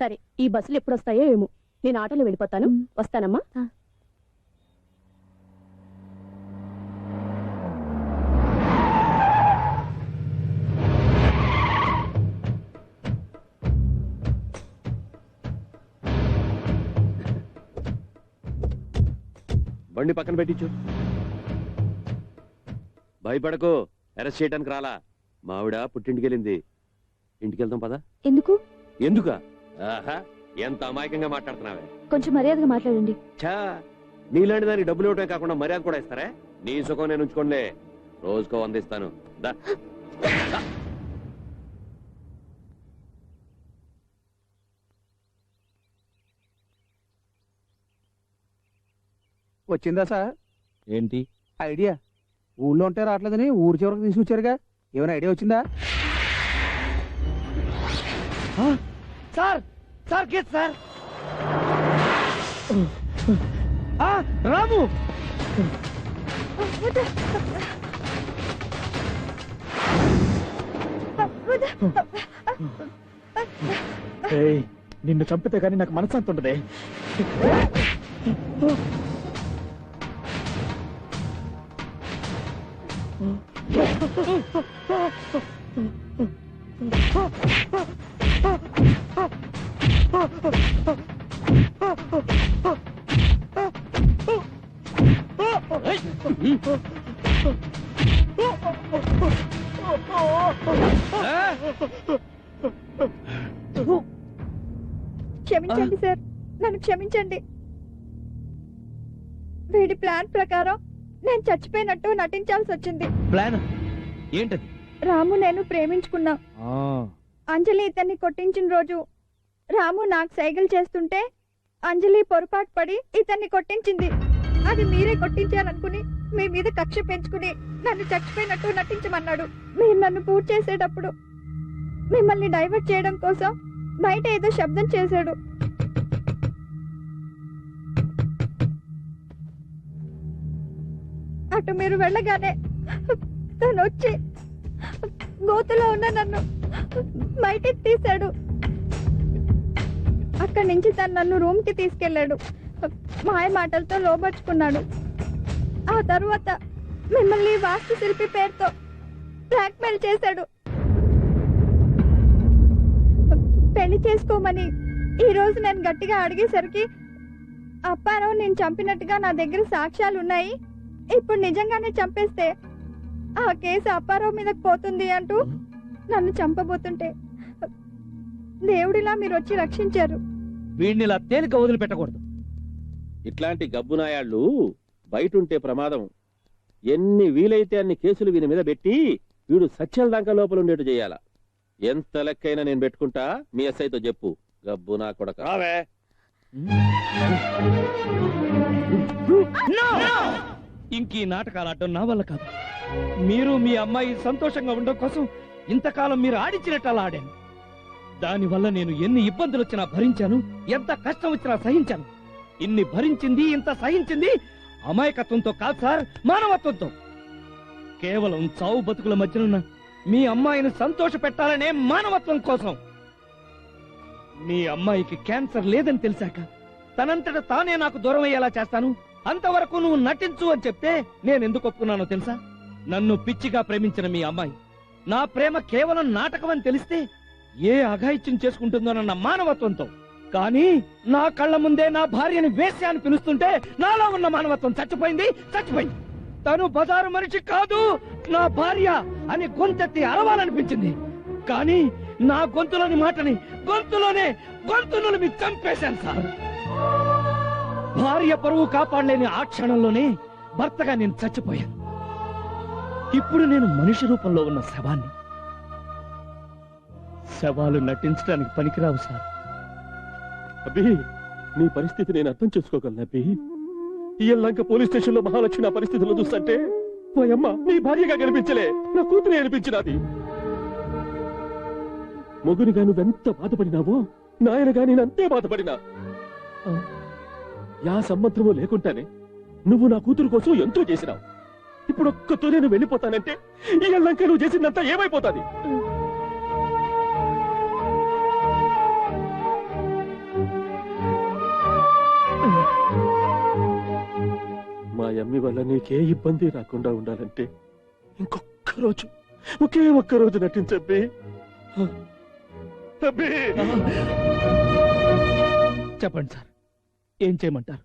సరే, ఈ బస్సులు ఎప్పుడు వస్తాయో ఏమో. నేను ఆటోలో వెళ్ళిపోతాను. వస్తానమ్మా. బండి పక్కన పెట్టించు. భయపడకు, అరెస్ట్ చేయడానికి రాలా. మావిడ పుట్టింటికి వెళ్ళింది. ఇంటికి వెళ్తాం పదా. ఎందుకు? ఎందుకా? ఆహా, ఎంత అమాయకంగా మాట్లాడుతున్నావే. కొంచెం మర్యాదగా మాట్లాడండి. ఛా, నీలాంటి దానికి డబ్బులు ఇవ్వటమే కాకుండా మర్యాద కూడా ఇస్తారా? నీ సుఖం నేను ఉంచుకోండి, రోజుకో 100 ఇస్తాను. దా. వచ్చిందా సార్? ఏంటి ఐడియా? ఊళ్ళో ఉంటే రావట్లేదని ఊరు చివరికి తీసుకొచ్చారుగా, ఏమైనా ఐడియా వచ్చిందా? సార్ సార్ గీత సార్. రాము, నిన్ను చంపితే గానీ నాకు మనశ్శాంతి ఉండదే. క్షమించండి సార్, నన్ను క్షమించండి. వీడి ప్లాన్ ప్రకారం నేను చచ్చిపోయినట్టు నటించాల్సి వచ్చింది. ప్లాన్ ఏంటది? రాము నేను ప్రేమించుకున్నాం. అంజలి ఇతన్ని కొట్టించిన రోజు రాము నాకు సైకిల్ చేస్తుంటే అంజలి పొరపాటు పడి ఇతన్ని కొట్టించింది. అది మీరే కొట్టించారనుకుని మీ మీద కక్ష పెంచుకుని నన్ను చచ్చిపోయినట్టు నటించమన్నాడు. మీరు నన్ను పూర్తి చేసేటప్పుడు మిమ్మల్ని డైవర్ట్ చేయడం కోసం బయట ఏదో శబ్దం చేశాడు. అటు మీరు వెళ్ళగానే తను వచ్చి గోతులో ఉన్న నన్ను బయటికి తీశాడు. అక్కడి నుంచి తను నన్ను రూమ్ కి తీసుకెళ్లాడు. మాయ మాటలతో లోబర్చుకున్నాడు. ఆ తరువాత మిమ్మల్ని వాస్తు శిల్పి పేరుతో బ్లాక్మెయిల్ చేశాడు. పెళ్లి చేసుకోమని ఈ రోజు నేను గట్టిగా అడిగేసరికి అప్పారావు నేను చంపినట్టుగా నా దగ్గర సాక్ష్యాలు ఉన్నాయి, ఇప్పుడు నిజంగానే చంపేస్తే ఆ కేసు అప్పారావు మీదకి పోతుంది అంటూ నన్ను చంపబోతుంటే దేవుడిలా మీరు వచ్చి రక్షించారు. వీడిని ఇలా తేలిక వదిలిపెట్టకూడదు. ఇట్లాంటి గబ్బునాయాళ్ళు బయటుంటే ప్రమాదం. ఎన్ని వీలైతే అన్ని కేసులు వీని మీద పెట్టి వీడు సత్యాల దాకా లోపల ఉండేట్టు చేయాల. ఎంత లెక్కైనా నేను పెట్టుకుంటా, మీ ఎస్ఐతో చెప్పు. గబ్బు నా కొడక. ఇంకీ నాటకాలు ఆడటం నా వల్ల కాదు. మీరు మీ అమ్మాయి సంతోషంగా ఉండడం కోసం ఇంతకాలం మీరు ఆడించినట్టు అలా ఆడాను. దానివల్ల నేను ఎన్ని ఇబ్బందులు వచ్చినా భరించాను, ఎంత కష్టం వచ్చినా సహించాను. ఇన్ని భరించింది, ఇంత సహించింది అమాయకత్వంతో కాదు సార్, మానవత్వంతో. కేవలం చావు బతుకుల మధ్యనున్న మీ అమ్మాయిని సంతోష పెట్టాలనే మానవత్వం కోసం. మీ అమ్మాయికి క్యాన్సర్ లేదని తెలిసాక తనంతట తానే నాకు దూరం అయ్యేలా చేస్తాను, అంతవరకు నువ్వు నటించు అని చెప్తే నేను ఎందుకు ఒప్పుకున్నానో తెలుసా? నన్ను పిచ్చిగా ప్రేమించిన మీ అమ్మాయి నా ప్రేమ కేవలం నాటకం అని తెలిస్తే ఏ అఘాయిత్యం చేసుకుంటుందోనన్న మానవత్వంతో. కానీ నా కళ్ళ ముందే నా భార్యని వేశ్య అని పిలుస్తుంటే నాలో ఉన్న మానవత్వం చచ్చిపోయింది. తను బజారు మనిషి కాదు, నా భార్య అని గొంతెత్తి అరవాలనిపించింది. కానీ నా గొంతులోని మాటని గొంతులోనే మీ చంపేశాను సార్. భార్య పరువు కాపాడలేని ఆ క్షణంలోనే భర్తగా నేను చచ్చిపోయాను. ఇప్పుడు నేను మనిషి రూపంలో ఉన్న శవాన్ని. శవాలు నటించడానికి పనికిరావు సార్. అబ్బి, నీ పరిస్థితి నేను అర్థం చేసుకోగలను అబ్బి. ఈ లంక పోలీస్ స్టేషన్ లో మహాలక్ష్మి నా పరిస్థితుల్లో చూస్తుంటే మా అమ్మ నీ భార్యగా కనిపించలే, నా కూతురే అనిపించినది. మొగునిగా నువ్వెంత బాధపడినావో నాయనగా నేనంతే బాధపడినా. యా సంబంధము లేకుండానే నువ్వు నా కూతురు కోసం ఎంతో చేసినావు. ఇప్పుడు ఒక్కతో నేను వెళ్ళిపోతానంటే ఈ లంక నువ్వు చేసిందంతా ఏమైపోతాది? మా అమ్మి వల్ల నీకే ఇబ్బంది రాకుండా ఉండాలంటే ఒకే ఒక్క రోజు నటించబ్బి. చెప్పండి సార్, ఏం చేయమంటారు?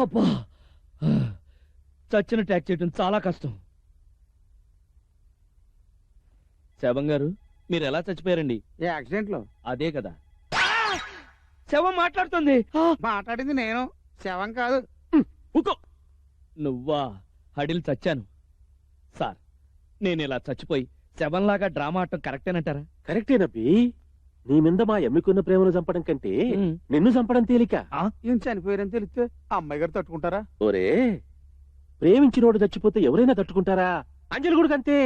అబ్బా, చచ్చిన ట్యాక్ చేయడం చాలా కష్టం. శవం గారు, మీరు ఎలా చచ్చిపోయారండి? యాక్సిడెంట్ లో. అదే కదా, శవం మాట్లాడుతుంది. మాట్లాడింది నేను, శవం కాదు. నువ్వా? హడిల్ చచ్చాను సార్. నేను ఇలా చచ్చిపోయి శవంలాగా డ్రామా ఆడటం కరెక్టేనంటారా? కరెక్టేనబ్బి. నీ మీద మా ఎమ్మికున్న ప్రేమను చంపడం కంటే నిన్ను చంపడం తేలిక. ఏం చనిపోయారని తెలిస్తే అమ్మాయి గారు తట్టుకుంటారా? ఓరే, ప్రేమించినోడు చచ్చిపోతే ఎవరైనా తట్టుకుంటారా? అంజలి కూడా అంతే.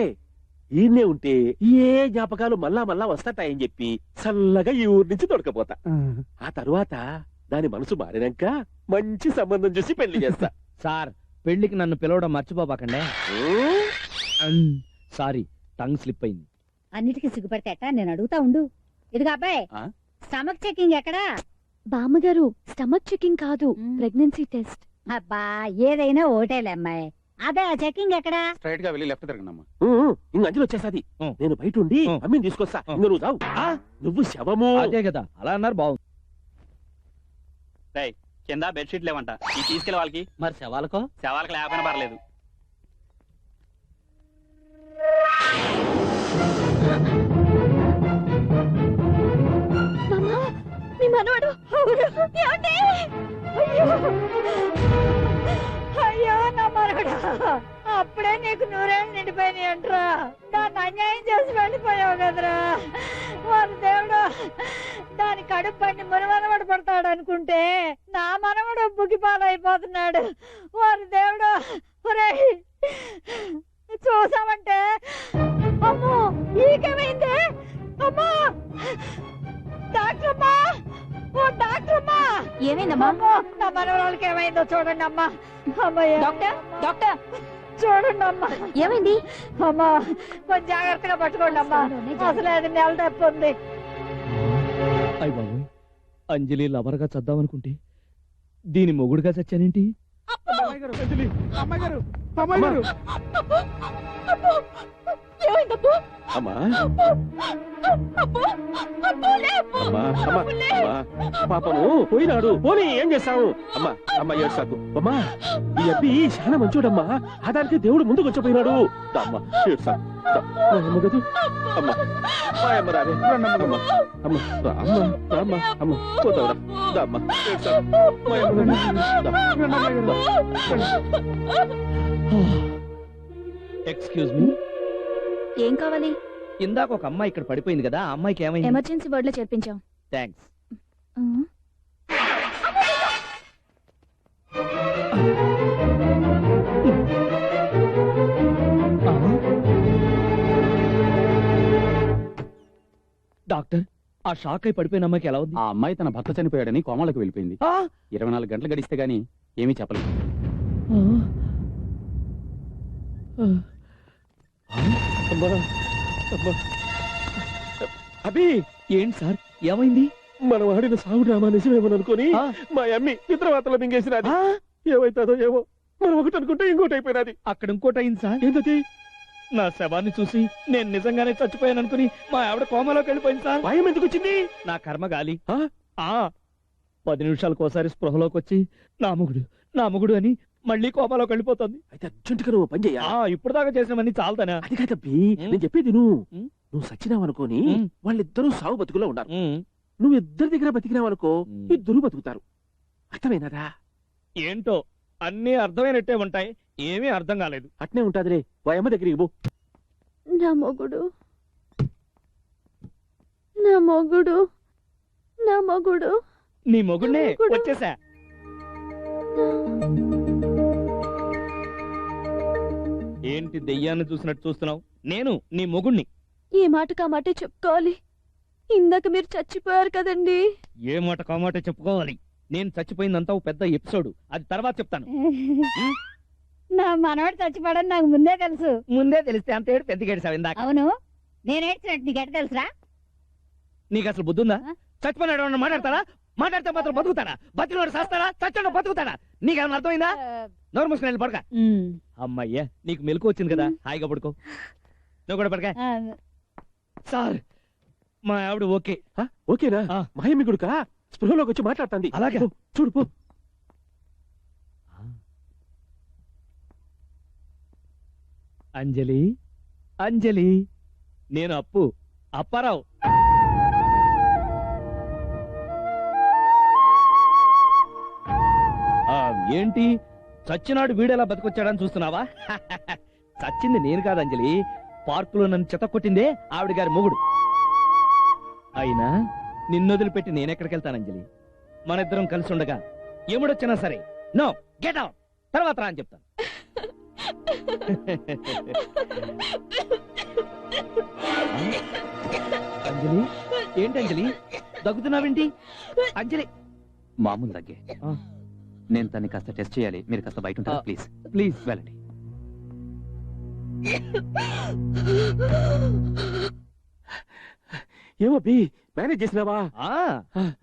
ఈయన్నే ఉంటే ఏ జ్ఞాపకాలు మళ్ళా వస్తాటాయని చెప్పి చల్లగా ఈ ఊరి నుంచి దొరకపోతా. ఆ తరువాత దాని మనసు మారినాక మంచి సంబంధం చూసి పెళ్లి చేస్తా. సార్, పెళ్లికి నన్ను పిలవడం మర్చిపోబాకండే. సారీ, టంగ్ స్లిప్ అయింది. అన్నిటికీ సిగ్గుపడితే ఎట్టా? నేను అడుగుతా ఉండు. ఇదిగో అబ్బాయి, స్టమక్ చెకింగ్ ఎక్కడా? బామ్మగారు, స్టమక్ చెకింగ్ కాదు, ప్రెగ్నెన్సీ టెస్ట్. అబ్బా, ఏదైనా ఓటేలే అమ్మాయి. అదే ఆ చెకింగ్ ఎక్కడా? స్ట్రైట్ గా వెళ్ళి లెఫ్ట్ తిరగనమ్మా. ఇంక అంజలి వచ్చేసాది. నేను బయట ఉండి అమ్మిని తీసుకొస్తా. ఇంక నువ్వు రావు. నువ్వు శవము. అదే కదా, అలా అన్నారు. బాగుంది. కింద బెడ్షీట్ లేవంట, ఈ తీసుకెళ్ళి వాళ్ళకి. మరి శవాలకో? శవాలకు లేకపోయినా పర్లేదు. మీ మనవడు. అయ్యో నా మనవడా, అప్పుడే నీకు నూరేళ్ళు నిండిపోయినాయి అంటరా. దాన్ని అన్యాయం చేసి వెళ్ళిపోయావు కదరా. వారి దేవుడు దాని కడుపు పండి మనవడు పడతాడు అనుకుంటే నా మనవడు బుగ్గిపాలైపోతున్నాడు. వారి దేవుడు, ఒరేయ్ చూసామంటే అమ్మో ఈకేమైంది? అమ్మా డాక్టర్ అమ్మా, ఓ డాక్టర్ అమ్మా, ఏమైందమ్మా? నా మనవరాలకి ఏమైందో చూడండి అమ్మా. అమ్మయ్య డాక్టర్, డాక్టర్ చూడండి అమ్మా. ఏమైంది? అమ్మా కొంచెం జాగ్రత్తగా పట్టుకోండి అమ్మా, అసలు అది నెల తప్పు ఉంది. అయ్య బాబు, అంజలి లవర్గా చద్దామనుకుంటే దీని మొగుడుగా చచ్చానేంటి? అమ్మా పాపము పోయినాడు. పోనీ ఏం చేస్తావు? అమ్మా అమ్మా ఏడ్సాకు. అమ్మా ఈ అబ్బి చాలా మంచోడమ్మా. ఆదానికి దేవుడు ముందుకు వచ్చిపోయినాడు. అమ్మా ఏడ్సా గదు. అమ్మా అమ్మ రాదే. అమ్మ అమ్మ రామ్మ అమ్మ పోతావురా. అమ్మా ఏడ్సా. ఎక్స్క్యూజ్ మీ, ఏం కావాలి? ఇందాక ఒక అమ్మాయి ఇక్కడ పడిపోయింది కదా, ఆ అమ్మాయికి ఏమైంది? ఎమర్జెన్సీ వార్డ్ లో చేర్పించాం. థ్యాంక్స్. డాక్టర్, ఆ షాక్ అయి పడిపోయిన అమ్మాయికి ఎలా ఉంది? ఆ అమ్మాయి తన భర్త చనిపోయాడని కోమలకు వెళ్ళిపోయింది. 24 గంటలు గడిస్తే గానీ ఏమీ చెప్పలేదు. అభి, ఏంటి సార్ ఏమైంది? మనం ఆడిన సాగు డ్రామా నిజమేమోననుకొని మా అమ్మి నిద్రవాతలో మింగేసినది. ఏమైతుందో ఏమో, మనం ఒకటి అనుకుంటే ఇంకోటి అయిపోయినది. అక్కడ ఇంకోటి అయింది సార్. ఏంటది? నా శవాన్ని చూసి నేను నిజంగానే చచ్చిపోయాను అనుకుని మా ఆవిడ కోమలోకి వెళ్ళిపోయింది సార్. భయం ఎందుకు వచ్చింది? నా కర్మ గాలి. 10 నిమిషాలకు ఒకసారి స్పృహలోకి వచ్చి నా మొగుడు అని మళ్ళీ కోమలోకి వెళ్ళిపోతుంది. అయితే అర్జెంటుగా నువ్వు పని చెయ్యా. ఇప్పుడు దాకా చేసినవన్నీ చాలుతానా? అది కాదబ్బి, నేను చెప్పేది నువ్వు సచ్చినావు అనుకోని వాళ్ళిద్దరూ సాగు బతుకులో ఉన్నారు. నువ్వు ఇద్దరి దగ్గర బతికినావనుకో ఇద్దరు బతుకుతారు. అర్థమైనదా? ఏంటో అన్నీ అర్థమైనట్టే ఉంటాయి, ఏమీ అర్థం కాలేదు. అట్నే ఉంటాదిలే. వాయమ్మ దగ్గరికి పో. నా మొగుడు, నా మొగుడు, నా మొగుడు. నీ మొగుడినే వచ్చేసా. ఏంటి దెయ్యాన్ని చూసినట్టు చూస్తున్నావు? నేను నీ మొగుణ్ణి. ఏ మాటకా మాట చెప్పుకోవాలి. ఇందాక మీరు చచ్చిపోయారు కదండి. ఏ మాట కామాట చెప్పుకోవాలి. నేను చచ్చిపోయిందంతా పెద్ద ఎపిసోడ్, అది తర్వాత చెప్తాను. నా మనవాడు చచ్చిపోవడం నాకు ముందే తెలుసు. ముందే తెలిస్తే అంత ఏడు పెద్ద గడిసావు ఇందాక. అవును, నేనేడ్చినట్టు నీకు ఎట్ట తెలుసురా? నీకు అసలు బుద్ధుందా? చచ్చిపోయినాడు మాట్లాడతాడా? మాట్లాడితే మాత్రం బతుకుతాడా? బతికినాడు చేస్తాడా? చచ్చాడు బతుకుతాడా? నీకేమన్నా అర్థమైందా? నోరు మూసుకుని వెళ్ళి పడక. అమ్మయ్యా, నీకు మెలకు వచ్చింది కదా, హాయిగా పడుకో. నువ్వు కూడా పడక. సార్, మా ఆవిడ ఓకే. ఓకేనా? మాయమ్మి గుడుకా స్పృహలోకి వచ్చి మాట్లాడుతుంది. అలాగే చూడు పో. అంజలి, అంజలి, నేను అప్పారావు. ఏంటి చచ్చినాడు వీడెలా బతికొచ్చాడని చూస్తున్నావా? చచ్చింది నేను కాదు అంజలి, పార్కులో నన్ను చెత్త కొట్టిందే ఆవిడ గారి మొగుడు. అయినా నిన్నొదిలిపెట్టి నేనెక్కడికి వెళ్తాను అంజలి? మన ఇద్దరం కలిసి ఉండగా ఎముడొచ్చినా సరే నో గెట్ అవుట్, తర్వాత రా అని చెప్తాను. అంజలి, ఏంటి అంజలి దగ్గుతున్నావేంటి? అంజలి, మామూలు దగ్గే. నేను తన్ని కాస్త టెస్ట్ చేయాలి, మీరు కాస్త బయట ఉంటారా? ప్లీజ్ ప్లీజ్ వెళ్ళండి. ఏమో బి మేనేజ్ చేసినావా?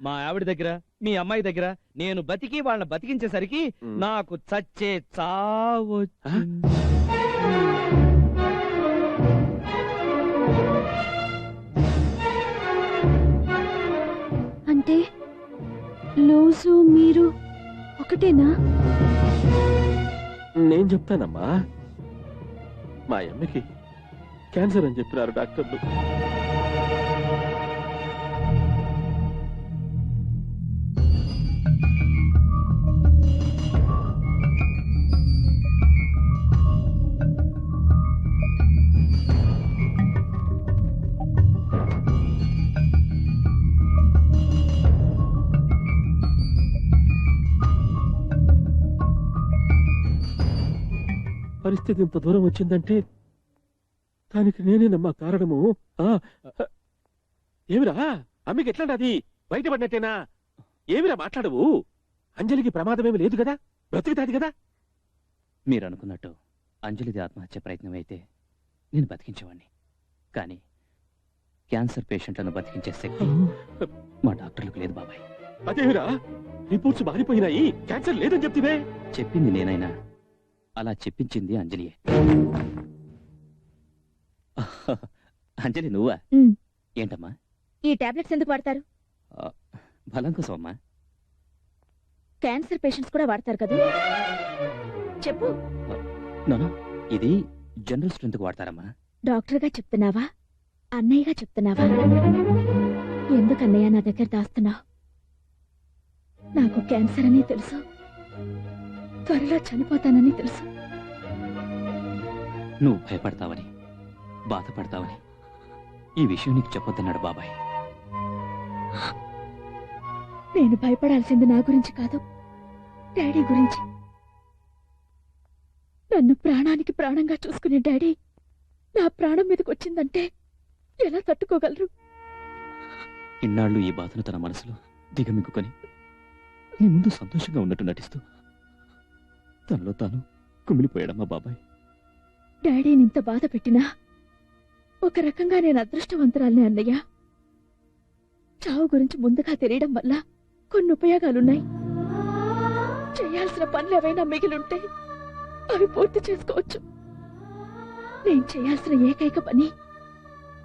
మా ఆవిడ దగ్గర మీ అమ్మాయి దగ్గర నేను బతికి వాళ్ళని బతికించేసరికి నాకు చచ్చే చావు. అంటే లూజు మీరు ఒకటేనా? నేను చెప్తానమ్మా, మా అమ్మకి క్యాన్సర్ అని చెప్పినారు డాక్టర్లు. పరిస్థితి ఇంత దూరం వచ్చిందంటే దానికి నేనేనమ్మా కారణము. ఏమిరా అమ్మకి ఎట్లాంటి బయటపడినట్టేనా? ఏమిరా మాట్లాడవు? అంజలికి ప్రమాదమేమి లేదు కదా, బ్రతుకుతాది కదా. మీరు అనుకున్నట్టు అంజలిది ఆత్మహత్య ప్రయత్నం అయితే నేను బతికించేవాడిని, కానీ క్యాన్సర్ పేషెంట్లను బతికించే శక్తి మా డాక్టర్లకు లేదు బాబాయ్. అదేమిరా రిపోర్ట్స్ మారిపోయినాయి, క్యాన్సర్ లేదని చెప్తివే. చెప్పింది నేనైనా అలా చెప్పించింది అంజలియే. అంజలి నువ్వా? ఏంటమ్మా ఈ టాబ్లెట్స్ ఎందుకు వాడతారు? బలం కోసం అమ్మా. క్యాన్సర్ పేషెంట్స్ కూడా వాడతారు కదా, చెప్పు. నోనో, ఇది జనరల్ స్ట్రెంత్ వాడతారమ్మా. డాక్టర్గా చెప్తున్నావా, అన్నయ్యగా చెప్తున్నావా? ఎందుకు అన్నయ్య నా దగ్గర దాస్తున్నావు? నాకు క్యాన్సర్ అని తెలుసు, త్వరలో చనిపోతానని తెలుసు. నువ్వు భయపడతావని, బాధపడతావని ఈ విషయం నీకు చెప్పొద్దన్నాడు బాబాయ్. నేను భయపడాల్సింది నా గురించి కాదు, డాడీ గురించి. నన్ను ప్రాణానికి ప్రాణంగా చూసుకునే డాడీ నా ప్రాణం మీదకి వచ్చిందంటే ఎలా తట్టుకోగలరు? ఇన్నాళ్ళు ఈ బాధను తన మనసులో దిగమింగుకొని నీ ముందు సంతోషంగా ఉన్నట్టు నటిస్తూ తనలో తాను కుమిలిపోయాడమ్మా బాబాయ్. డాడీని ఇంత బాధ పెట్టినా ఒక రకంగా నేను అదృష్టవంతురాల్ని అన్నయ్య. చావు గురించి ముందుగా తెలియడం వల్ల కొన్ని ఉపయోగాలున్నాయి. చేయాల్సిన పనులు ఏవైనా మిగిలింటే అవి పూర్తి చేసుకోవచ్చు. నేను చేయాల్సిన ఏకైక పని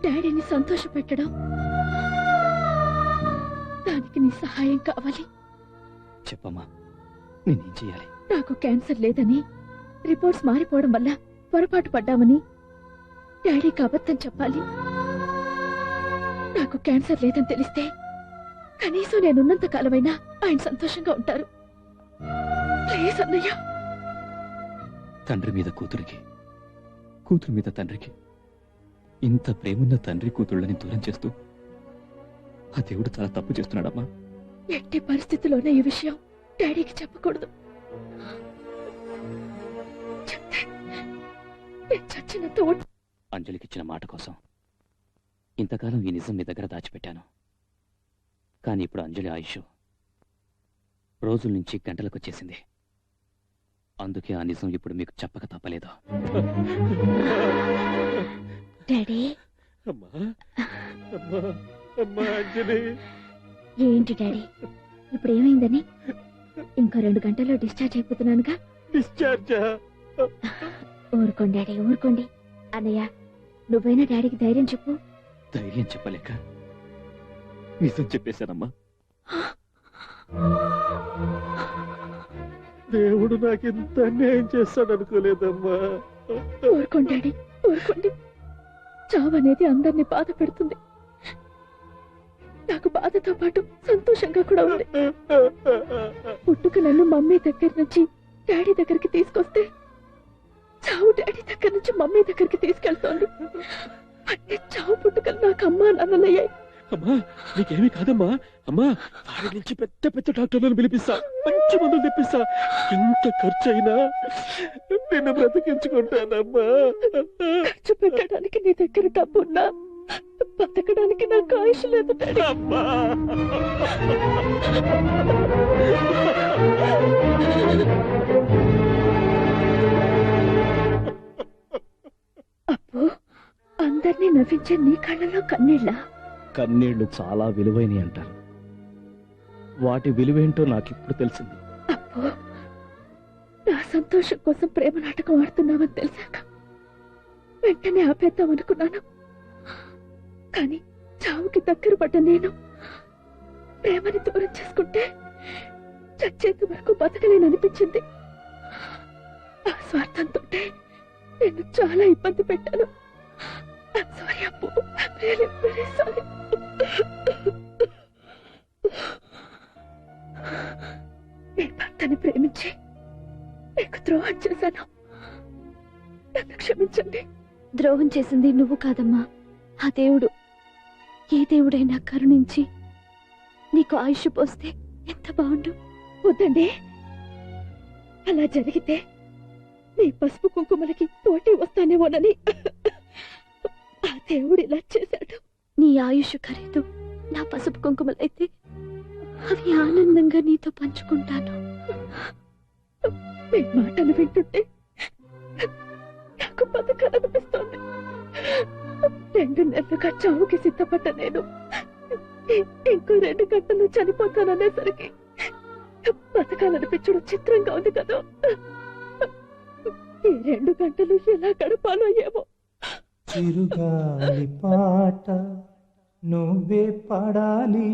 డాడీని సంతోషపెట్టడం. దానికి నీ సహాయం కావాలి. చెప్పమ్మా, నేనేం చెయ్యాలి? నాకు క్యాన్సర్ లేదని, రిపోర్ట్స్ మారిపోవడం వల్ల పొరపాటు పడ్డామని డాడీకి అబద్ధం చెప్పాలి. నాకు క్యాన్సర్ లేదని తెలిస్తే కనీసం నేనున్నంత కాలమైనా ఆయన సంతోషంగా ఉంటారు. ప్లీజ్ అన్నయ్య. తండ్రి మీద కూతురికి, కూతురు మీద తండ్రికి ఇంత ప్రేమున్న తండ్రి కూతుళ్ళని దూరం చేస్తూ ఆ దేవుడు చాలా తప్పు చేస్తున్నాడమ్మా. ఎట్టి పరిస్థితుల్లోనే ఈ విషయం డాడీకి చెప్పకూడదు. చెప్తే నేను చచ్చినంత అంజలికిచ్చిన మాట కోసం ఇంతకాలం ఈ నిజం మీ దగ్గర దాచిపెట్టాను. కానీ ఇప్పుడు అంజలి ఆయుష్ రోజుల నుంచి గంటలకు వచ్చేసింది. అందుకే ఆ నిజం ఇప్పుడు మీకు చెప్పక తప్పలేదు. డాడీ. ఏంటి డాడీ ఇప్పుడు ఏమైందని? ఇంకో 2 గంటల్లో డిశ్చార్జ్ అయిపోతున్నానుగా. డిశ్చార్జా? ఊరుకోండి డాడీ, ఊరుకోండి. అన్నయ్య, నువ్వైనా డాడీకి ధైర్యం చెప్పు. ధైర్యం చెప్పలేక నిజం చెప్పేశానమ్మా. దేవుడు నాకింత అన్యాయం చేస్తాడు అనుకోలేదమ్మా. ఊరుకోండి డాడీ, ఊరుకోండి. చావు అనేది అందరినీ బాధ పెడుతుంది. నాకు బాధతో పాటు సంతోషంగా కూడా ఉంది. పుట్టుక నన్ను మమ్మీ దగ్గర నుంచి డాడీ దగ్గరికి తీసుకొస్తే చావు డాడీ దగ్గర నుంచి మమ్మీ దగ్గరికి తీసుకెళ్తోంది. అంటే చావు పుట్టుకలు నాకు అమ్మా నాన్నలయ్యాయి. అమ్మా నీకేమీ కాదమ్మా. అమ్మా వారి నుంచి పెద్ద పెద్ద డాక్టర్లను పిలిపిస్తా, మంచి మందులు తెప్పిస్తా. ఎంత ఖర్చు అయినా నిన్ను బ్రతికించుకుంటానమ్మా. ఖర్చు పెట్టడానికి నీ దగ్గర డబ్బున్నా బతకడానికి నాకు ఆయుష్ లేదు డాడీ. అప్పు, అందరినీ నవ్వించే నీ కళ్ళలో కన్నీళ్ళ? కన్నీళ్లు చాలా విలువైనవి అంటారు. వాటి విలువేంటో నాకిప్పుడు తెలిసింది. అప్పు, నా సంతోషం కోసం ప్రేమ నాటకం ఆడుతున్నావని తెలిసాక వెంటనే ఆపేద్దాం అనుకున్నాను. కానీ చావుకి దగ్గర పడ్డ నేను ప్రేమని దూరం చేసుకుంటే చచ్చేంత వరకు బతకలేననిపించింది. ఆ స్వార్థంతో నేను చాలా ఇబ్బంది పెట్టాను. సారీ అప్పు, వెరీ సారీ. నీ భర్తని ప్రేమించి నీకు ద్రోహం చేశాను. నన్ను క్షమించండి. ద్రోహం చేసింది నువ్వు కాదమ్మా, ఆ దేవుడు. ఏ దేవుడైనా కరుణించి నీకు ఆయుష్ పోస్తే ఎంత బాగుండు. వద్దండి, అలా జరిగితే నీ పసుపు కుంకుమలకి పోటీ వస్తానేమోనని ఆ దేవుడు ఇలా చేశాడు. నీ ఆయుష్ ఖరీదు నా పసుపు కుంకుమలైతే అవి ఆనందంగా నీతో పంచుకుంటాను. మీ మాటలు వింటుంటే నాకు బతకాలనిపిస్తోంది. 2 నెలలుగా చావుకి సిద్ధపడ్డ నేను ఇంకో 2 గంటలు చనిపోతాననేసరికి బతకాలనిపించడం చిత్రంగా ఉంది కదా. ఈ 2 గంటలు ఎలా గడపాలో ఏమో. చిరుగాలి పాట నువ్వే పాడాలి.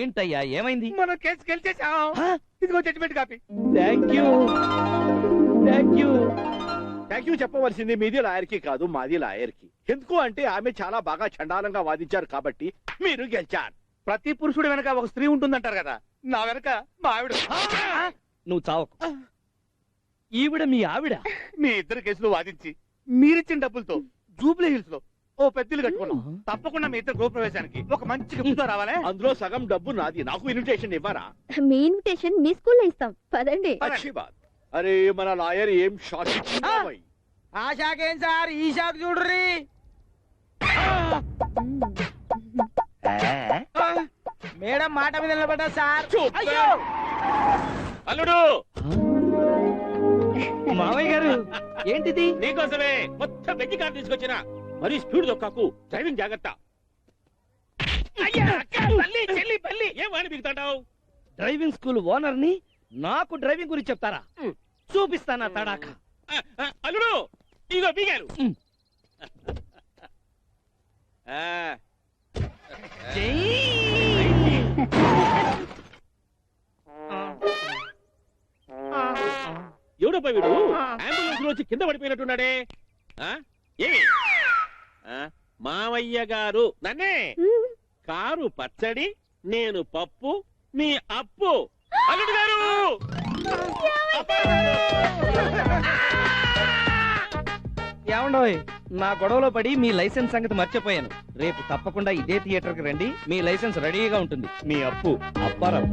ఏంటయ్యా, ఏమైంది? మనం కేసు గెలిచేసాం. ఇదిగో judgement copy. Thank you thank you thank you చెప్పవలసింది మీది లాయర్కి కాదు, మాది లాయర్కి. ఎందుకు అంటే ఆమె చాలా బాగా చండాలంగా వాదించారు కాబట్టి మీరు గెలిచారు. ప్రతి పురుషుడు వెనక ఒక స్త్రీ ఉంటుందంటారు కదా, నా వెనక మా ఆవిడ. నువ్వు చావకు. ఈవిడ మీ ఆవిడ? మీ ఇద్దరు కేసులు వాదించి మీరిచ్చిన డబ్బులతో జూబ్లీ హిల్స్ లో ఓ పెద్దలు కట్టుకున్నాం. తప్పకుండా మీ ఇద్దరు గృహప్రవేశానికి ఒక మంచి గిఫ్ట్ రావాలి. అందులో సగం డబ్బు నాది. నాకు ఇన్విటేషన్ ఇవ్వరా? మీ ఇన్విటేషన్ మీ స్కూల్లో ఇస్తాం, పదండి. అచ్చి బాత్. అరే మన లాయర్ ఏం షాక్ ఇచ్చిందా? ఆ షాక్ ఏం సార్, ఈ షాక్ చూడ్రి. మేడం మాట మీద నిలబడ్డా సార్. అల్లుడు, మావయ్య గారు, ఏంటిది? నీకోసమే మొత్తం వెజ్జి కార్ తీసుకొచ్చిన. మరి స్పీడ్ దొక్కాకు, డ్రైవింగ్ జాగ్రత్త. ఏం వాడి బిగుతాంటావు? డ్రైవింగ్ స్కూల్ ఓనర్ ని నాకు డ్రైవింగ్ గురించి చెప్తారా? చూపిస్తానా తడాక. అల్లుడు, ఇదిగో బీగారు. ఎవడపై వీడు అంబులెన్స్ లో కింద పడిపోయినట్టున్నాడే. ఏమి మావయ్య గారు నన్నే కారు పచ్చడి, నేను పప్పు, మీ అప్పు. అల్లుడు గారు, ఏమండోయ్, నా గొడవలో పడి మీ లైసెన్స్ సంగతి మర్చిపోయాను. రేపు తప్పకుండా ఇదే థియేటర్ కి రండి, మీ లైసెన్స్ రెడీగా ఉంటుంది. మీ అప్పు అప్పారావు.